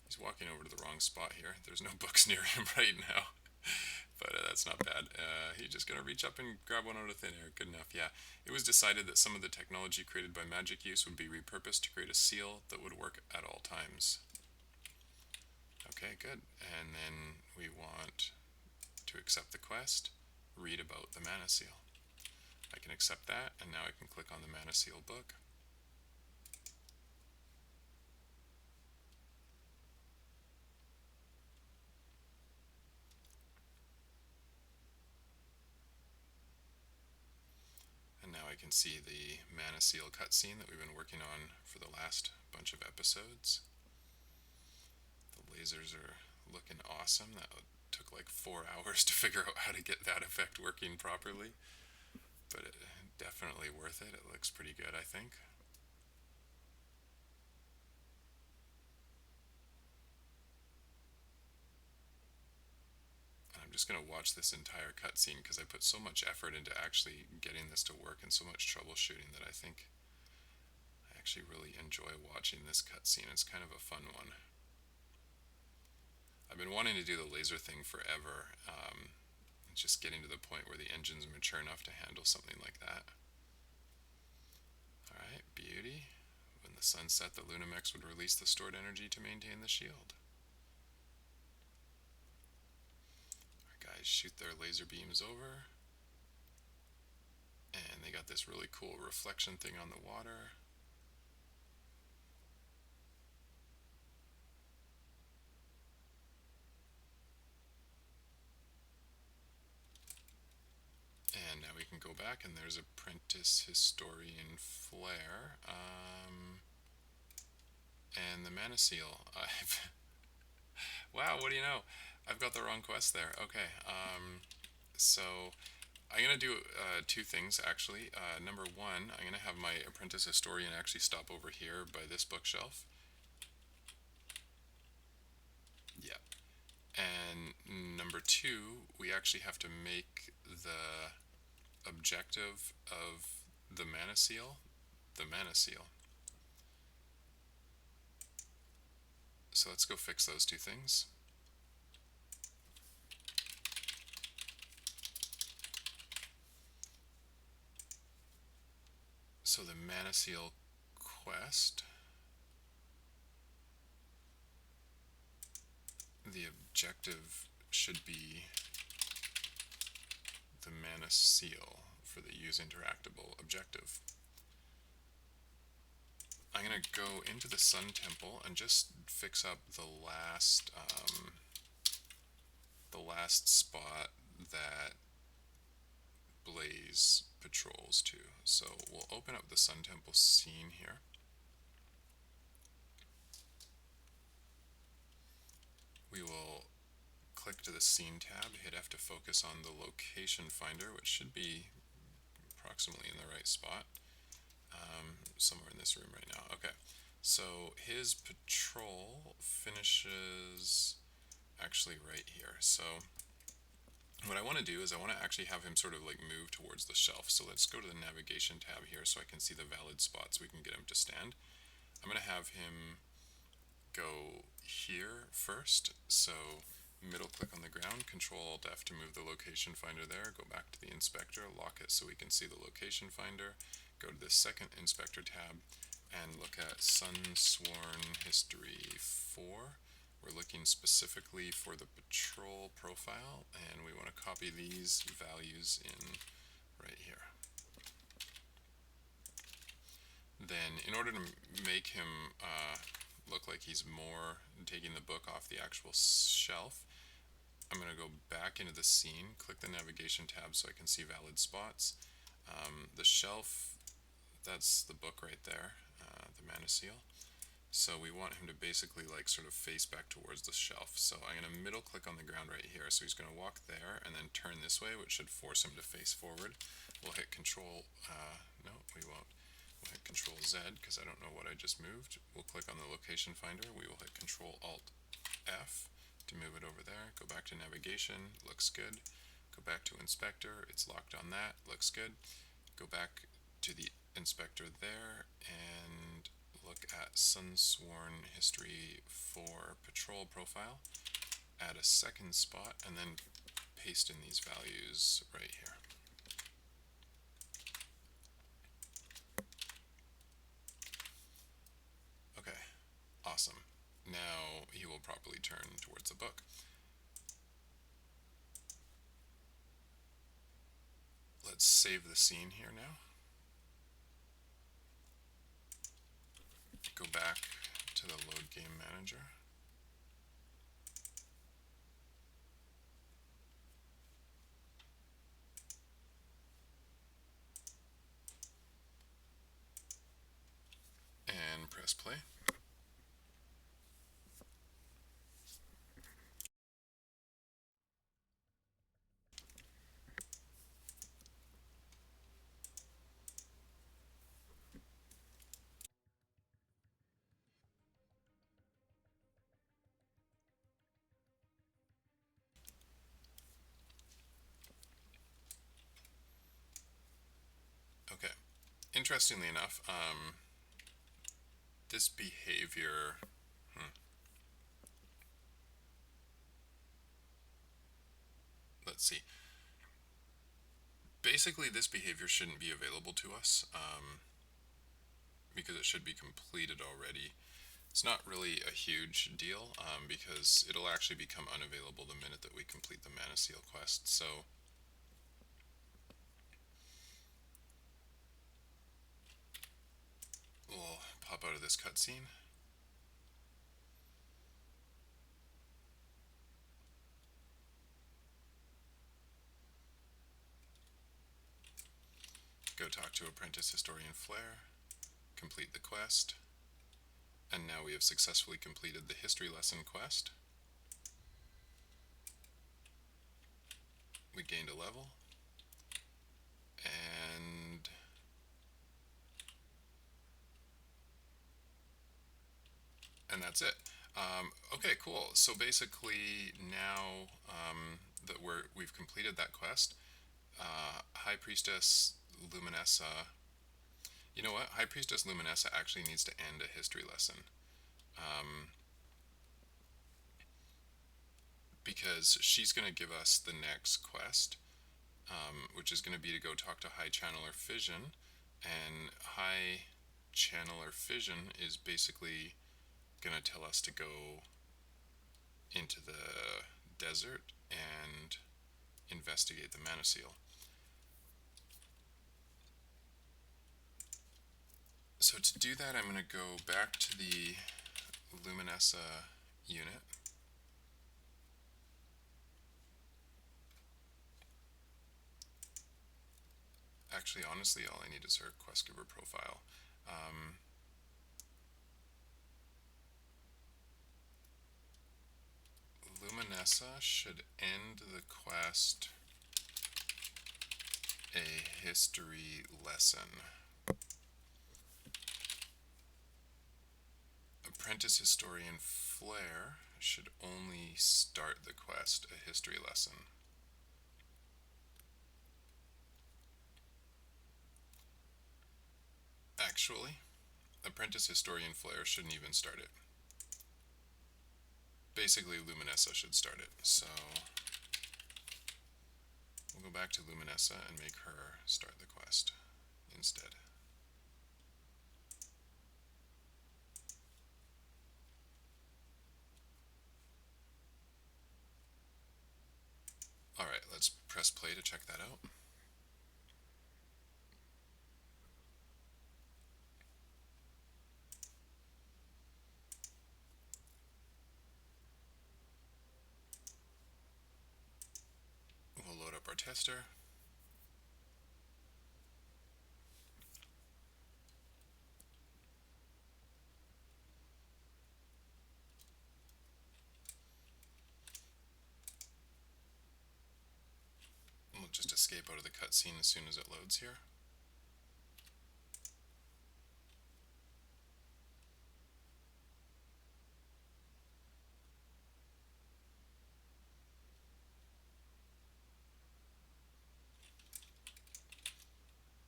He's walking over to the wrong spot here. There's no books near him right now. But that's not bad. He's just going to reach up and grab one out of thin air. Good enough, yeah. It was decided that some of the technology created by magic use would be repurposed to create a seal that would work at all times. Okay, good. And then we want to accept the quest, read about the mana seal. I can accept that, and now I can click on the mana seal book. And now I can see the mana seal cutscene that we've been working on for the last bunch of episodes. The lasers are looking awesome. That took like 4 hours to figure out how to get that effect working properly. But definitely worth it. It looks pretty good, I think. I'm just going to watch this entire cutscene because I put so much effort into actually getting this to work and so much troubleshooting that I think I actually really enjoy watching this cutscene. It's kind of a fun one. I've been wanting to do the laser thing forever. It's just getting to the point where the engine's mature enough to handle something like that. Alright, beauty. When the sun set, the Lunamex would release the stored energy to maintain the shield. Guys shoot their laser beams over, and they got this really cool reflection thing on the water. And now we can go back, and there's Apprentice Historian Flare, and the Mana Seal. Wow, what do you know? I've got the wrong quest there. Okay, so I'm going to do 2 things, actually. Number 1, I'm going to have my Apprentice Historian actually stop over here by this bookshelf. Yeah. And number 2, we actually have to make the objective of the Mana Seal the Mana Seal. So let's go fix those 2 things. So the Mana Seal quest, the objective should be the Mana Seal for the use interactable objective. I'm going to go into the Sun Temple and just fix up the last spot that Blaze patrols to. So we'll open up the Sun Temple scene here. We will click to the Scene tab, hit F to focus on the location finder, which should be approximately in the right spot. Somewhere in this room right now. Okay, so his patrol finishes actually right here. So what I want to do is I want to actually have him sort of like move towards the shelf. So let's go to the navigation tab here so I can see the valid spots we can get him to stand. I'm going to have him go here first. So middle click on the ground, Control Alt F to move the location finder there, go back to the inspector, lock it so we can see the location finder, go to the second inspector tab and look at SunSworn History 4. We're looking specifically for the patrol profile and we want to copy these values in right here. Then in order to make him look like he's more taking the book off the actual shelf, I'm going to go back into the scene, click the navigation tab so I can see valid spots. The shelf, that's the book right there, the Mana Seal. So we want him to basically like sort of face back towards the shelf. So I'm going to middle click on the ground right here. So he's going to walk there and then turn this way, which should force him to face forward. We'll hit Control, no, we won't. We'll hit Control Z because I don't know what I just moved. We'll click on the location finder. We will hit Control Alt F to move it over there. Go back to navigation, looks good. Go back to inspector, it's locked on that, looks good. Go back to the inspector there and look at SunSworn History 4 patrol profile. Add a second spot and then paste in these values right here. Okay, awesome. Now he will properly turn towards the book. Let's save the scene here now. Go back to the load game manager. And press play. Okay, interestingly enough, this behavior, let's see, basically this behavior shouldn't be available to us because it should be completed already. It's not really a huge deal because it'll actually become unavailable the minute that we complete the Mana Seal quest. So we'll pop out of this cutscene. Go talk to Apprentice Historian Flair, complete the quest, and now we have successfully completed the history lesson quest. We gained a level, and that's it. Okay, cool. So basically now that we've completed that quest, High Priestess Luminessa, you know what? High Priestess Luminessa actually needs to end a history lesson. Because she's going to give us the next quest, which is going to be to go talk to High Channeler Fission. And High Channeler Fission is basically going to tell us to go into the desert and investigate the Mana Seal. So to do that, I'm going to go back to the Luminessa unit. Actually, honestly, all I need is her quest giver profile. Luminessa should end the quest a history lesson. Apprentice Historian Flare should only start the quest a history lesson. Actually, Apprentice Historian Flare shouldn't even start it. Basically, Luminessa should start it. So we'll go back to Luminessa and make her start the quest instead. Alright, let's press play to check that out. We'll load up our tester. We'll just escape out of the cutscene as soon as it loads here.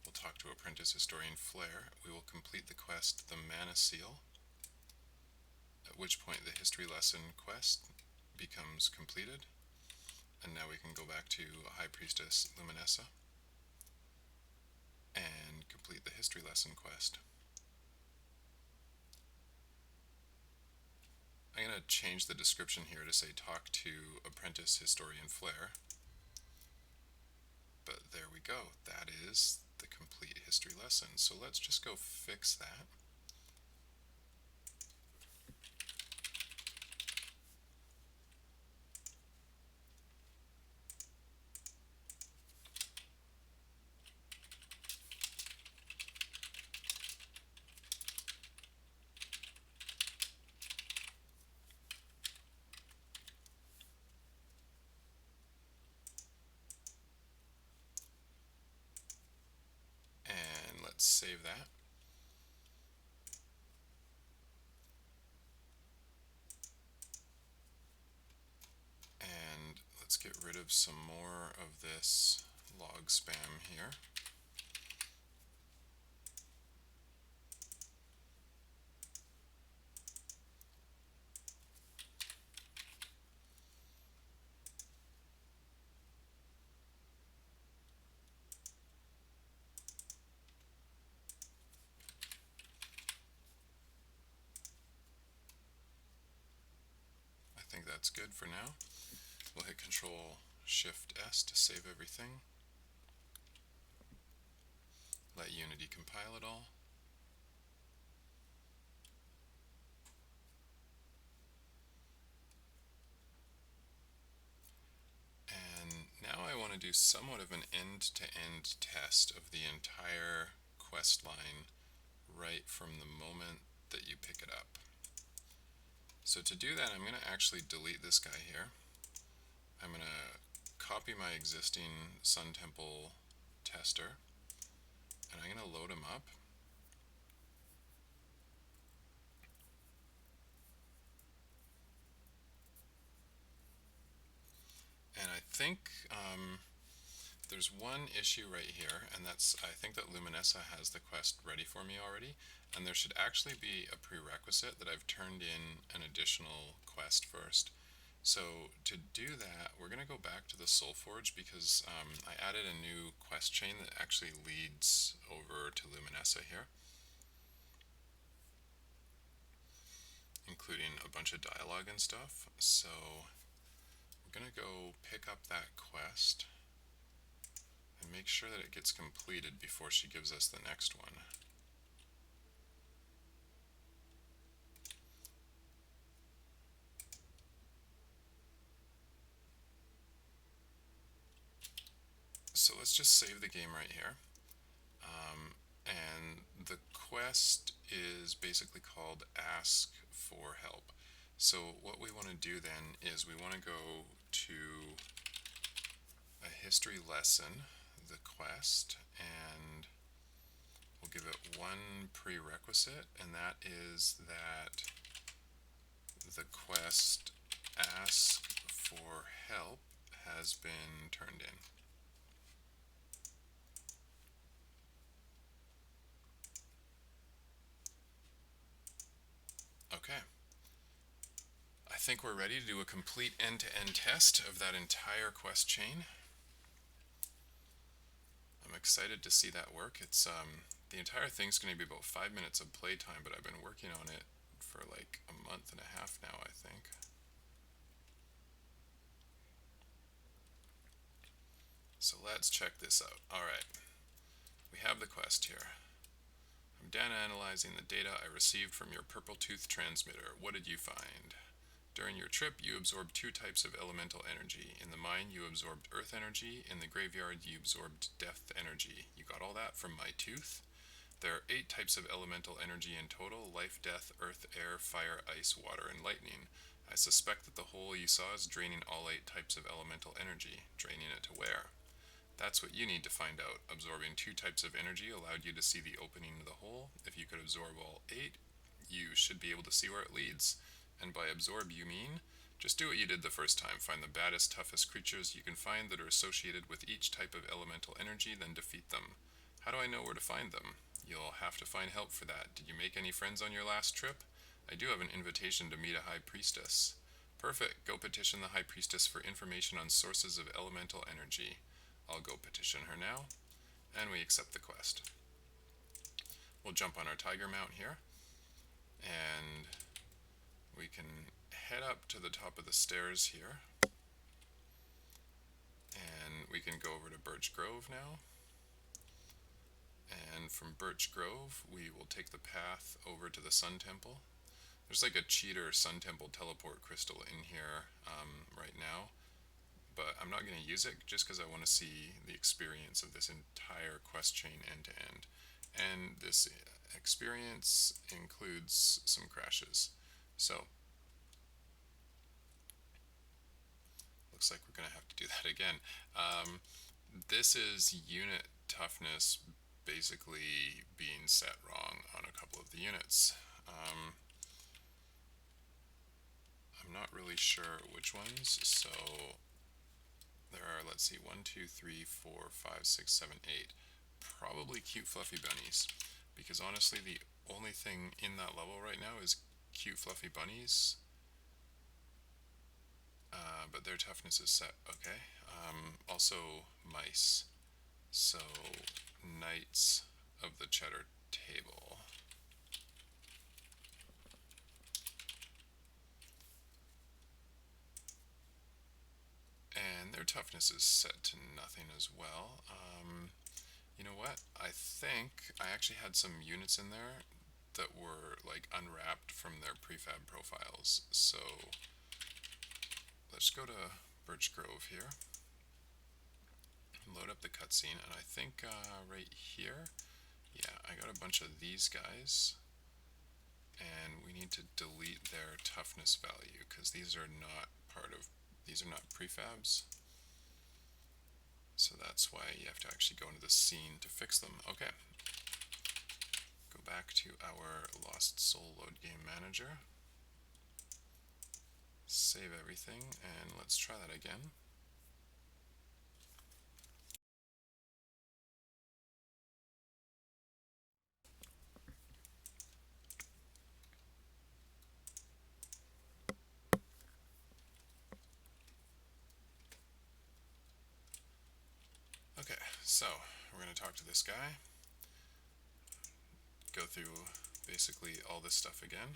We'll talk to Apprentice Historian Flare. We will complete the quest The Mana Seal, at which point the history lesson quest becomes completed. And now we can go back to High Priestess Luminessa and complete the history lesson quest. I'm going to change the description here to say talk to Apprentice Historian Flare. But there we go. That is the complete history lesson. So let's just go fix that. Let's save that. And let's get rid of some more of this log spam here. I think that's good for now. We'll hit Control-Shift-S to save everything. Let Unity compile it all. And now I want to do somewhat of an end-to-end test of the entire quest line right from the moment that you pick it up. So to do that, I'm going to actually delete this guy here. I'm going to copy my existing Sun Temple tester, and I'm going to load him up. And I think there's one issue right here, and that's I think that Luminessa has the quest ready for me already, and there should actually be a prerequisite that I've turned in an additional quest first. So to do that, we're going to go back to the Soulforge because I added a new quest chain that actually leads over to Luminessa here, including a bunch of dialogue and stuff. So we're going to go pick up that quest and make sure that it gets completed before she gives us the next one. So let's just save the game right here. And the quest is basically called Ask for Help. So what we want to do then is we want to go to a history lesson, the quest, and we'll give it one prerequisite, and that is that the quest ask for help has been turned in. Okay. I think we're ready to do a complete end-to-end test of that entire quest chain. I'm excited to see that work. It's the entire thing's going to be about 5 minutes of playtime, but I've been working on it for like a month and a half now, I think. So let's check this out. Alright, we have the quest here. I'm data analyzing the data I received from your purple tooth transmitter. What did you find? During your trip, you absorbed 2 types of elemental energy. In the mine, you absorbed earth energy. In the graveyard, you absorbed death energy. You got all that from my tooth? There are 8 types of elemental energy in total: life, death, earth, air, fire, ice, water, and lightning. I suspect that the hole you saw is draining all 8 types of elemental energy. Draining it to where? That's what you need to find out. Absorbing 2 types of energy allowed you to see the opening of the hole. If you could absorb all 8, you should be able to see where it leads. And by absorb you mean, just do what you did the first time. Find the baddest, toughest creatures you can find that are associated with each type of elemental energy, then defeat them. How do I know where to find them? You'll have to find help for that. Did you make any friends on your last trip? I do have an invitation to meet a high priestess. Perfect. Go petition the high priestess for information on sources of elemental energy. I'll go petition her now, and we accept the quest. We'll jump on our tiger mount here, and we can head up to the top of the stairs here, and we can go over to Birch Grove now. And from Birch Grove, we will take the path over to the Sun Temple. There's like a cheater Sun Temple teleport crystal in here right now, but I'm not going to use it just because I want to see the experience of this entire quest chain end to end. And this experience includes some crashes. So, looks like we're going to have to do that again. This is unit toughness basically being set wrong on a couple of the units. I'm not really sure which ones, so there are, let's see, 1, 2, 3, 4, 5, 6, 7, 8. Probably cute fluffy bunnies, because honestly the only thing in that level right now is cute fluffy bunnies, but their toughness is set. Okay. Also mice, so knights of the cheddar table. And their toughness is set to nothing as well. You know what? I think I actually had some units in there that were like unwrapped from their prefab profiles. So let's go to Birch Grove here, load up the cutscene, and I think right here, yeah, I got a bunch of these guys, and we need to delete their toughness value because these are not prefabs. So that's why you have to actually go into the scene to fix them. Okay. Go back to our Lost Soul Load Game Manager. Save everything, and let's try that again. Okay, so we're going to talk to this guy, go through basically all this stuff again,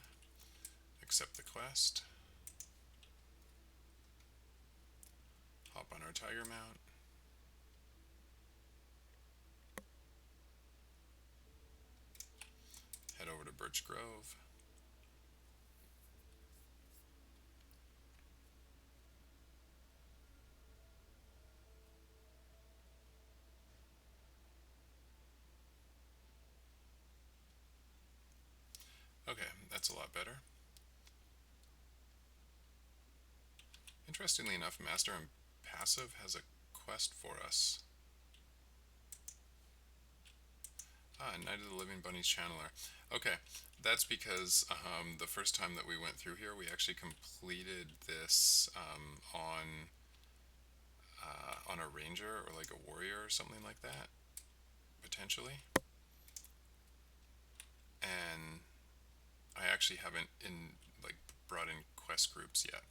accept the quest, hop on our tiger mount, head over to Birch Grove, okay, that's a lot better. Interestingly enough, Master and Passive has a quest for us. Night of the Living Bunnies Channeler. Okay, that's because the first time that we went through here, we actually completed this on a ranger or like a warrior or something like that, potentially. And I actually haven't brought in quest groups yet.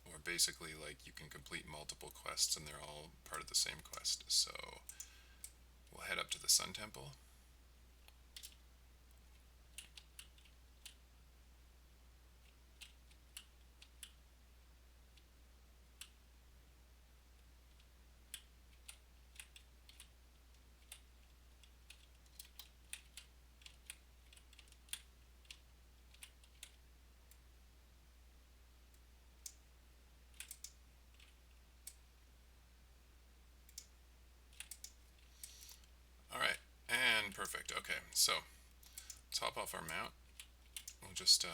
Or basically, like, you can complete multiple quests and they're all part of the same quest. So we'll head up to the Sun Temple. Alright, and perfect. Okay, so let's hop off our mount. We'll just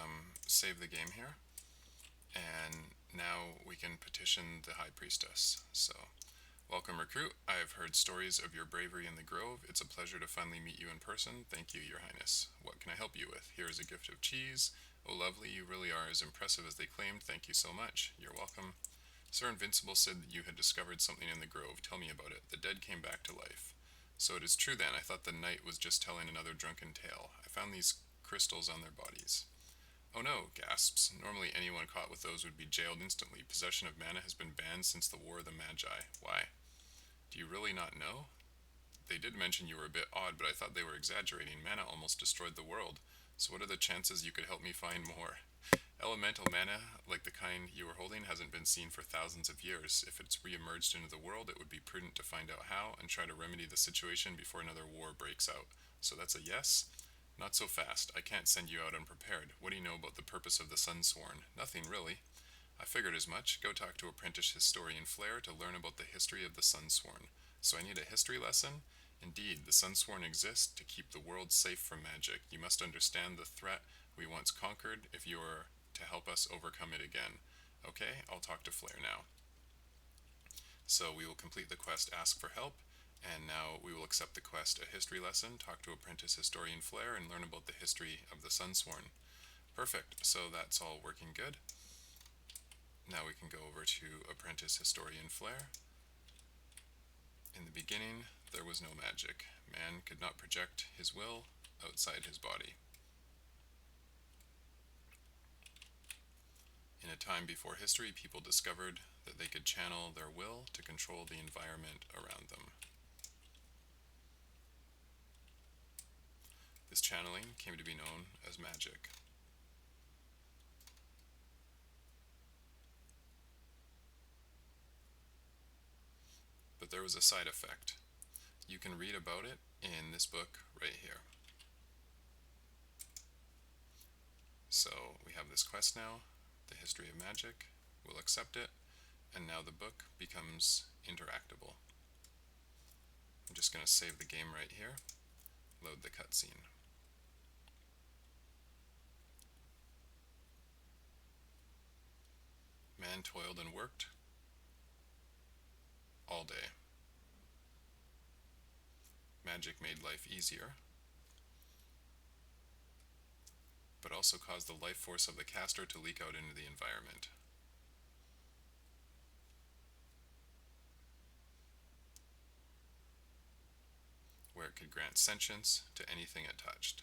save the game here. And now we can petition the High Priestess. So, welcome, recruit. I have heard stories of your bravery in the Grove. It's a pleasure to finally meet you in person. Thank you, Your Highness. What can I help you with? Here is a gift of cheese. Oh, lovely, you really are as impressive as they claimed. Thank you so much. You're welcome. Sir Invincible said that you had discovered something in the Grove. Tell me about it. The dead came back to life. So it is true then. I thought the knight was just telling another drunken tale. I found these crystals on their bodies. Oh no, gasps. Normally anyone caught with those would be jailed instantly. Possession of mana has been banned since the War of the Magi. Why? Do you really not know? They did mention you were a bit odd, but I thought they were exaggerating. Mana almost destroyed the world. So what are the chances you could help me find more? Elemental mana, like the kind you were holding, hasn't been seen for thousands of years. If it's re-emerged into the world, it would be prudent to find out how and try to remedy the situation before another war breaks out. So that's a yes? Not so fast. I can't send you out unprepared. What do you know about the purpose of the SunSworn? Nothing, really. I figured as much. Go talk to apprentice historian Flair to learn about the history of the SunSworn. So I need a history lesson? Indeed, the SunSworn exists to keep the world safe from magic. You must understand the threat we once conquered if you are to help us overcome it again. Okay, I'll talk to Flair now. So we will complete the quest Ask for Help, and now we will accept the quest A History Lesson, talk to apprentice historian Flair, and learn about the history of the SunSworn. Perfect, so that's all working good. Now we can go over to apprentice historian Flair. In the beginning, there was no magic. Man could not project his will outside his body. In a time before history, people discovered that they could channel their will to control the environment around them. This channeling came to be known as magic. But there was a side effect. You can read about it in this book right here. So we have this quest now, the history of magic. We'll accept it, and now the book becomes interactable. I'm just going to save the game right here, load the cutscene. Man toiled and worked all day. Magic made life easier, but also caused the life force of the caster to leak out into the environment. Where it could grant sentience to anything it touched.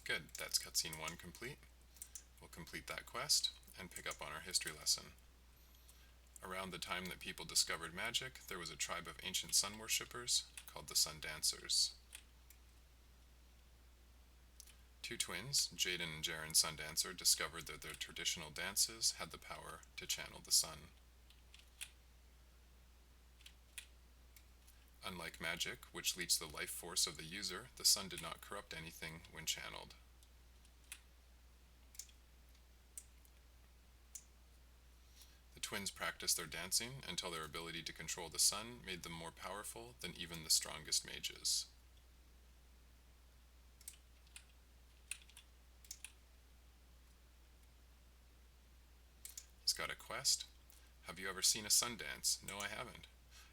Good, that's cutscene 1 complete. We'll complete that quest and pick up on our history lesson. Around the time that people discovered magic, there was a tribe of ancient sun worshippers called the Sun Dancers. Two twins, Jaden and Jaren Sundancer, discovered that their traditional dances had the power to channel the sun. Unlike magic, which leaches the life force of the user, the sun did not corrupt anything when channeled. The Twins practiced their dancing until their ability to control the sun made them more powerful than even the strongest mages. He's got a quest. Have you ever seen a sun dance? No, I haven't.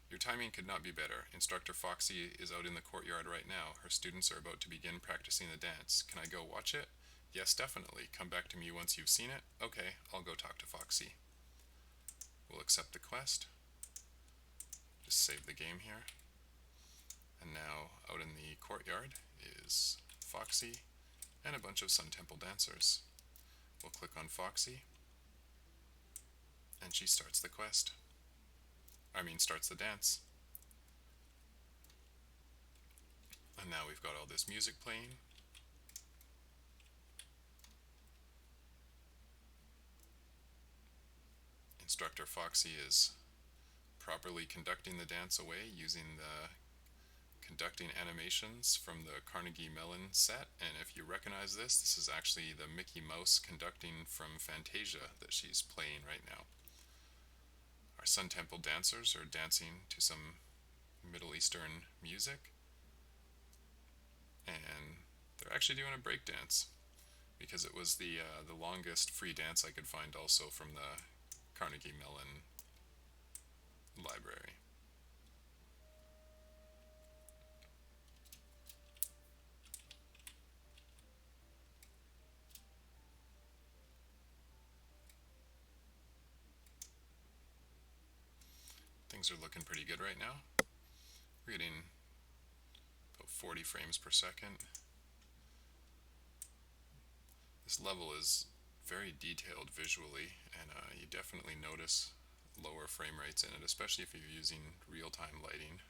Your timing could not be better. Instructor Foxy is out in the courtyard right now. Her students are about to begin practicing the dance. Can I go watch it? Yes, definitely. Come back to me once you've seen it. Okay, I'll go talk to Foxy. We'll accept the quest. Just save the game here. And now out in the courtyard is Foxy and a bunch of Sun Temple dancers. We'll click on Foxy and she starts the quest. Starts the dance. And now we've got all this music playing. Instructor Foxy is properly conducting the dance away using the conducting animations from the Carnegie Mellon set, and if you recognize this, this is actually the Mickey Mouse conducting from Fantasia that she's playing right now. Our Sun Temple dancers are dancing to some Middle Eastern music, and they're actually doing a break dance because it was the longest free dance I could find also from the Carnegie Mellon library. Things are looking pretty good right now. We're getting about 40 frames per second. This level is very detailed visually, and you definitely notice lower frame rates in it, especially if you're using real-time lighting.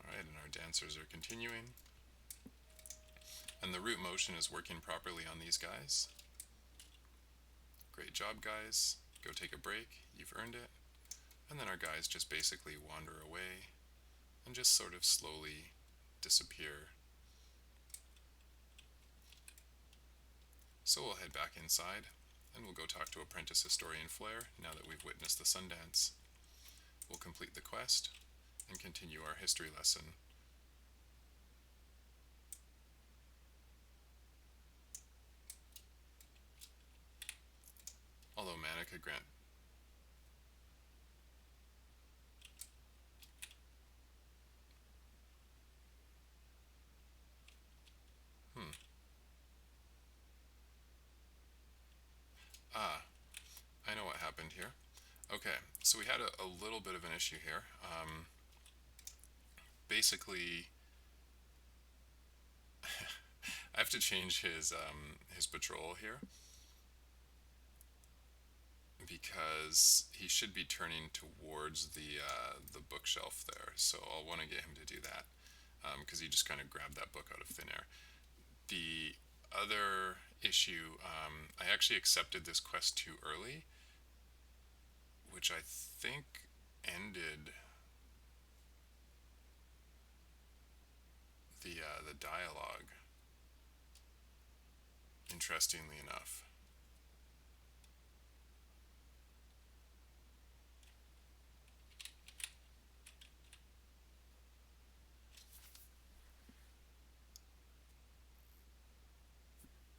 Alright, and our dancers are continuing. And the root motion is working properly on these guys. Great job, guys. Go take a break. You've earned it. And then our guys just basically wander away and just sort of slowly disappear. So we'll head back inside and we'll go talk to Apprentice Historian Flair now that we've witnessed the Sundance. We'll complete the quest and continue our history lesson. Although mana could grant I know what happened here. Okay, so we had a little bit of an issue here. Basically, I have to change his patrol here because he should be turning towards the bookshelf there. So I'll want to get him to do that because he just kind of grabbed that book out of thin air. The other issue, I actually accepted this quest too early, which I think ended the dialogue, interestingly enough.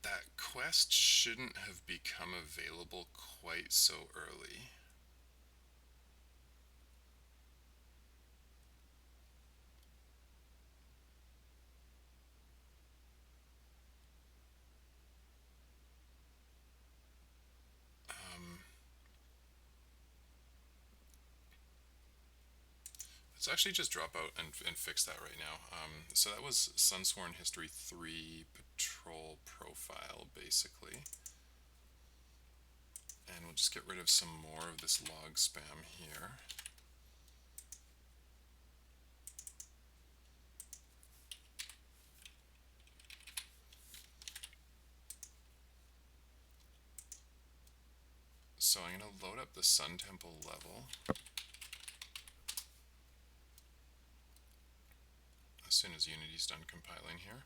That quest shouldn't have become available quite so early. Let's actually just drop out and fix that right now. So that was SunSworn History 3 Patrol Profile, basically. And we'll just get rid of some more of this log spam here. So I'm going to load up the Sun Temple level as soon as Unity's done compiling here.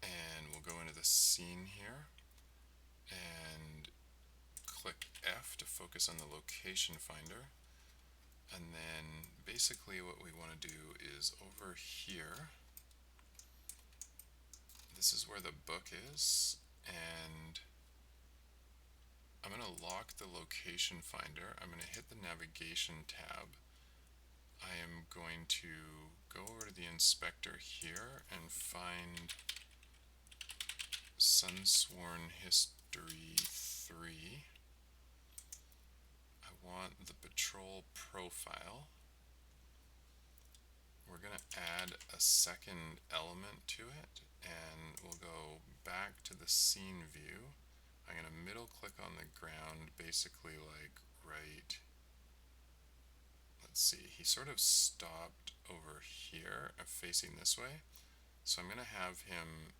And we'll go into the scene here and click F to focus on the location finder. And then basically what we want to do is over here, this is where the book is, and I'm going to lock the location finder. I'm going to hit the navigation tab. I am going to go over to the inspector here and find SunSworn History 3. I want the patrol profile. We're going to add a second element to it, and we'll go back to the scene view. I'm going to middle click on the ground, basically like right, let's see, he sort of stopped over here, facing this way. So I'm going to have him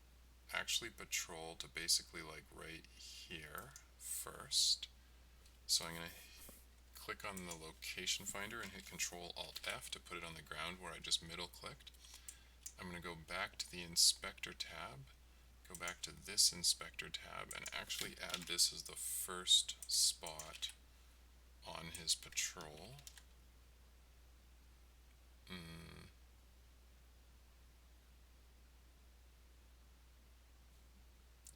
actually patrol to basically like right here first. So I'm going to click on the location finder and hit Control Alt F to put it on the ground where I just middle clicked. I'm going to go back to the inspector tab, go back to this inspector tab, and actually add this as the first spot on his patrol.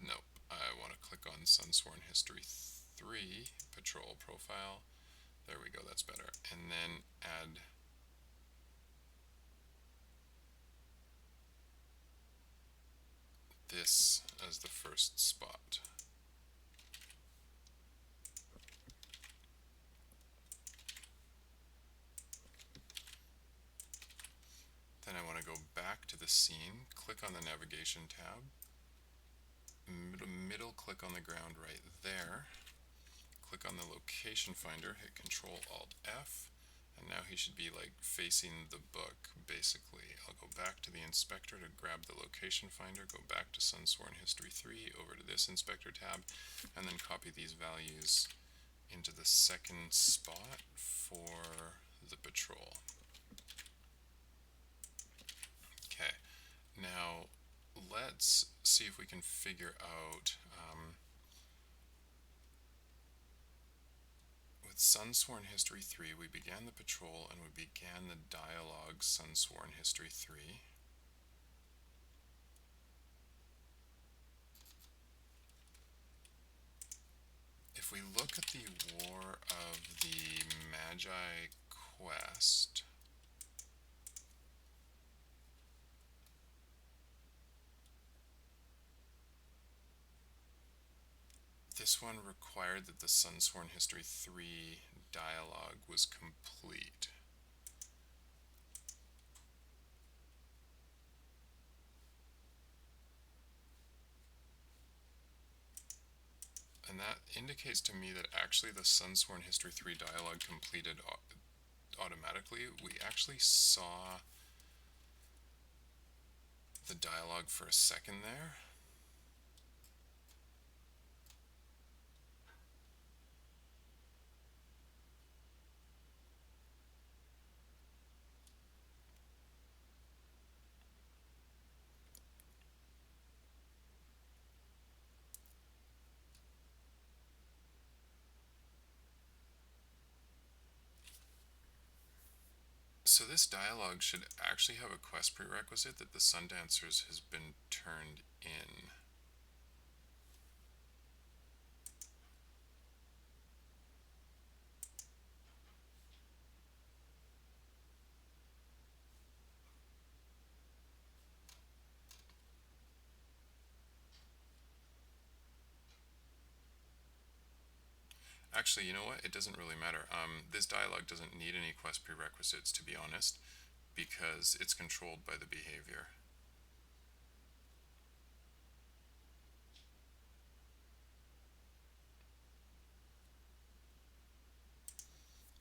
Nope, I want to click on SunSworn History 3 patrol profile. There we go, that's better. And then add this as the first spot. Then I want to go back to the scene, click on the navigation tab, middle click on the ground right there, click on the location finder, hit Control Alt F, and now he should be like facing the book basically. I'll go back to the inspector to grab the location finder, go back to SunSworn History 3, over to this inspector tab, and then copy these values into the second spot for the patrol. Okay, now let's see if we can figure out with SunSworn History 3, we began the patrol and we began the dialogue SunSworn History 3. If we look at the War of the Magi quest, this one required that the SunSworn History 3 dialogue was complete. And that indicates to me that actually the SunSworn History 3 dialogue completed automatically. We actually saw the dialogue for a second there. So this dialogue should actually have a quest prerequisite that the Sundancers has been turned in. Actually, you know what? It doesn't really matter. This dialogue doesn't need any quest prerequisites, to be honest, because it's controlled by the behavior.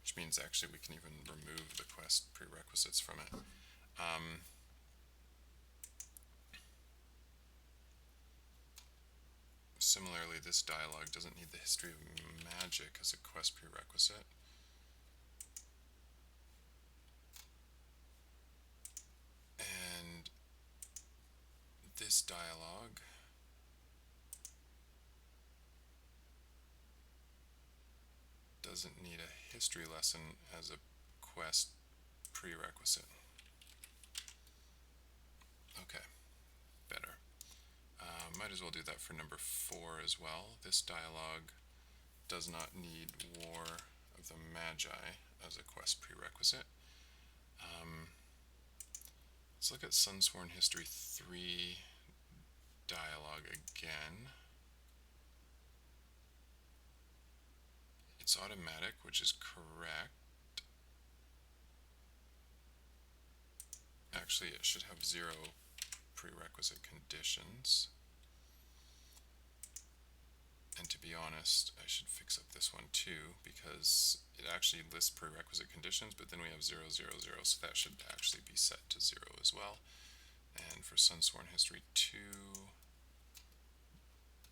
Which means actually we can even remove the quest prerequisites from it. Similarly, this dialogue doesn't need the history of magic as a quest prerequisite. And this dialogue doesn't need a history lesson as a quest prerequisite. Okay, better. Might as well do that for number 4 as well. This dialogue does not need War of the Magi as a quest prerequisite. Let's look at SunSworn History 3 dialogue again. It's automatic, which is correct. Actually, it should have 0 prerequisite conditions. And to be honest, I should fix up this one too, because it actually lists prerequisite conditions, but then we have 0, 0, 0, so that should actually be set to 0 as well. And for SunSworn History 2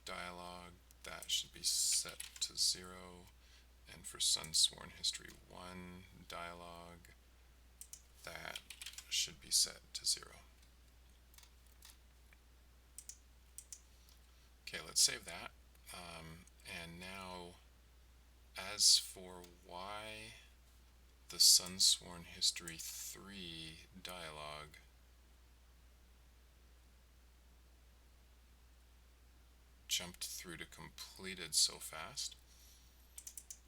dialogue, that should be set to 0. And for SunSworn History 1 dialogue, that should be set to 0. Okay, let's save that. And now, as for why the SunSworn History 3 dialogue jumped through to completed so fast,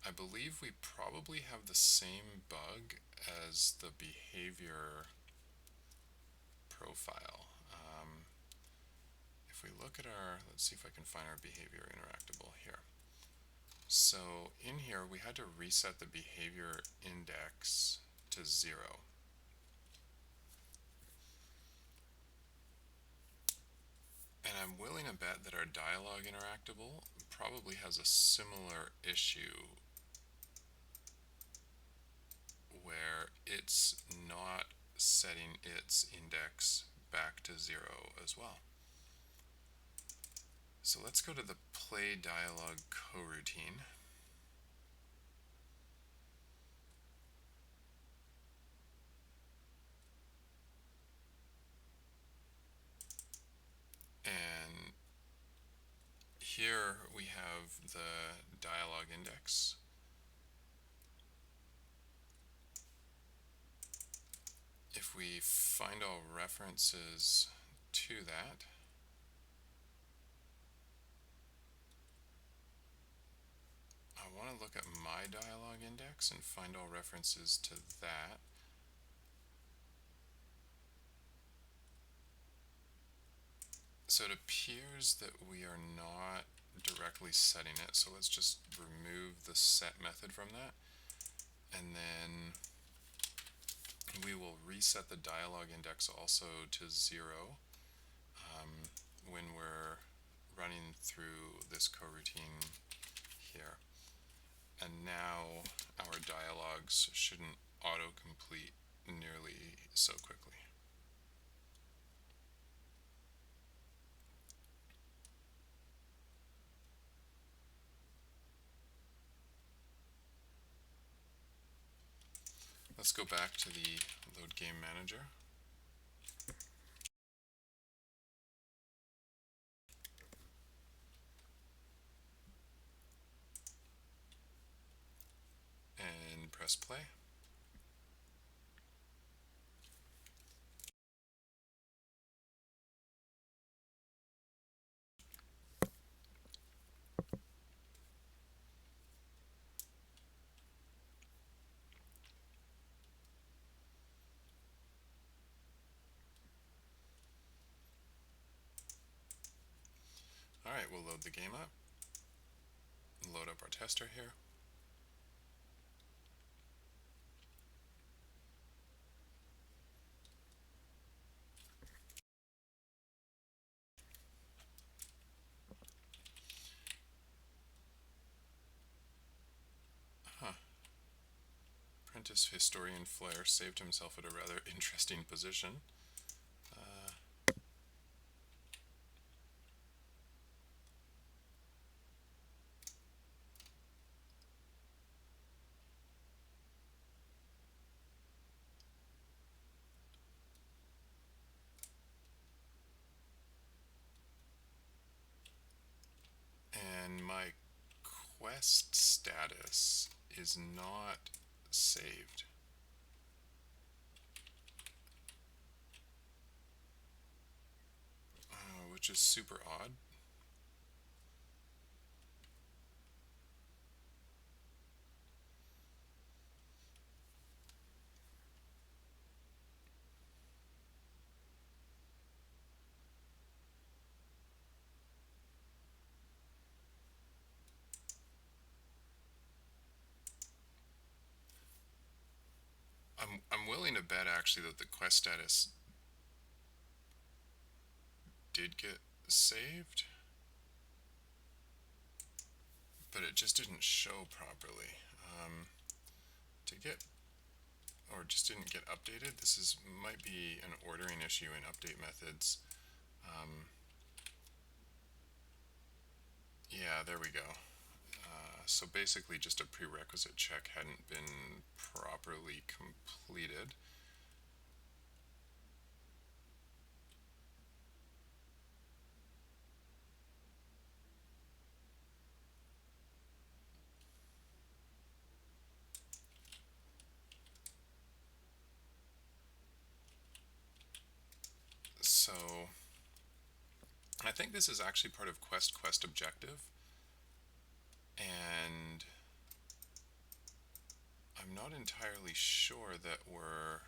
I believe we probably have the same bug as the behavior profile. If we look at our, let's see if I can find our behavior interactable here. So in here we had to reset the behavior index to 0. And I'm willing to bet that our dialogue interactable probably has a similar issue where it's not setting its index back to 0 as well. So let's go to the play dialogue coroutine. And here we have the dialogue index. If we find all references to that, I want to look at my dialogue index and find all references to that. So it appears that we are not directly setting it, so let's just remove the set method from that, and then we will reset the dialogue index also to 0 when we're running through this coroutine here. And now our dialogues shouldn't autocomplete nearly so quickly. Let's go back to the Load Game Manager. And press play. Alright, we'll load the game up, load up our tester here. Apprentice Historian Flair saved himself at a rather interesting position. and my quest status is not saved. Which is super odd. I'm willing to bet actually that the quest status did get saved, but it just didn't show properly. To get, or just didn't get updated. This might be an ordering issue in update methods. Yeah, there we go. So basically just a prerequisite check hadn't been properly completed. So I think this is actually part of quest objective, and I'm not entirely sure that we're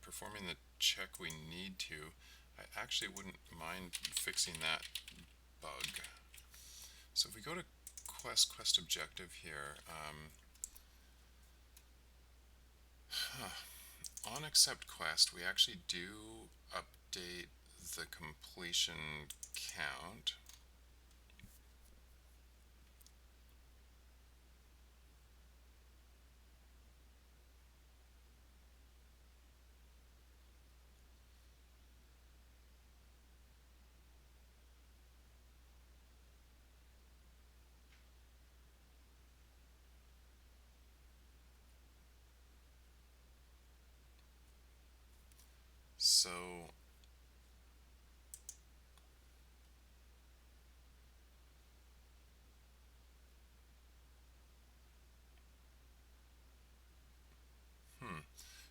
performing the check we need to. I actually wouldn't mind fixing that bug. So if we go to quest objective here, on accept quest, we actually do update the completion count. So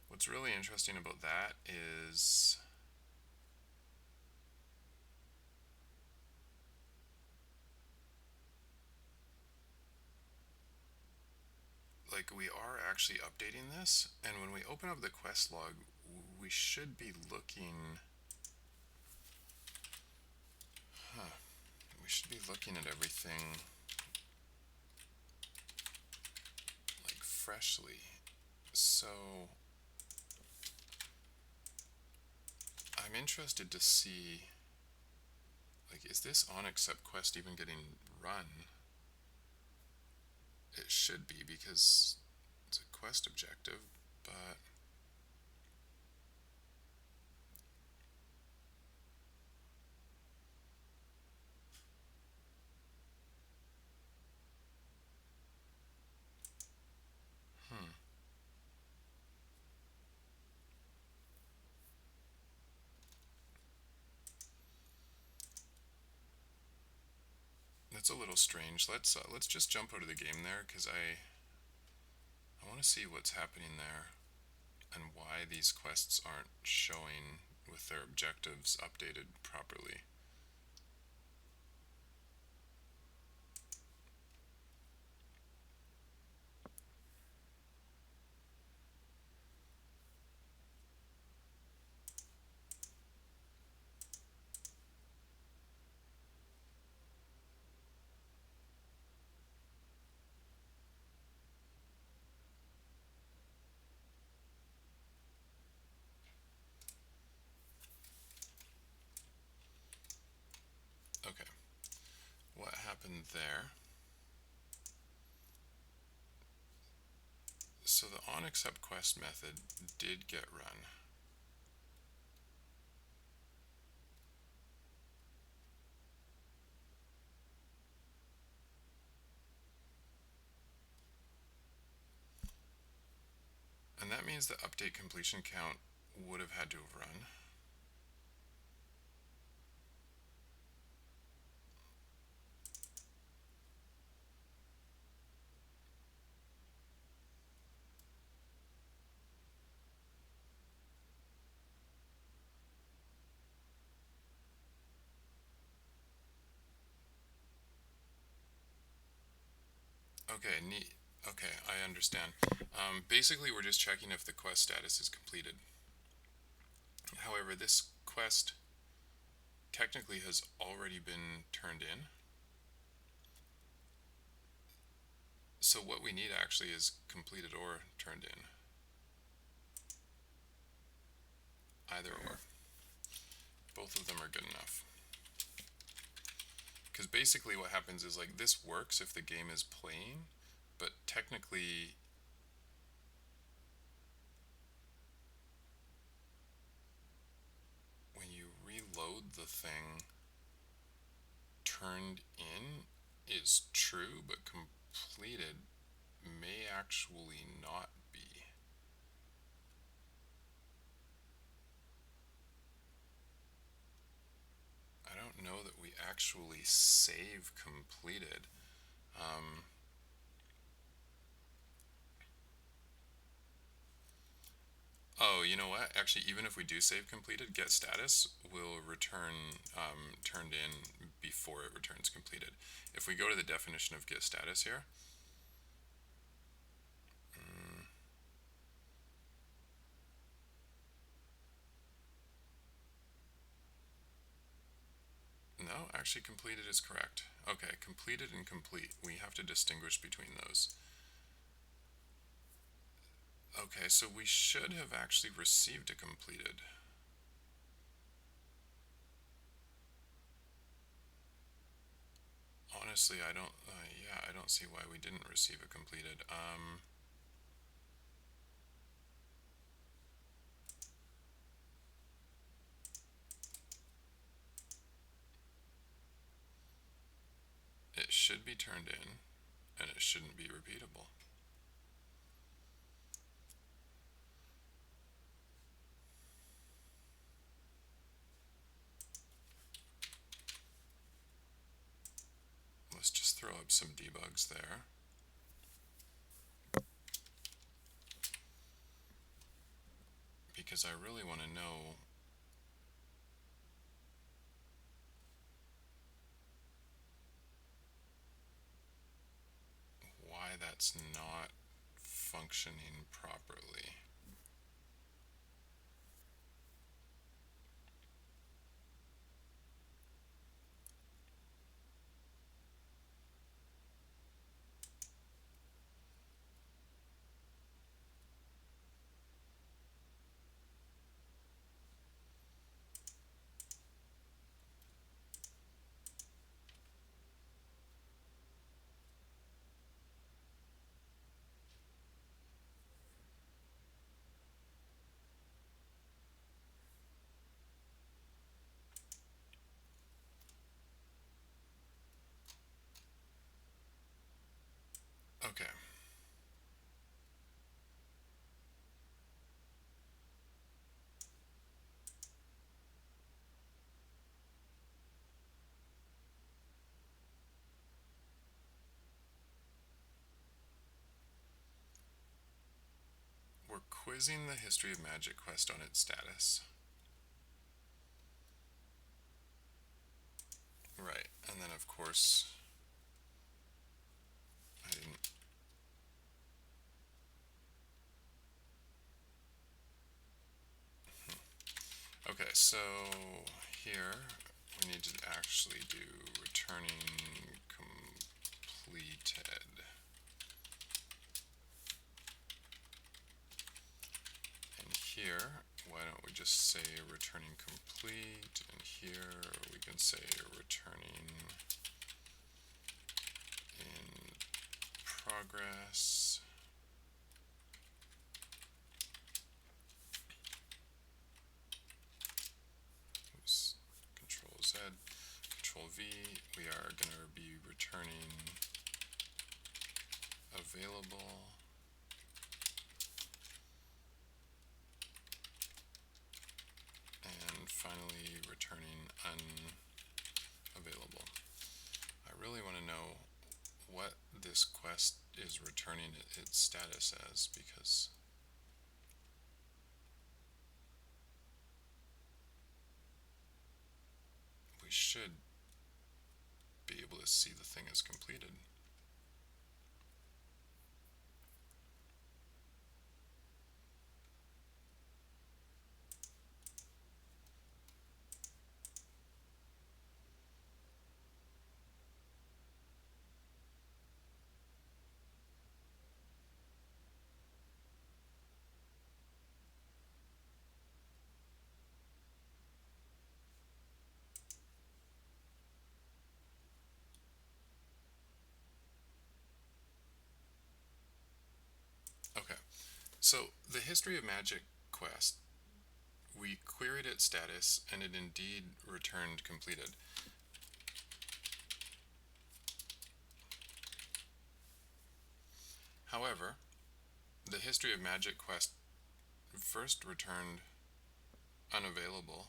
what's really interesting about that is like we are actually updating this, and when we open up the quest log, we should be looking at everything like freshly. So I'm interested to see, like, is this on accept quest even getting run? It should be, because it's a quest objective, but that's a little strange. Let's just jump out of the game there, because I want to see what's happening there and why these quests aren't showing with their objectives updated properly. Okay, what happened there? So the onAccept quest method did get run. And that means the update completion count would have had to have run. Okay, neat. Okay, I understand. Basically, we're just checking if the quest status is completed. However, this quest technically has already been turned in. So what we need actually is completed or turned in. Either or. Both of them are good enough. Because basically what happens is, like, this works if the game is playing, but technically when you reload the thing, turned in is true, but completed may actually not be. I don't know that we actually save completed. Oh, you know what? Actually, even if we do save completed, get status will return turned in before it returns completed. If we go to the definition of get status here, no, actually completed is correct. Okay, completed and complete. We have to distinguish between those. Okay, so we should have actually received a completed. Honestly, I don't, yeah, I don't see why we didn't receive a completed. It should be turned in, and it shouldn't be repeatable. Let's just throw up some debugs there. Because I really want to know why that's not functioning properly. Okay. We're quizzing the history of Magic Quest on its status. Right, and then of course, I didn't. Okay, so here we need to actually do returning completed. And here, why don't we just say returning complete, and here we can say returning in progress. Oops, Control Z, Control V. We are going to be returning available. And finally returning unavailable. I really want to know what this quest is returning its status as, because we should be able to see the thing as completed. So the History of Magic quest, we queried its status and it indeed returned completed. However, the History of Magic quest first returned unavailable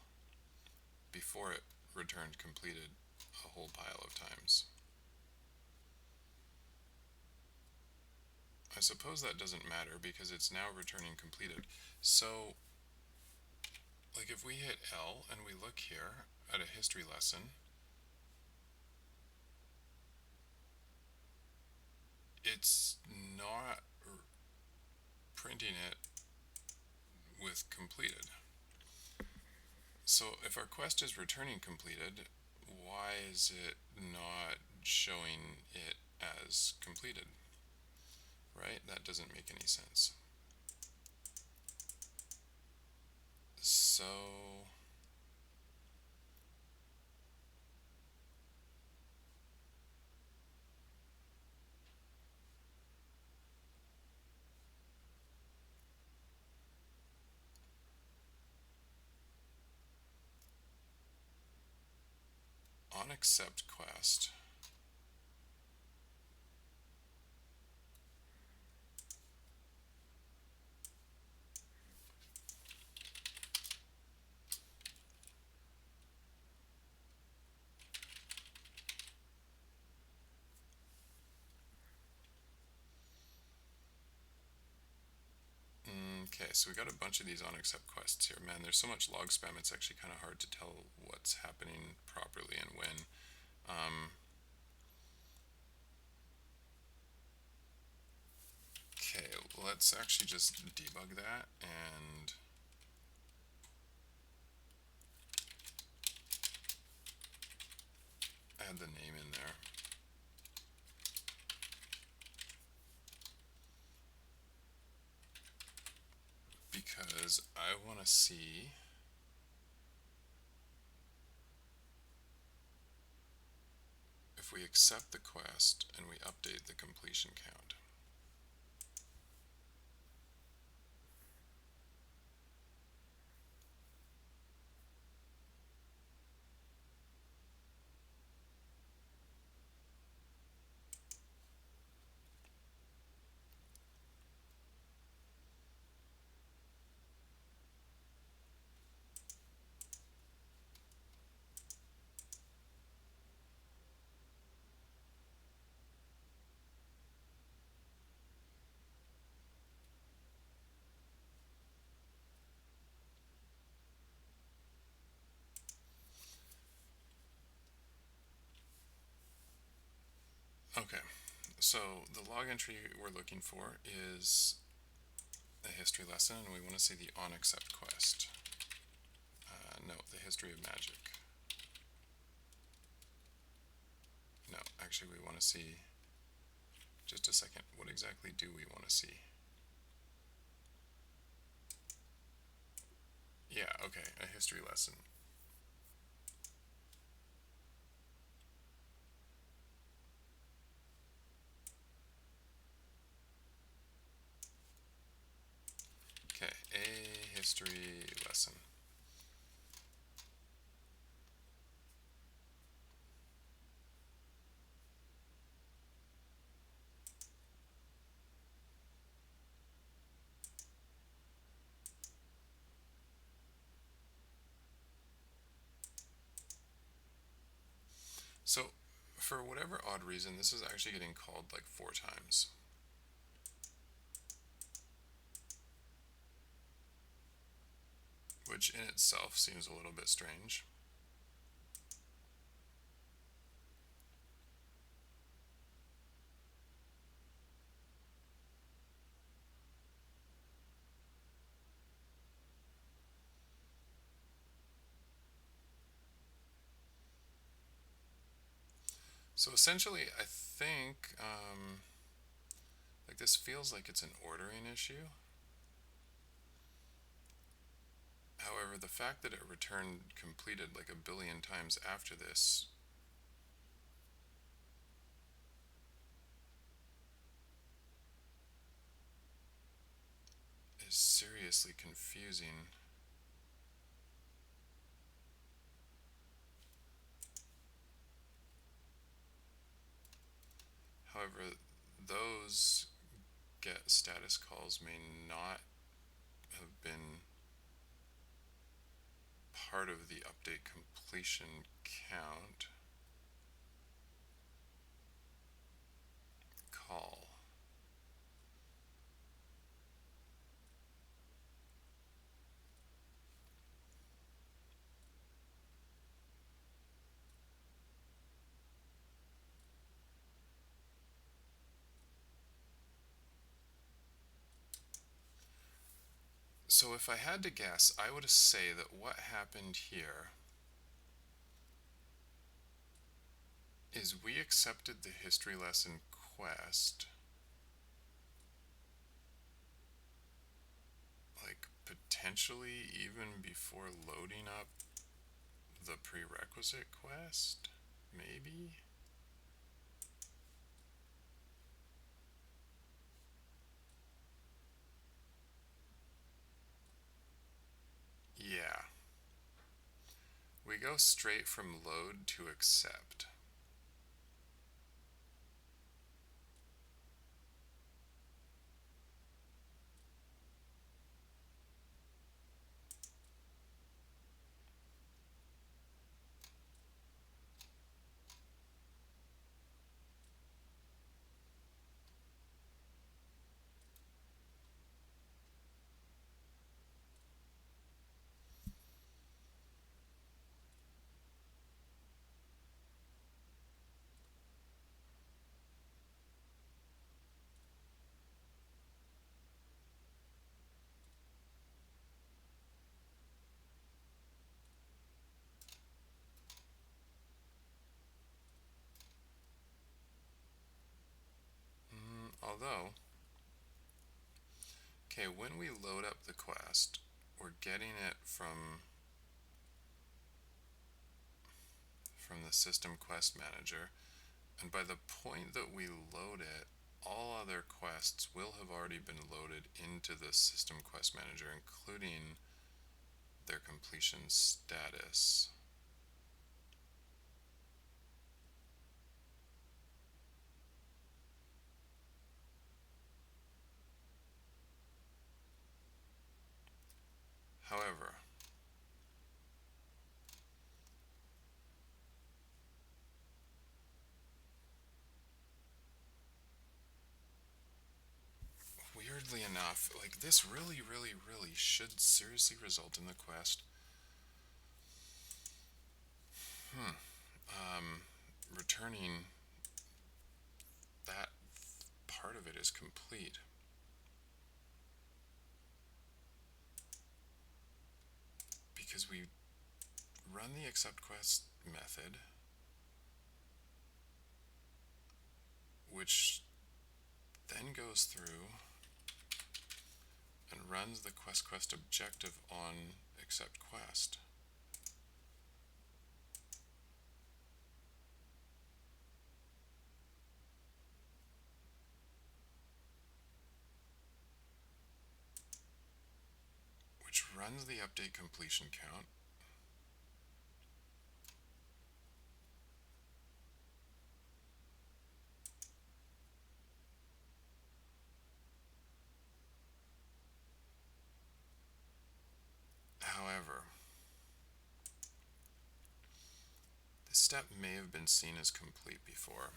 before it returned completed a whole pile of times. I suppose that doesn't matter because it's now returning completed. So, like if we hit L and we look here at a history lesson, it's not printing it with completed. So if our quest is returning completed, why is it not showing it as completed? Right? That doesn't make any sense. So on accept quest, okay, so we got a bunch of these on accept quests here. Man, there's so much log spam, it's actually kind of hard to tell what's happening properly and when. Okay, let's actually just debug that and add the name in there. Because I want to see if we accept the quest and we update the completion count. Okay, so the log entry we're looking for is a history lesson, and we want to see the on accept quest. No, the history of magic. No, actually we want to see, just a second, what exactly do we want to see? Yeah, okay, a history lesson. Okay, a history lesson. So, for whatever odd reason, this is actually getting called like 4 times. Which in itself seems a little bit strange. So essentially, I think, like this feels like it's an ordering issue. However, the fact that it returned completed like a billion times after this is seriously confusing. However, those get status calls may not have been part of the update completion count call. So if I had to guess, I would say that what happened here is we accepted the history lesson quest, like potentially even before loading up the prerequisite quest, maybe? Yeah. We go straight from load to accept. Although, okay, when we load up the quest, we're getting it from the system quest manager, and by the point that we load it, all other quests will have already been loaded into the system quest manager, including their completion status. However, weirdly enough, like this really should seriously result in the quest returning that part of it is complete. Because we run the accept quest method, which then goes through and runs the quest objective on accept quest. Which runs the update completion count. However, this step may have been seen as complete before.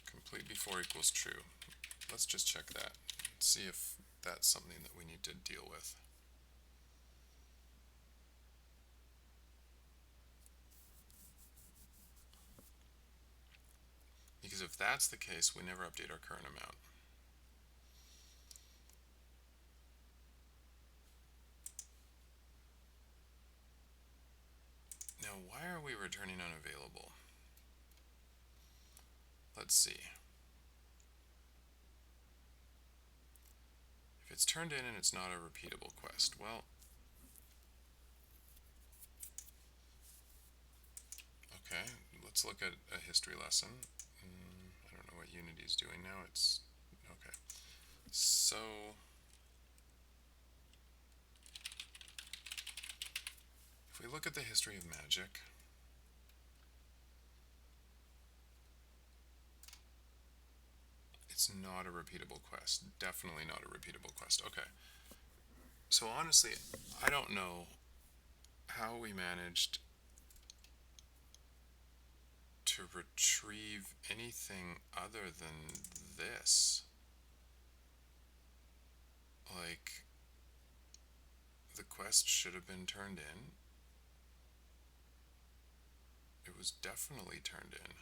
Complete before equals true. Let's just check that. See if that's something that we need to deal with. Because if that's the case, we never update our current amount. Now, why are we returning unavailable? Let's see. It's turned in and it's not a repeatable quest. Well, okay, let's look at a history lesson. I don't know what Unity's doing now. It's okay. So if we look at the history of magic, it's not a repeatable quest. Definitely not a repeatable quest. Okay. So honestly, I don't know how we managed to retrieve anything other than this. Like, the quest should have been turned in. It was definitely turned in.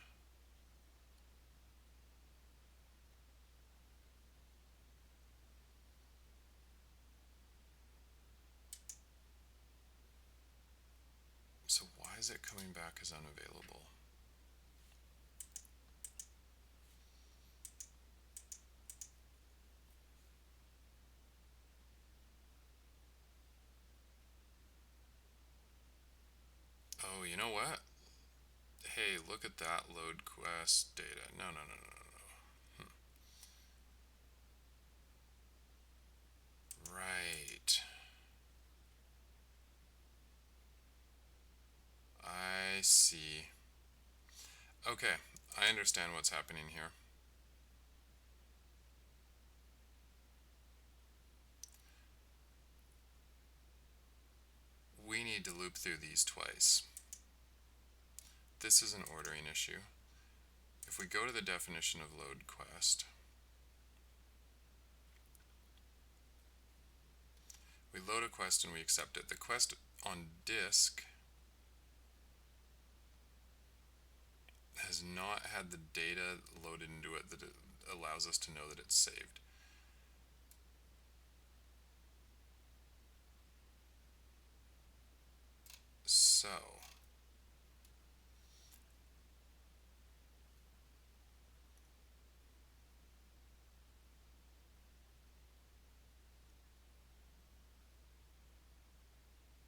So why is it coming back as unavailable? Oh, you know what? Hey, look at that load quest data. No, no, no, no, no, no. Right. I see. Okay, I understand what's happening here. We need to loop through these twice. This is an ordering issue. If we go to the definition of load quest, we load a quest and we accept it. The quest on disk has not had the data loaded into it that it allows us to know that it's saved. So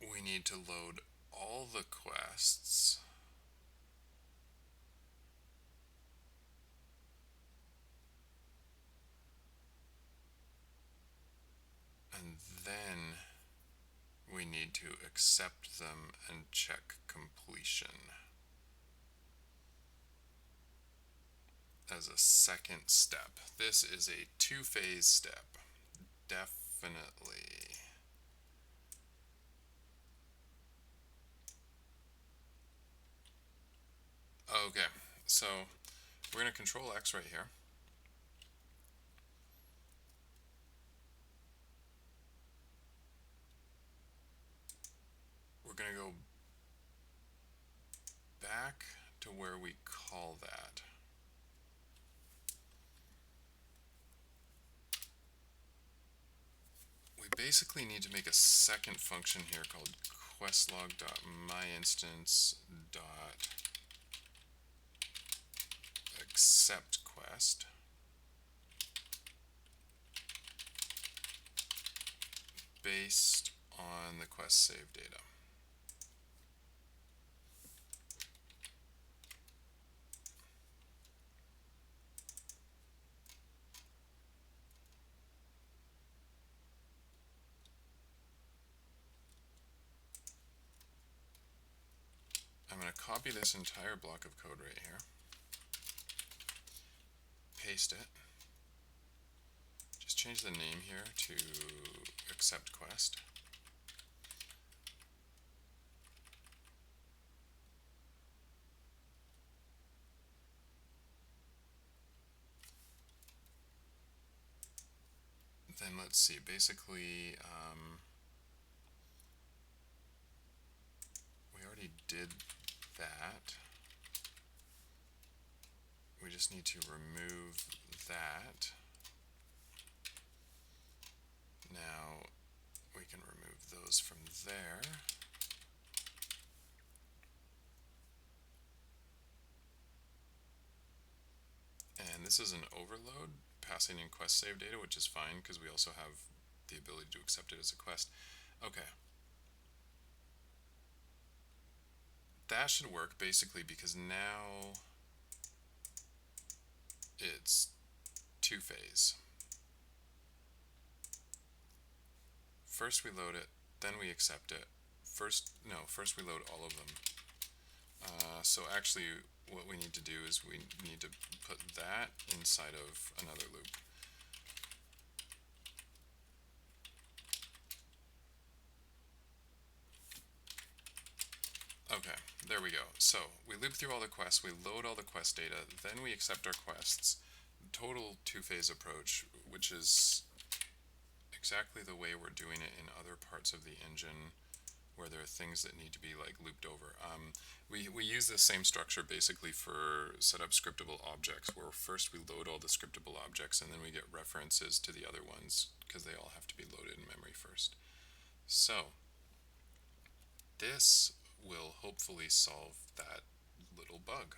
we need to load all the quests and then we need to accept them and check completion as a second step. This is a two-phase step. Definitely. Okay, so we're going to control X right here. We're going to go back to where we call that. We basically need to make a second function here called questlog.myInstance.acceptQuest based on the quest save data. I'm going to copy this entire block of code right here, paste it, just change the name here to accept quest. Then let's see, basically we already did that. We just need to remove that. Now we can remove those from there. And this is an overload passing in quest save data, which is fine because we also have the ability to accept it as a quest. Okay. That should work basically because now it's two-phase. First we load it, then we accept it. First we load all of them. So actually what we need to do is we need to put that inside of another loop. Okay, there we go. So we loop through all the quests, we load all the quest data, then we accept our quests. Total two-phase approach, which is exactly the way we're doing it in other parts of the engine where there are things that need to be like looped over. We use the same structure basically for set up scriptable objects, where first we load all the scriptable objects and then we get references to the other ones because they all have to be loaded in memory first. So this will hopefully solve that little bug.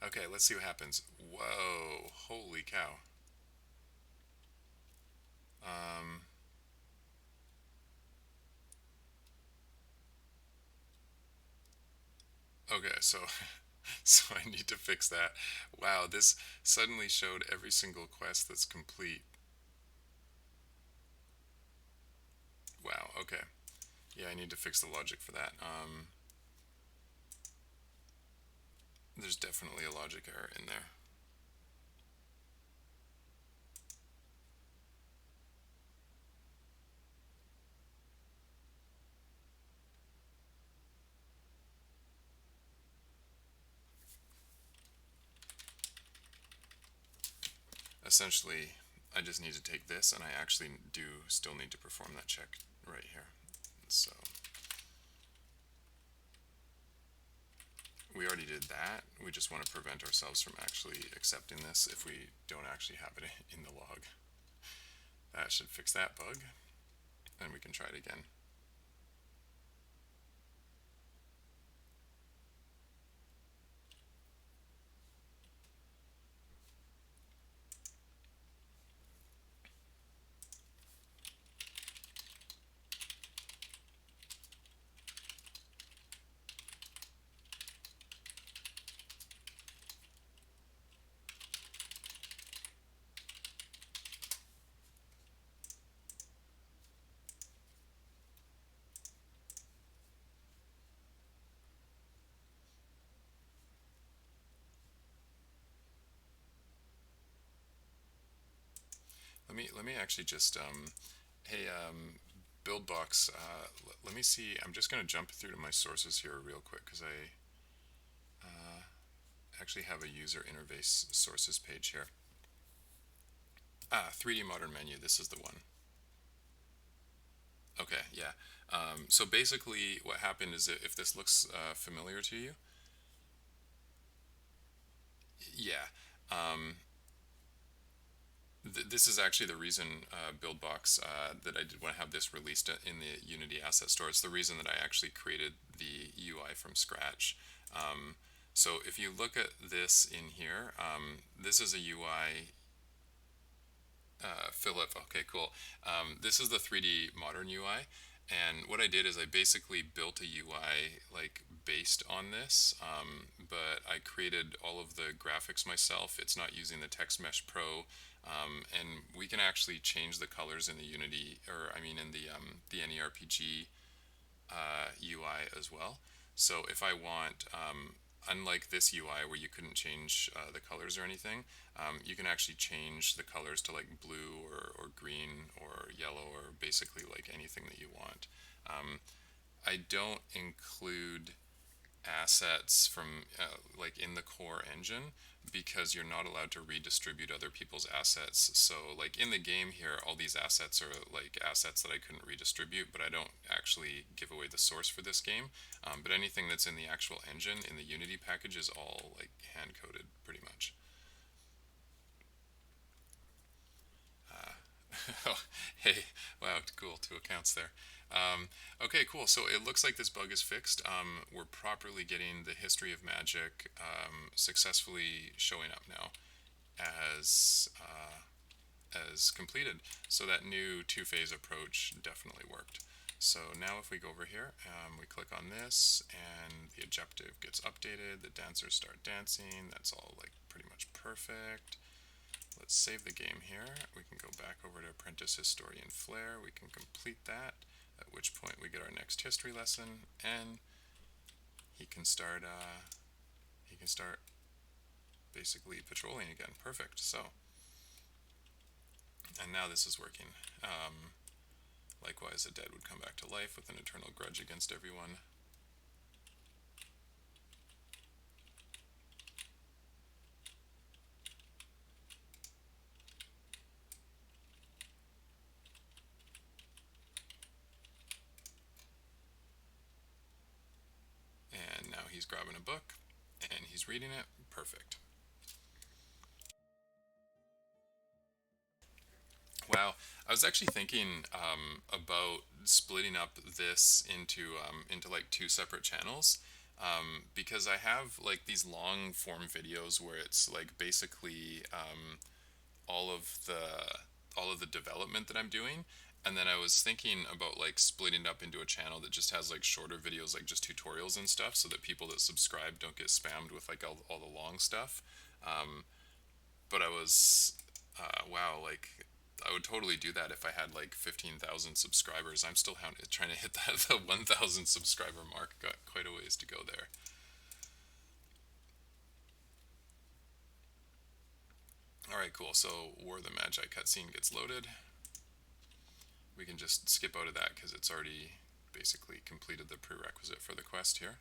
Okay, let's see what happens. Whoa, holy cow. Um, okay, so so I need to fix that. Wow, this suddenly showed every single quest that's complete. Wow, okay. Yeah, I need to fix the logic for that. There's definitely a logic error in there. Essentially, I just need to take this, and I actually do still need to perform that check right here. So we already did that. We just want to prevent ourselves from actually accepting this if we don't actually have it in the log. That should fix that bug, and we can try it again. Let me actually just hey buildbox. Let me see. I'm just gonna jump through to my sources here real quick because I actually have a user interface sources page here. 3D modern menu. This is the one. Okay, yeah. So basically, what happened is that if this looks familiar to you, yeah. This is actually the reason BuildBox that I did want to have this released in the Unity asset store. It's the reason that I actually created the UI from scratch. So if you look at this in here, this is a UI. Philip, okay, cool. This is the 3D modern UI, and what I did is I basically built a UI like based on this, but I created all of the graphics myself. It's not using the Text Mesh Pro, and we can actually change the colors in the Unity, or I mean in the AnyRPG UI as well. So if I want, unlike this UI where you couldn't change the colors or anything, you can actually change the colors to like blue or green or yellow or basically like anything that you want. I don't include assets from like in the core engine, because you're not allowed to redistribute other people's assets. So like in the game here, all these assets are like assets that I couldn't redistribute, but I don't actually give away the source for this game. But anything that's in the actual engine in the Unity package is all like hand coded pretty much. Oh, hey, wow, cool, 2 accounts there. Okay, cool. So it looks like this bug is fixed. We're properly getting the history of magic successfully showing up now as completed. So that new two-phase approach definitely worked. So now if we go over here, we click on this and the objective gets updated. The dancers start dancing. That's all like pretty much perfect. Let's save the game here. We can go back over to Apprentice Historian Flair. We can complete that, at which point we get our next history lesson, and he can start basically patrolling again. Perfect. So, and now this is working. Likewise, the dead would come back to life with an eternal grudge against everyone. And now he's grabbing a book and he's reading it. Perfect. Wow, I was actually thinking about splitting up this into like 2 separate channels, because I have like these long form videos where it's like basically all of the development that I'm doing, and then I was thinking about like splitting it up into a channel that just has like shorter videos, like just tutorials and stuff, so that people that subscribe don't get spammed with like all the long stuff. But I was wow, like I would totally do that if I had like 15,000 subscribers. I'm still trying to hit the 1,000 subscriber mark. Got quite a ways to go there. All right, cool. So War of the Magi cutscene gets loaded. We can just skip out of that because it's already basically completed the prerequisite for the quest here.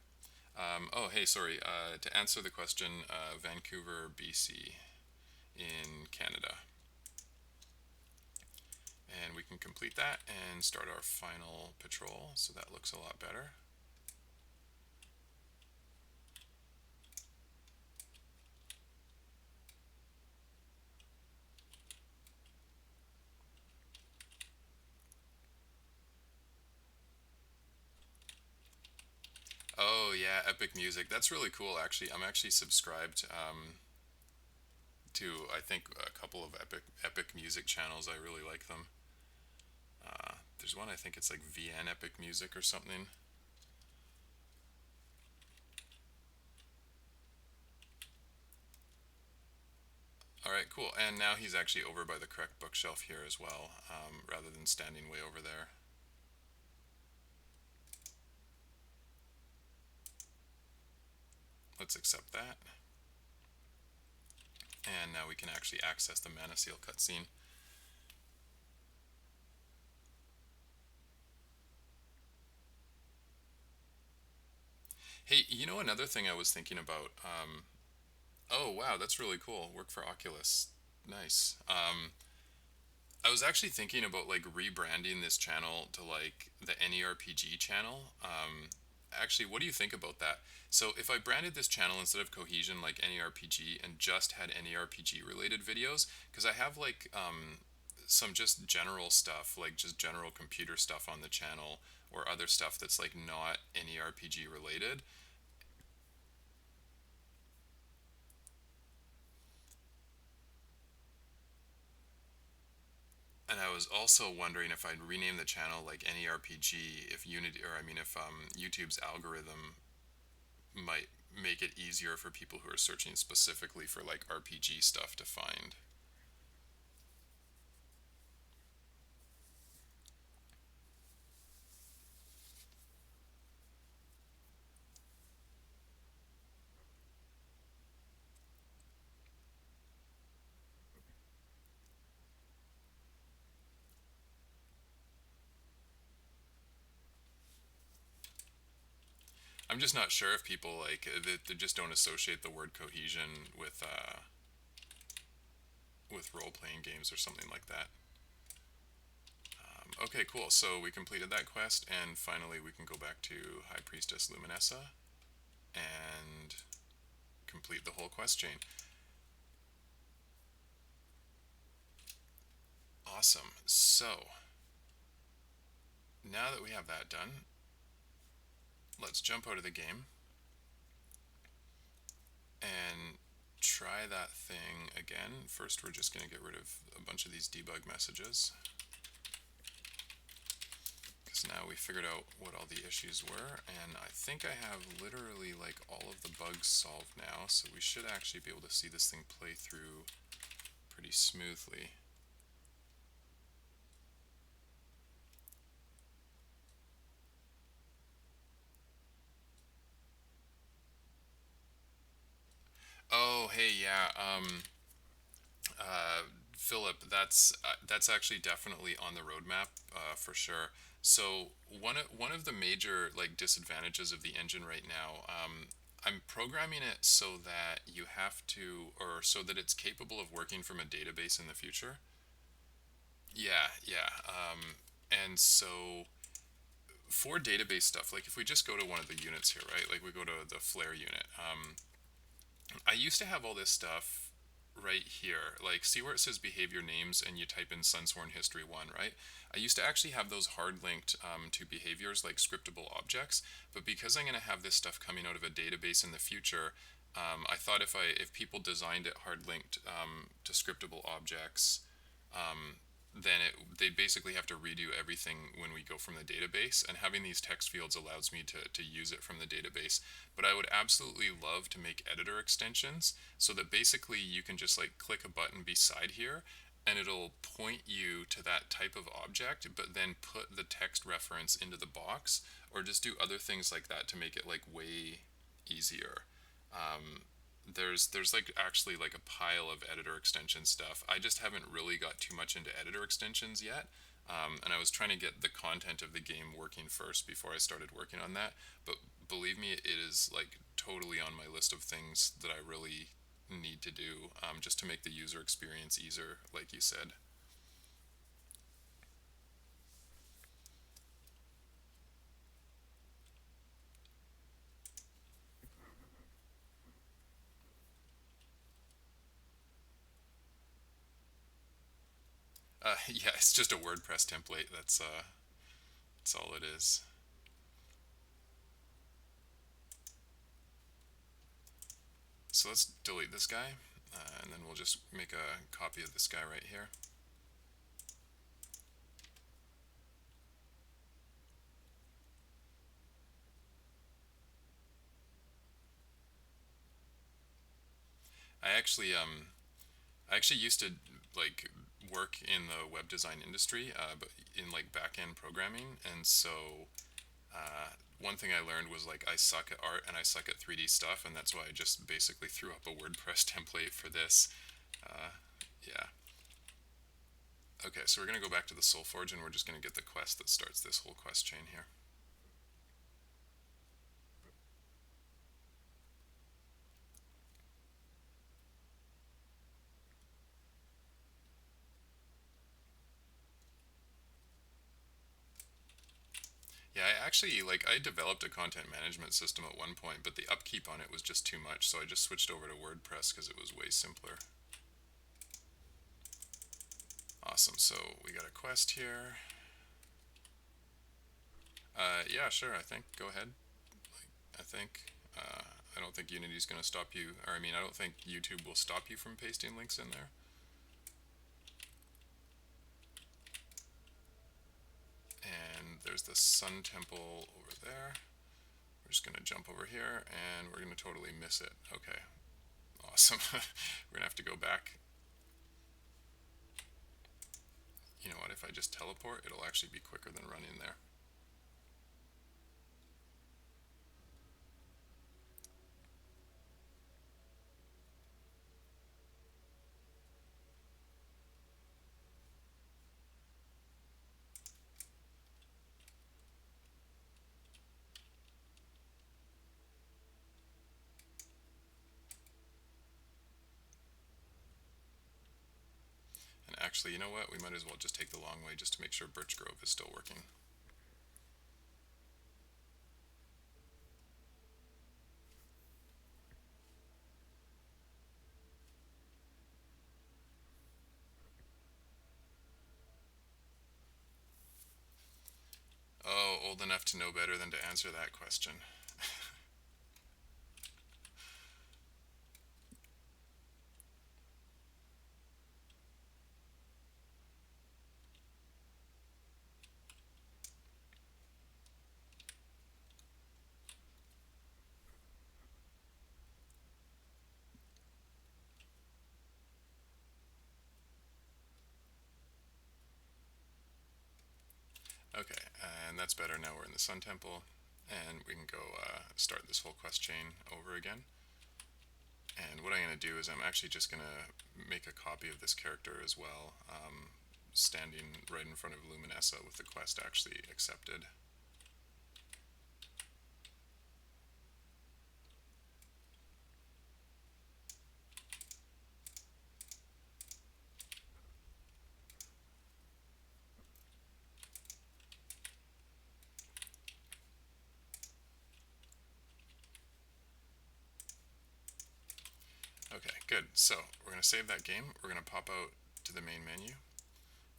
Oh, hey, sorry. To answer the question, Vancouver, BC, in Canada. And we can complete that and start our final patrol, so that looks a lot better. Oh yeah, Epic Music. That's really cool. Actually, I'm actually subscribed to I think a couple of Epic Music channels. I really like them. There's one I think it's like VN Epic Music or something. All right, cool. And now he's actually over by the correct bookshelf here as well, rather than standing way over there. Let's accept that. And now we can actually access the Mana Seal cutscene. Hey, you know another thing I was thinking about? Oh wow, that's really cool. Work for Oculus. Nice. I was actually thinking about like rebranding this channel to like the AnyRPG channel. Actually, what do you think about that? So if I branded this channel instead of Cohesion like AnyRPG and just had AnyRPG related videos, because I have like some just general stuff, like just general computer stuff on the channel, or other stuff that's like not AnyRPG related. And I was also wondering if I'd rename the channel like AnyRPG, if Unity, or I mean, if YouTube's algorithm might make it easier for people who are searching specifically for like RPG stuff to find. I'm just not sure if people like they just don't associate the word cohesion with role playing games or something like that. Okay, cool. So we completed that quest, and finally we can go back to High Priestess Luminessa and complete the whole quest chain. Awesome. So now that we have that done, let's jump out of the game and try that thing again. First, we're just going to get rid of a bunch of these debug messages, because now we figured out what all the issues were, and I think I have literally like all of the bugs solved now, so we should actually be able to see this thing play through pretty smoothly. Oh, hey, yeah. Philip, that's actually definitely on the roadmap for sure. So one of the major like disadvantages of the engine right now, I'm programming it so that you have to, or so that it's capable of working from a database in the future. Yeah, yeah. And so for database stuff, like if we just go to one of the units here, right? Like we go to the flare unit. I used to have all this stuff right here. Like, see where it says behavior names and you type in SunSworn history 1, right? I used to actually have those hard linked to behaviors like scriptable objects, but because I'm going to have this stuff coming out of a database in the future, I thought if people designed it hard linked to scriptable objects, then they basically have to redo everything when we go from the database, and having these text fields allows me to use it from the database. But I would absolutely love to make editor extensions so that basically you can just like click a button beside here and it'll point you to that type of object, but then put the text reference into the box, or just do other things like that to make it like way easier. There's like actually like a pile of editor extension stuff. I just haven't really got too much into editor extensions yet. And I was trying to get the content of the game working first before I started working on that. But believe me, it is like totally on my list of things that I really need to do, just to make the user experience easier, like you said. Yeah, it's just a WordPress template. That's all it is. So let's delete this guy, and then we'll just make a copy of this guy right here. I actually I actually used to like work in the web design industry, but in like back end programming, and so one thing I learned was like I suck at art and I suck at 3D stuff, and that's why I just basically threw up a WordPress template for this. Yeah. Okay, so we're gonna go back to the Soulforge, and we're just gonna get the quest that starts this whole quest chain here. Yeah, I actually like I developed a content management system at one point, but the upkeep on it was just too much, so I just switched over to WordPress because it was way simpler. Awesome. So we got a quest here. Yeah, sure. I think go ahead. I think I don't think Unity's going to stop you, or I mean, I don't think YouTube will stop you from pasting links in there. And there's the Sun Temple over there. We're just going to jump over here, and we're going to totally miss it. Okay, awesome. We're going to have to go back. You know what, if I just teleport, it'll actually be quicker than running there. actually, you know what? We might as well just take the long way just to make sure Birch Grove is still working. Oh, old enough to know better than to answer that question. Okay, and that's better. Now we're in the Sun Temple, and we can go start this whole quest chain over again. And what I'm going to do is I'm actually just going to make a copy of this character as well, standing right in front of Luminessa with the quest actually accepted. Okay, good. So we're going to save that game. We're going to pop out to the main menu.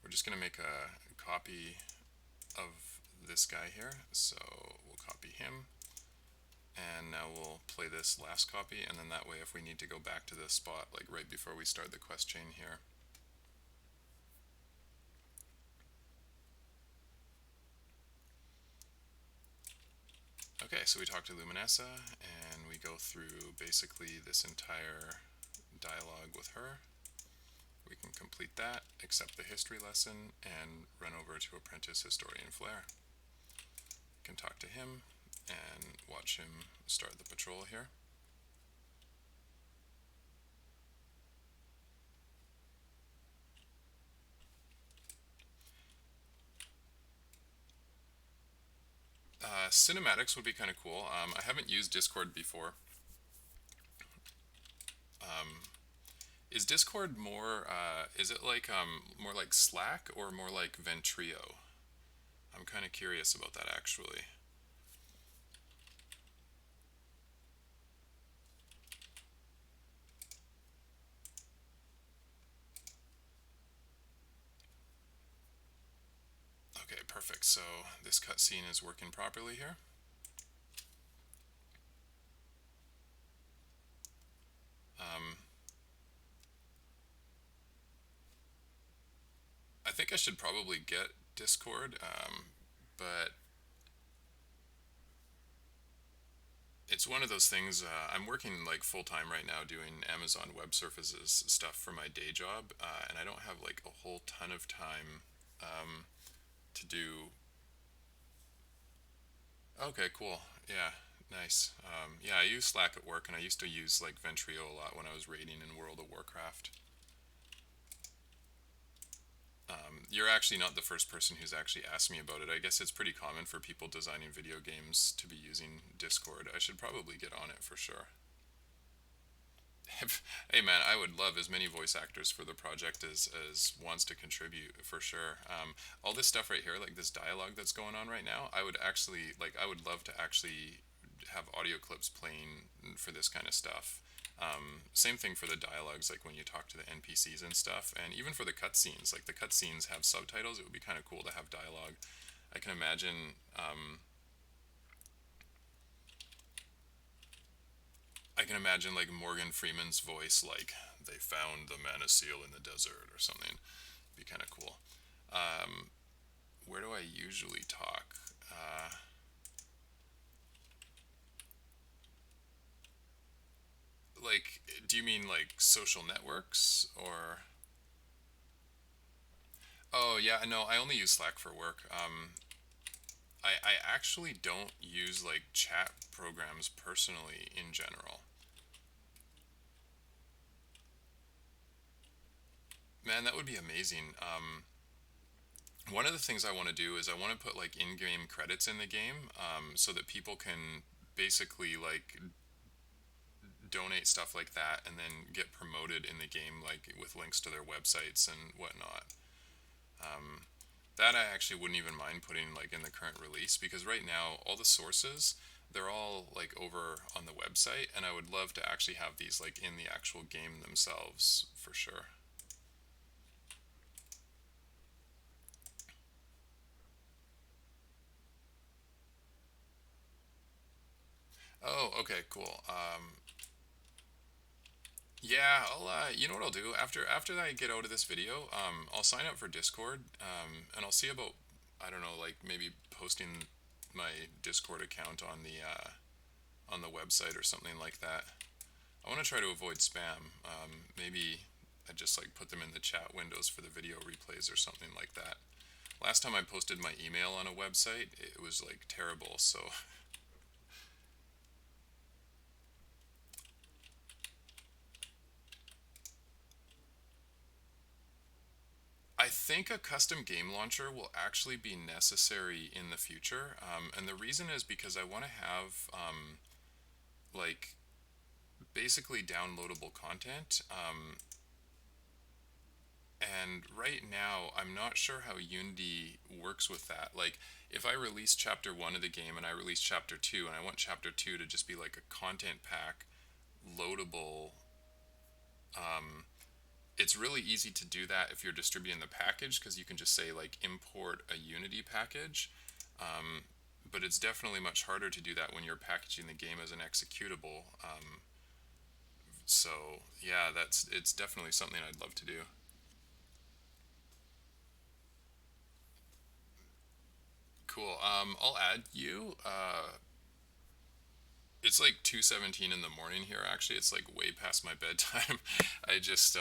We're just going to make a copy of this guy here. So we'll copy him. And now we'll play this last copy, and then that way if we need to go back to this spot, like right before we start the quest chain here. Okay, so we talk to Luminessa, and we go through basically this entire dialogue with her. We can complete that, accept the history lesson, and run over to Apprentice Historian Flair. We can talk to him and watch him start the patrol here. Cinematics would be kind of cool. I haven't used Discord before. Is Discord more, is it like more like Slack or more like Ventrio? I'm kind of curious about that actually. Okay, perfect. So this cutscene is working properly here. I think I should probably get Discord, but it's one of those things. I'm working like full time right now doing Amazon Web Services stuff for my day job, and I don't have like a whole ton of time to do. Okay, cool. Yeah, nice. Yeah, I use Slack at work, and I used to use like Ventrio a lot when I was raiding in World of Warcraft. You're actually not the first person who's actually asked me about it. I guess it's pretty common for people designing video games to be using Discord. I should probably get on it for sure. Hey man, I would love as many voice actors for the project as wants to contribute for sure. All this stuff right here, like this dialogue that's going on right now, I would actually like. I would love to actually have audio clips playing for this kind of stuff. Same thing for the dialogues, like when you talk to the NPCs and stuff, and even for the cutscenes. Like the cutscenes have subtitles. It would be kind of cool to have dialogue. I can imagine. I can imagine like Morgan Freeman's voice, like they found the Mana Seal in the desert or something. Be kind of cool. Where do I usually talk? Like, do you mean like social networks or? Oh yeah, no, I only use Slack for work. I actually don't use like chat programs personally in general. Man, that would be amazing. One of the things I want to do is I want to put like in-game credits in the game, so that people can basically like donate stuff like that and then get promoted in the game, like with links to their websites and whatnot. That I actually wouldn't even mind putting like in the current release, because right now all the sources, they're all like over on the website, and I would love to actually have these like in the actual game themselves for sure. Oh, okay, cool. Yeah, I'll you know what I'll do after I get out of this video, I'll sign up for Discord, and I'll see about, I don't know, like maybe posting my Discord account on the website or something like that. I want to try to avoid spam. Maybe I just like put them in the chat windows for the video replays or something like that. Last time I posted my email on a website, it was like terrible. So I think a custom game launcher will actually be necessary in the future, and the reason is because I want to have like basically downloadable content. And right now, I'm not sure how Unity works with that. Like, if I release chapter 1 of the game and I release chapter 2, and I want chapter 2 to just be like a content pack, loadable, it's really easy to do that if you're distributing the package, because you can just say, like, import a Unity package. But it's definitely much harder to do that when you're packaging the game as an executable. So, yeah, it's definitely something I'd love to do. Cool. I'll add you. It's like 2:17 in the morning here. Actually, it's like way past my bedtime. I just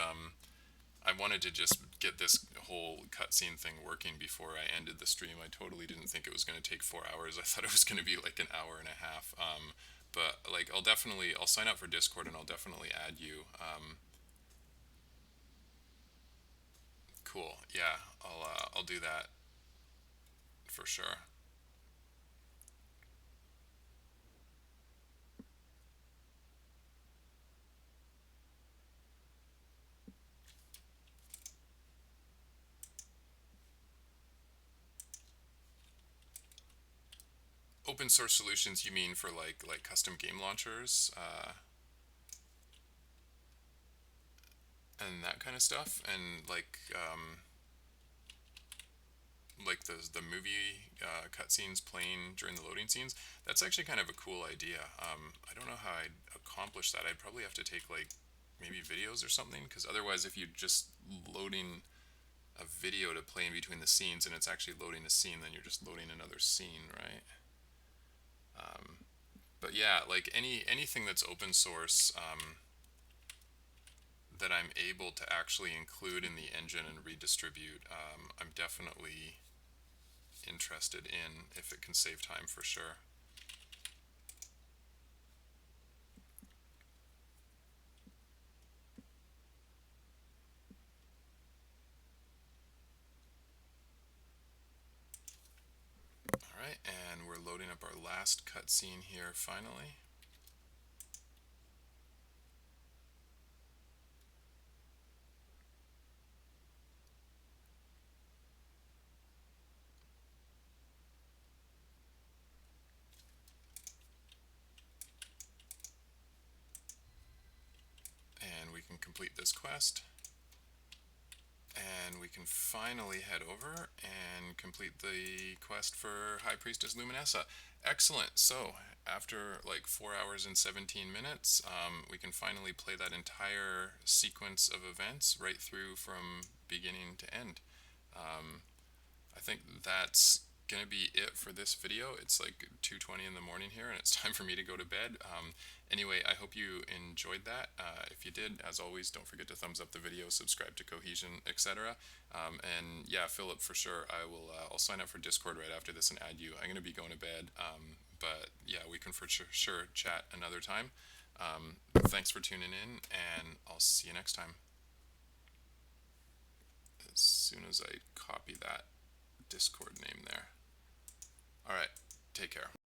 I wanted to just get this whole cutscene thing working before I ended the stream. I totally didn't think it was going to take 4 hours. I thought it was going to be like an hour and a half. But like I'll sign up for Discord and I'll definitely add you. Cool. Yeah, I'll do that for sure. Open source solutions, you mean for like custom game launchers, and that kind of stuff, and like the movie cutscenes playing during the loading scenes. That's actually kind of a cool idea. I don't know how I'd accomplish that. I'd probably have to take like maybe videos or something, because otherwise, if you're just loading a video to play in between the scenes and it's actually loading a scene, then you're just loading another scene, right? But yeah, like anything that's open source, that I'm able to actually include in the engine and redistribute, I'm definitely interested in, if it can save time for sure. Alright, and we're loading up our last cutscene here finally. And we can complete this quest. And we can finally head over and complete the quest for High Priestess Luminessa. Excellent. So, after like 4 hours and 17 minutes, we can finally play that entire sequence of events right through from beginning to end. I think that's gonna be it for this video. It's like 2:20 in the morning here, and it's time for me to go to bed. Anyway, I hope you enjoyed that. If you did, as always, don't forget to thumbs up the video, subscribe to Cohesion, etc. And yeah, Philip, for sure, I'll sign up for Discord right after this and add you. I'm gonna be going to bed, but yeah, we can for sure chat another time. Thanks for tuning in, and I'll see you next time. As soon as I copy that Discord name there.